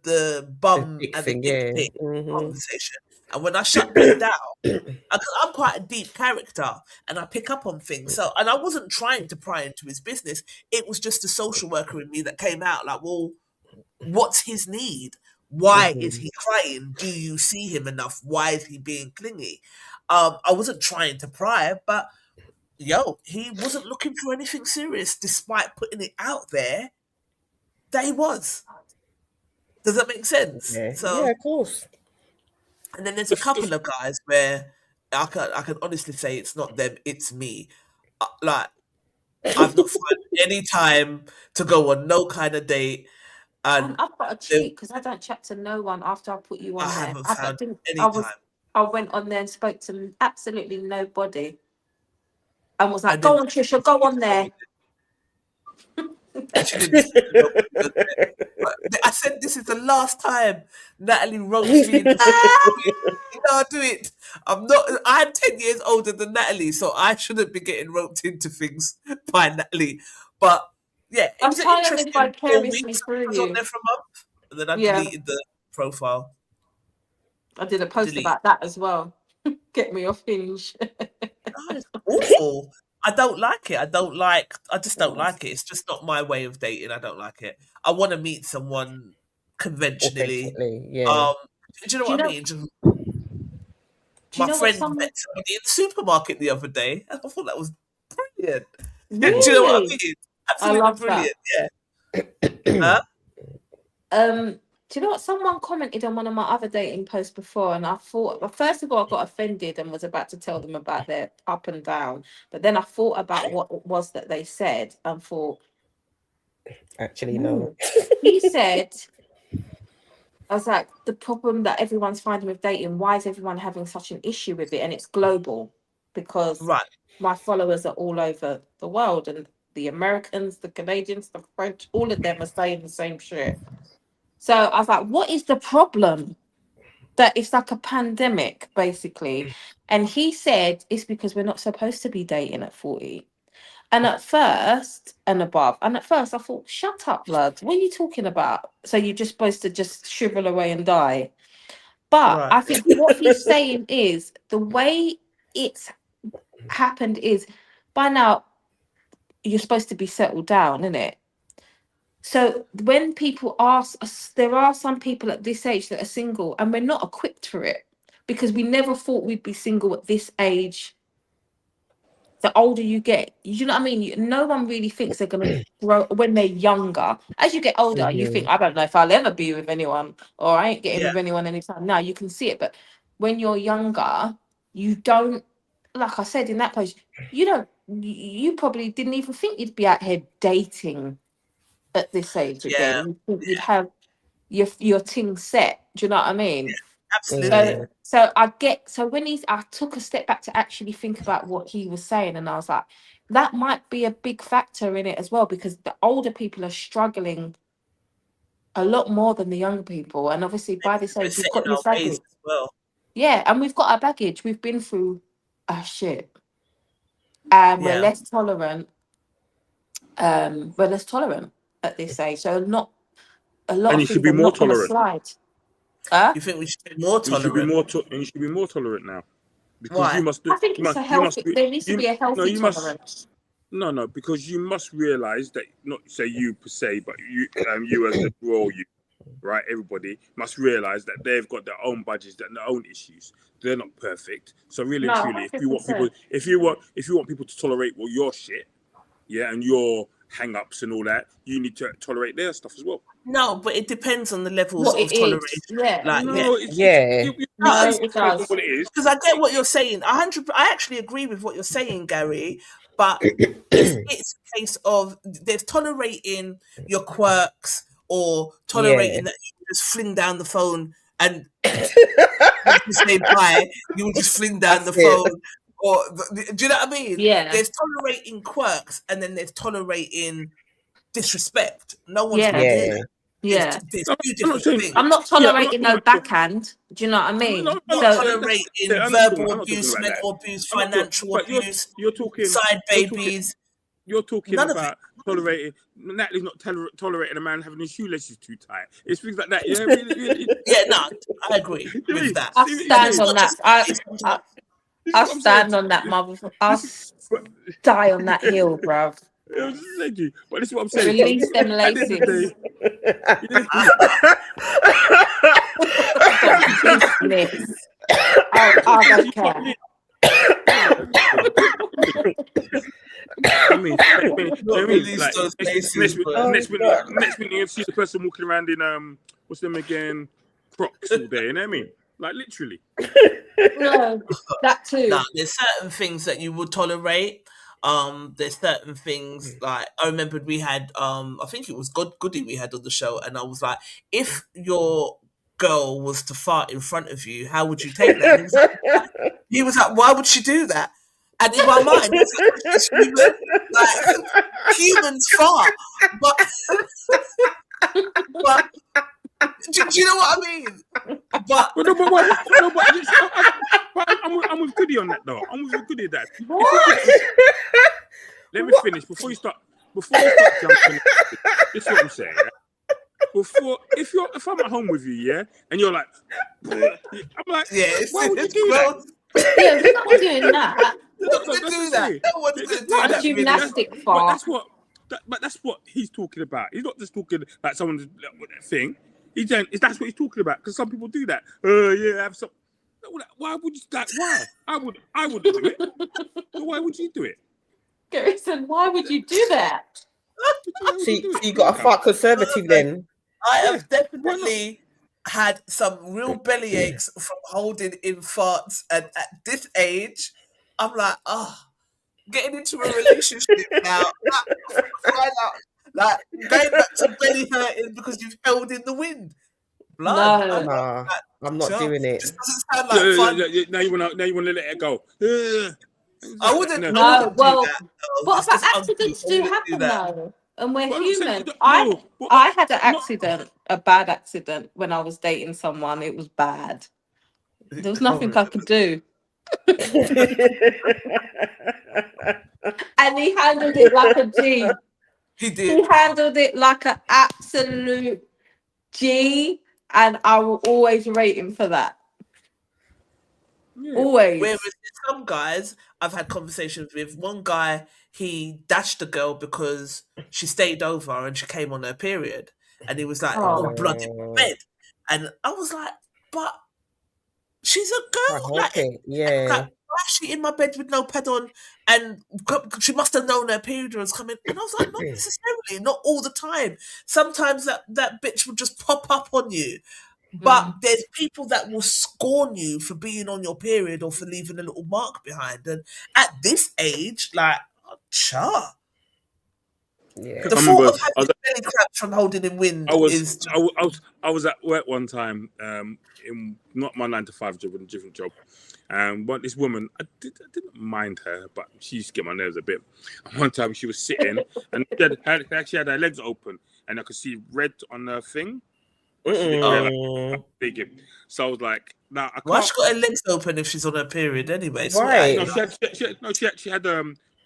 The bum dick and the thing, dick yeah. thing Mm-hmm. conversation. And when I shut that down, because I'm quite a deep character and I pick up on things. So, and I wasn't trying to pry into his business. It was just the social worker in me that came out like, well, what's his need? Why is he crying? Do you see him enough? Why is he being clingy? I wasn't trying to pry, but he wasn't looking for anything serious despite putting it out there that he was. Does that make sense? Yeah. So, Yeah, of course. and then there's a couple of guys where I can honestly say it's not them, it's me. Like I've not found any time to go on no kind of date, and I've got a cheat because I don't chat to no one after I put you I on there. haven't I found didn't. any time. I went on there and spoke to absolutely nobody, and was like, And then "Go on, Trisha, go on there." she didn't speak to nobody. But I said this is the last time Natalie ropes me into I'll do it. I'm not. I'm 10 years older than Natalie, so I shouldn't be getting roped into things by Natalie. But yeah, it I'm was an trying to live interesting 4 vicariously weeks. I through was on you. there for a month, and then I Yeah, deleted the profile. I did a post Delete. about that as well. Get me off Hinge. Oh, it's awful. I don't like it. I just don't like it. It's just not my way of dating. I don't like it. I want to meet someone conventionally. Authentically, yeah. Do you know Do you what I know? mean? Do you My know what friend someone? met somebody in the supermarket the other day, and I thought that was brilliant. Do you know what I Really? mean? I Absolutely love that. brilliant. Yeah. Huh? Do you know what? Someone commented on one of my other dating posts before, and I thought, well, first of all, I got offended and was about to tell them about their up and down. But then I thought about what it was that they said and thought, Actually, no. he said, I was like, the problem that everyone's finding with dating, why is everyone having such an issue with it? And it's global because Right. my followers are all over the world, and the Americans, the Canadians, the French, all of them are saying the same shit. So I was like, what is the problem? That it's like a pandemic, basically. And he said it's because we're not supposed to be dating at 40. And at first, and above, and at first I thought, shut up, blood. What are you talking about? So you're just supposed to just shrivel away and die. But Right. I think what he's saying is the way it's happened is by now you're supposed to be settled down, isn't it? So when people ask us, there are some people at this age that are single and we're not equipped for it because we never thought we'd be single at this age the older you get, you know what I mean? No one really thinks they're going to grow when they're younger. As you get older, you think, I don't know if I'll ever be with anyone, or I ain't getting with anyone anytime. Now you can see it. But when you're younger, you don't, like I said in that post, you probably didn't even think you'd be out here dating at this age Yeah. again. You think you'd have your thing set. Do you know what I mean? Absolutely. So when I took a step back to actually think about what he was saying, and I was like, that might be a big factor in it as well, because the older people are struggling a lot more than the younger people, and obviously by this We're age we've set got in your our ways baggage. as well. Yeah, and we've got our baggage. We've been through our shit, and we're less tolerant. We're less tolerant at this age, so not a lot And of you should things be are more not going to tolerant. slide. You think we should be more You should be tolerant? more and you should be more tolerant now, because Why? you must do. I think it's a You must healthy. be. There needs to be a No, healthy you tolerance. must. No, because you must realize that, not say you per se, but you as the raw you, right? Everybody must realize that they've got their own budgets, and their own issues. They're not perfect. So really and No, truly, if you want 100%. people to tolerate your shit, and your hang-ups and all that, you need to tolerate their stuff as well. No, but it depends on the levels What of it toleration. is, yeah. Like, No, yeah. it No, it depends on does. what it is. Because I get what you're saying. I actually agree with what you're saying, Gary. But if it's a case of there's tolerating your quirks, or tolerating that you just fling down the phone and just say bye, you will just fling down the phone. Or do you know what I mean? Yeah. There's tolerating quirks, and then there's tolerating disrespect. No one's gonna do that. Yeah. There's No, two I'm not different saying. things. I'm not tolerating no backhand. Do you know what I mean? No, Not no, tolerating I'm verbal not talking abuse, about mental that. abuse, I'm not financial but abuse, you're talking side babies. You're talking None of about tolerating. Natalie's not tolerating a man having his shoelaces too tight. It's things like that. Yeah, Yeah, no, I agree with that. I stand it's on not that. just I stand on that, motherfucker. I'll die on that hill, bruv. I was just saying to you, but this is what I'm saying. Release them At the end of the laces. day, I don't care. I mean, like, those next laces, minute you see the person walking around in what's them again, Crocs all day. You know what I mean? Like literally. No, that too. Nah, there's certain things that you would tolerate. There's certain things, like I remembered we had I think it was Goody we had on the show, and I was like, if your girl was to fart in front of you, how would you take that? He was like, why would she do that? And in my mind, it's human, like humans fart, but do you know what I mean? But I'm with Goody on that though. I'm with Goody that. Let me finish before you start jumping. This is what I'm saying. Yeah? If I'm at home with you, yeah, and you're like, I'm like, why would you do that? Yeah, we're not doing that. Not going to do that. No one's going to do Not that. a gymnastic fart. But that's what he's talking about. He's not just talking about someone's thing. That's what he's talking about. Because some people do that. Have some. Why would you? Why? I would do it. So why would you do it? Garrison, why would you do that? See, you got a fart conservative then. I have definitely had some real belly aches from holding in farts, and at this age, I'm like, getting into a relationship now, like going back to belly hurting because you've held in the wind. Blood. No. Nah, I'm not doing it. Just doesn't sound like fun. Now you want to let it go. I wouldn't. No, I wouldn't well, do that, what It's about just accidents do happen though? And we're human. I I had an accident, a bad accident when I was dating someone. It was bad. There was nothing I could do. And he handled it like a G. He did. He handled it like an absolute G, and I will always rate him for that. Yeah. Always. Whereas some guys, I've had conversations with. One guy, he dashed a girl because she stayed over and she came on her period, and he was like, "Oh, blood in my bed," and I was like, "But she's a girl, like, is she in my bed with no pad on? And she must have known her period was coming. And I was like, not necessarily, not all the time. Sometimes that bitch will just pop up on you. But there's people that will scorn you for being on your period or for leaving a little mark behind. And at this age, like, cha. Yeah. The I thought remember of having belly cramps from holding in wind is just, I was at work one time, in not my 9 to 5 job, in a different job. But this woman, I didn't mind her, but she used to get my nerves a bit. And one time she was sitting and she had her legs open, and I could see red on her thing. She didn't realize how big it. So I was like, "No, I why can't." she got her legs open if she's on her period anyway? Right. No, she had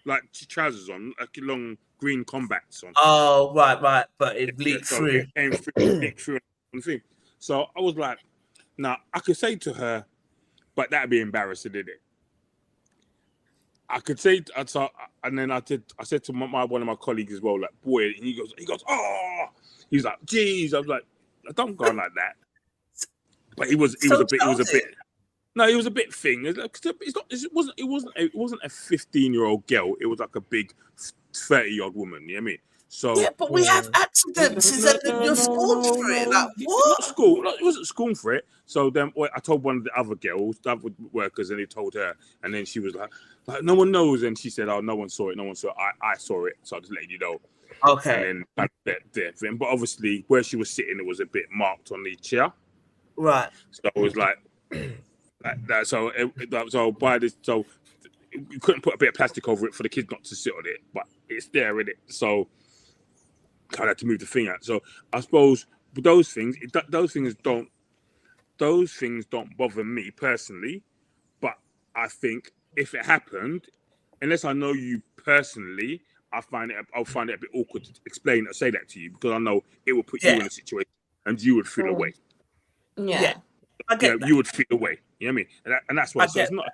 like trousers on, like long green combats on. Oh, right, but it leaked So through. it came through, leaked through on the thing. So I was like, "Now I could say to her, but that'd be embarrassing, didn't it?" I could say, and then I said to one of my colleagues as well, like, boy, and he goes, oh, he's like, geez, I was like, don't go on like that. But he was a bit. No, it was a bit thing. It wasn't a 15-year-old girl. It was like a big 30-year-old woman. You know what I mean? So Yeah, but we have accidents. Is that you're scorned for it? Like what? Not school. It wasn't scorned for it. So then I told one of the other girls, the other workers, and they told her, and then she was like no one knows, and she said, oh, no one saw it. No one saw it. I saw it, so I'm just letting you know. Okay. And then that thing. But obviously, where she was sitting, it was a bit marked on the chair. Right. So it was like that. So you couldn't put a bit of plastic over it for the kids not to sit on it, but it's there, innit? So I had to move the thing out. So I suppose those things don't bother me personally. But I think if it happened, unless I know you personally, I'll find it a bit awkward to explain or say that to you, because I know it will put you in a situation and you would feel away. Yeah. I get that. You would feel away. You know what I mean? And that's why. So it's not a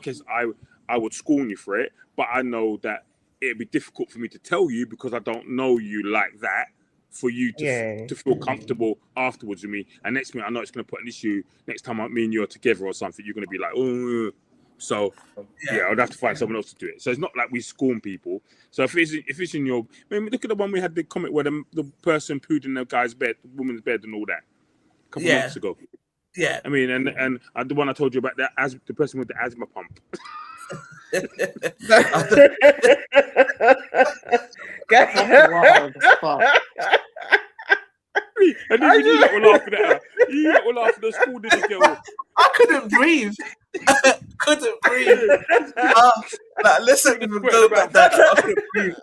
case I would scorn you for it, but I know that it'd be difficult for me to tell you because I don't know you like that. For you to feel comfortable afterwards with me, and next minute I know it's going to put an issue. Next time me and you are together or something, you're going to be like, oh. So I'd have to find someone else to do it. So it's not like we scorn people. So if it's in your, I mean, look at the one we had the comment where the person pooed in the guy's bed, the woman's bed, and all that a couple months ago. Yeah. I mean, and the one I told you about, the person with the asthma pump. That's wild as fuck. And even you lot were laughing at her. You lot were laughing at the school little girl. I couldn't breathe. Couldn't breathe. Like, listen, even go back that. I couldn't breathe.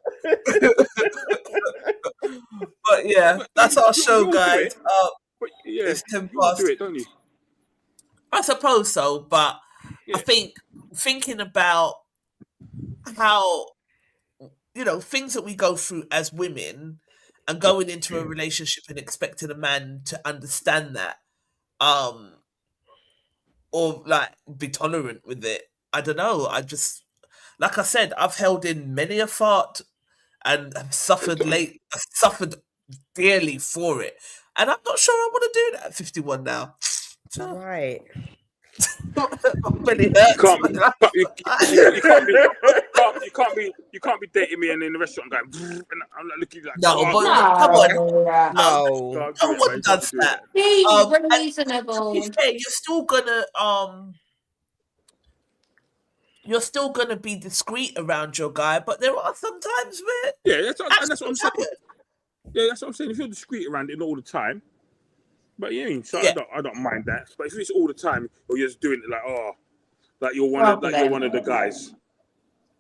But yeah, that's our show, guys. It's 10 past. You do it, don't you? I suppose so, but I think thinking about how, things that we go through as women and going into a relationship and expecting a man to understand that, or like be tolerant with it. I don't know. I just, like I said, I've held in many a fart and have suffered dearly for it. And I'm not sure I want to do that at 51 now. Right. Really hurts. You can't be dating me and in the restaurant going, and I'm like looking like, no, but come on, no one does that. Please, reasonable. You're still gonna be discreet around your guy, but there are some times where that's what I'm saying. Yeah, that's what I'm saying. If you're discreet around it all the time. But I don't mind that. But if it's all the time, or you're just doing it like you're one of the guys.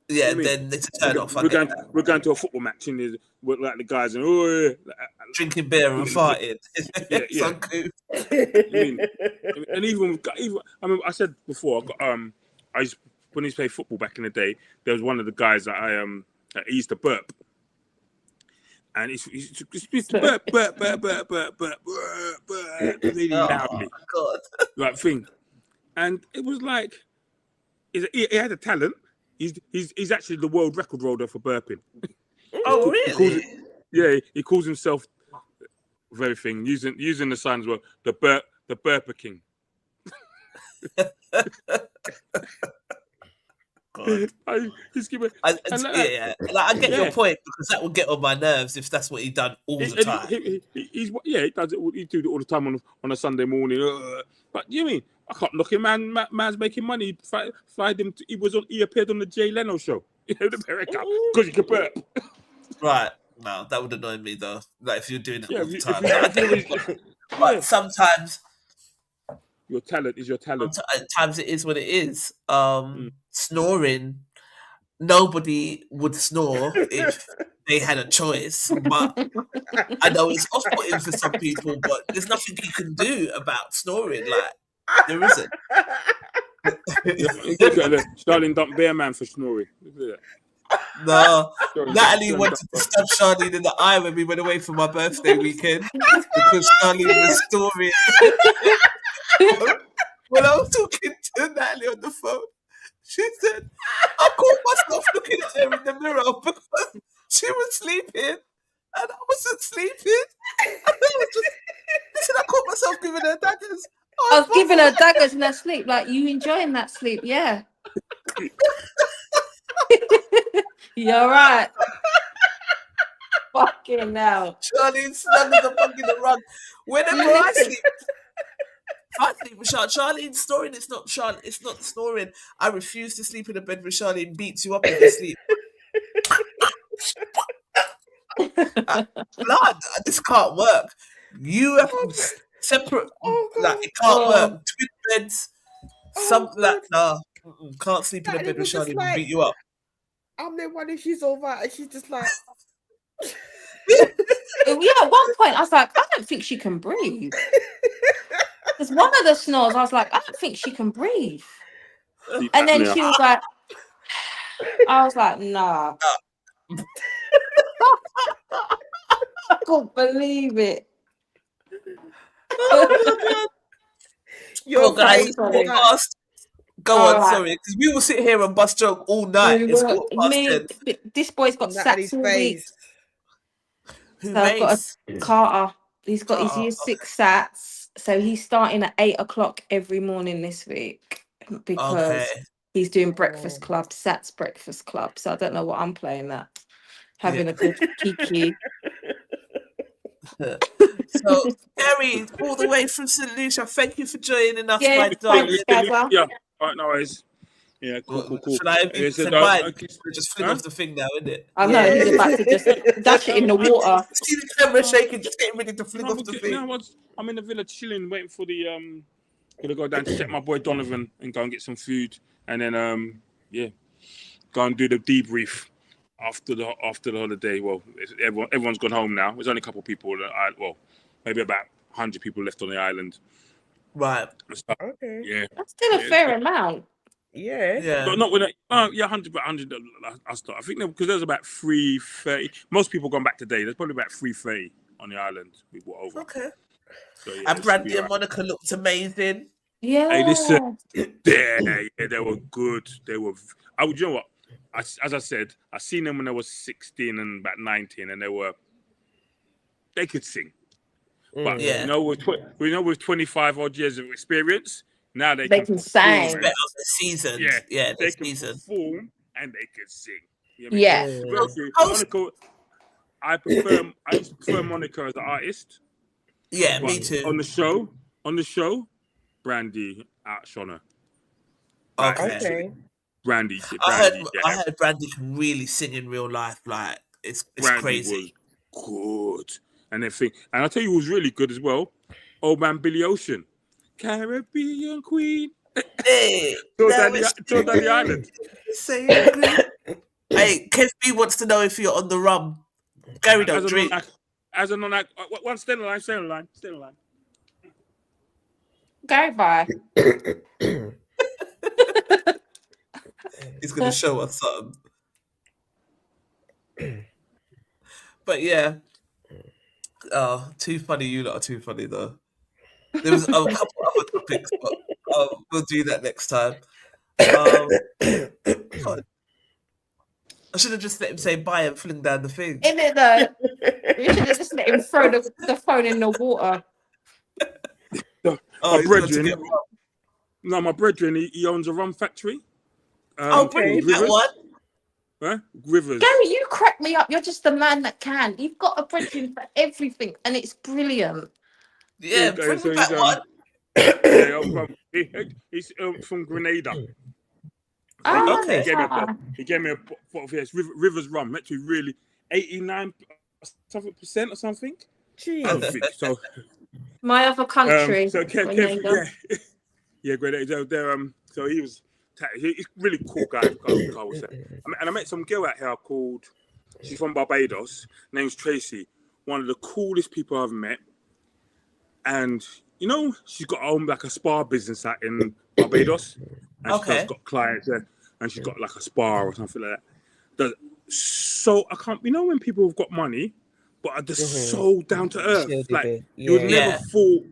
Yeah, you know then it's a turn off. We're going to a football match and we're like the guys and drinking beer and farting. So cool. And even I mean, I said before, when I used to play football back in the day, there was one of the guys that he used to burp. And he's burp, really loudly. God. Like thing. And it was like, he had a talent. He's actually the world record holder for burping. Oh, really? He calls himself very thing, using the sign as well, the Burper King. God. He's giving. Yeah. Like, I get your point, because that would get on my nerves if that's what he done all the time. He's he does it. He do it all the time on a Sunday morning. But you mean I can't look him, man. Man's making money. Find him. He appeared on the Jay Leno show. In America, because he could burp. Right. No, that would annoy me though. Like if you're doing it all the time. Yeah. But sometimes your talent is your talent. Sometimes it is what it is. Snoring. Nobody would snore if they had a choice. But I know it's off-putting for some people, but there's nothing you can do about snoring. Like, there isn't. Charlene dumped Bear Man for snoring. Look at that. No, Natalie wanted to stab Charlene in the eye when we went away for my birthday weekend because Charlene was snoring. When I was talking to Natalie on the phone, she said, I caught myself looking at her in the mirror because she was sleeping and I wasn't sleeping. And she said, I caught myself giving her daggers. I was giving her daggers in her sleep. Like, you enjoying that sleep? Yeah. You're right. Fucking hell. Charlene snug as a bug in the rug. Whenever I sleep, I sleep with Charlene snoring. It's not snoring. I refuse to sleep in a bed with Charlene. Beats you up in your sleep. Blood. This can't work. You have separate. Like, it can't work. Twin beds. Can't sleep in a bed with Charlene. Like, beat you up. I'm the one if she's all right, and she's just like. Yeah, at one point I was like, I don't think she can breathe. Because one of the snores, I was like, I don't think she can breathe. And then she was like, I was like, nah. I couldn't believe it. You're guys, go on, right. Sorry, because we will sit here and bust joke all night. This boy's got sats all week. So I've got Carter. He's got his year 6 sats. So he's starting at 8 o'clock every morning this week because he's doing breakfast club, sats breakfast club. So I don't know what I'm playing at. Having a good kiki. So, Gary, all the way from St. Lucia, thank you for joining us. Yeah, thanks, yeah. All right, no worries. Yeah, cool. Should I just fling off the thing now, isn't it? I know, he's about to just dash it in the water. See the camera shaking, just getting ready to fling off the thing. I'm in the villa chilling, waiting for the gonna go down to check my boy Donovan and go and get some food, and then go and do the debrief after the holiday. Well, everyone's gone home now. There's only a couple of people. Maybe about 100 people left on the island. Right. Okay. Yeah. That's still a fair amount. Yeah. But not when 100, but 100. I think because there's about 330. Most people gone back today. There's probably about 330 on the island. We brought over. Okay. So, and Brandy and Monica looked amazing. Yeah. Hey, listen. They were good. They were. You know what? As I said, I seen them when they was 16 and about 19, and they could sing. But with 25 odd years of experience, now they can sing. Seasoned. Yeah, they can perform and they can sing. You know Monica, I used to prefer Monica as an artist. Yeah, me too. On the show, Brandy outshone her. Okay. Brandy. I heard Brandy can really sing in real life. Like it's crazy. Was good. And everything. And I'll tell you who was really good as well. Old man Billy Ocean. Caribbean Queen. Hey, down the island. Hey, Kev B wants to know if you're on the rum. Gary don't drink. As a non-act, stay on the line. Gary, bye. He's gonna show us something. But yeah. Oh, too funny. You lot are too funny though. There was a couple other topics, but we'll do that next time. I should have just let him say bye and fling down the thing. Isn't it though? You should have just let him throw the phone in the water. My brethren, he owns a rum factory. bring me that Rivers. one. Huh? Rivers. Gary, you crack me up. You're just the man that can. You've got a bridging for everything, and it's brilliant. Yeah, bring me that one. He's from Grenada. Oh, Okay. He gave me a bottle of Rivers rum. Meant to be really 89% or something. Jeez. So my other country. so Grenada. yeah, Grenada. So he's really cool guy. I would say. And I met some girl out here called. She's from Barbados. Name's Tracy. One of the coolest people I've met. And you know, she's got her own like a spa business out in Barbados, and she's got clients there, and she's got like a spa or something like that. So I can't, you know, when people have got money, but are just so down to earth, like you would never thought.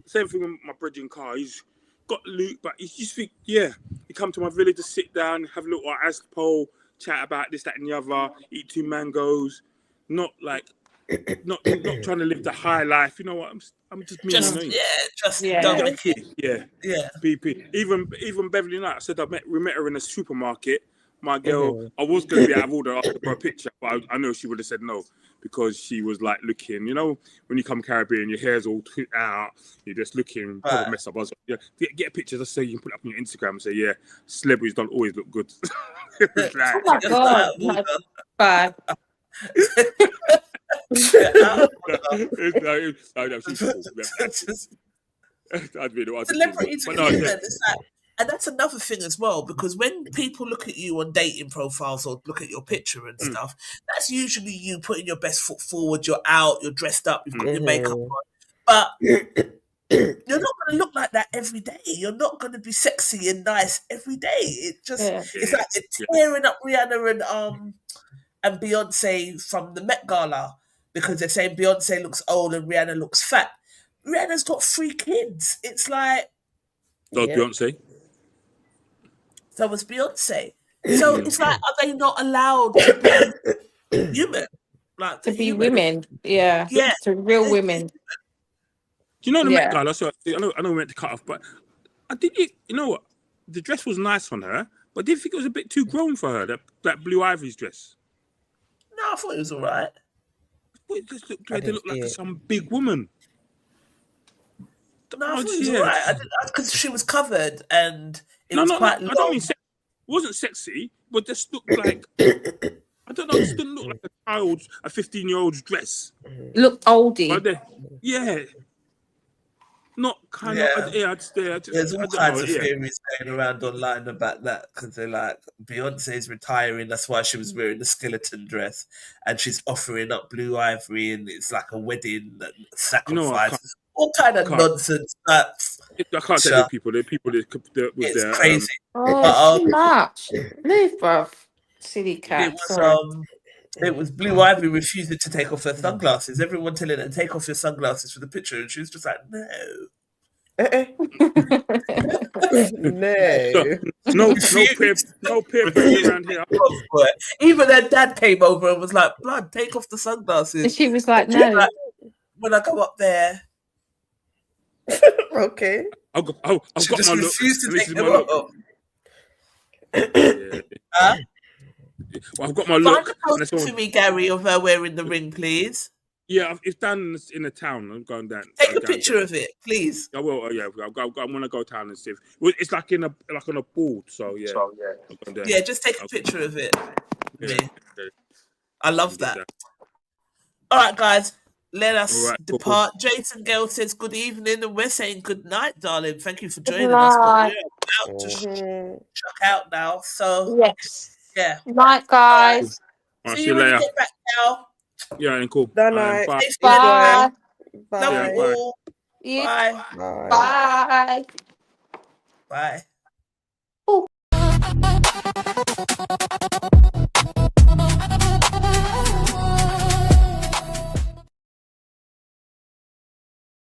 Same thing with my bridging car. He's got loot, but you just think, you come to my village to sit down, have a little ice pole, chat about this, that, and the other, eat 2 mangoes, not trying to live the high life. You know what? I'm just me. BP. Even Beverly Knight. I said we met her in a supermarket. My girl, I was going to be out of order asking for a picture, but I know she would have said no because she was like looking. You know, when you come Caribbean, your hair's all out. You're just looking. Probably mess up. I was like, get a picture just so you can put it up on your Instagram and say, celebrities don't always look good. Oh my God! Bye. Celebrity and that's another thing as well, because when people look at you on dating profiles or look at your picture and stuff, that's usually you putting your best foot forward. You're out, you're dressed up, you've got your makeup on, but you're not going to look like that every day. You're not going to be sexy and nice every day. It just it's like they're tearing up Rihanna and Beyonce from the Met Gala because they're saying Beyonce looks old and Rihanna looks fat. Rihanna's got 3 kids. It's like Beyonce. So was Beyonce. So it's like, are they not allowed to be human? Like to be women, to real women. Do you know the Met Gala? So I know we meant to cut off, but I think you know what? The dress was nice on her, but I did think it was a bit too grown for her. That Blue Ivy's dress. No, I thought it was all right. It just looked like they looked like some big woman. No, I thought it was all right. Because she was covered and it was quite long. I don't mean it wasn't sexy, but just looked like I don't know. It just didn't look like a 15-year-old's dress. Looked oldie. Not kind of. There's all kinds of theories going around online about that because they're like Beyonce's retiring. That's why she was wearing the skeleton dress, and she's offering up Blue Ivy, and it's like a wedding sacrifice. All kind of nonsense. I can't tell you people. The people that was it's there. Crazy. Too much. Leave, bruv. Silly cat. It was Blue Ivy refusing to take off her sunglasses. Everyone telling her to take off your sunglasses for the picture, and she was just like, "No, no peer pressure around here." Even her dad came over and was like, "Blood, take off the sunglasses." And she was like, "No." Like, when I go up there, okay. I've got my look. To take them off. Well, I've got my look. Find a post to me, Gary, of her wearing the ring, please. Yeah, it's down in the town. I'm going down. Take a picture of it, please. I will. Yeah, I'm gonna go down and see. It's like on a board. So yeah. Just take a picture of it. I love that. All right, guys. Let us depart. Cool. Jason Gale says good evening, and we're saying good night, darling. Thank you for joining us. But we're about to chuck out now. So yes, night, guys. Right, see you when you get back now. Yeah, and cool. Night. Bye. Love you all. Bye. Bye. Bye. Bye. Bye.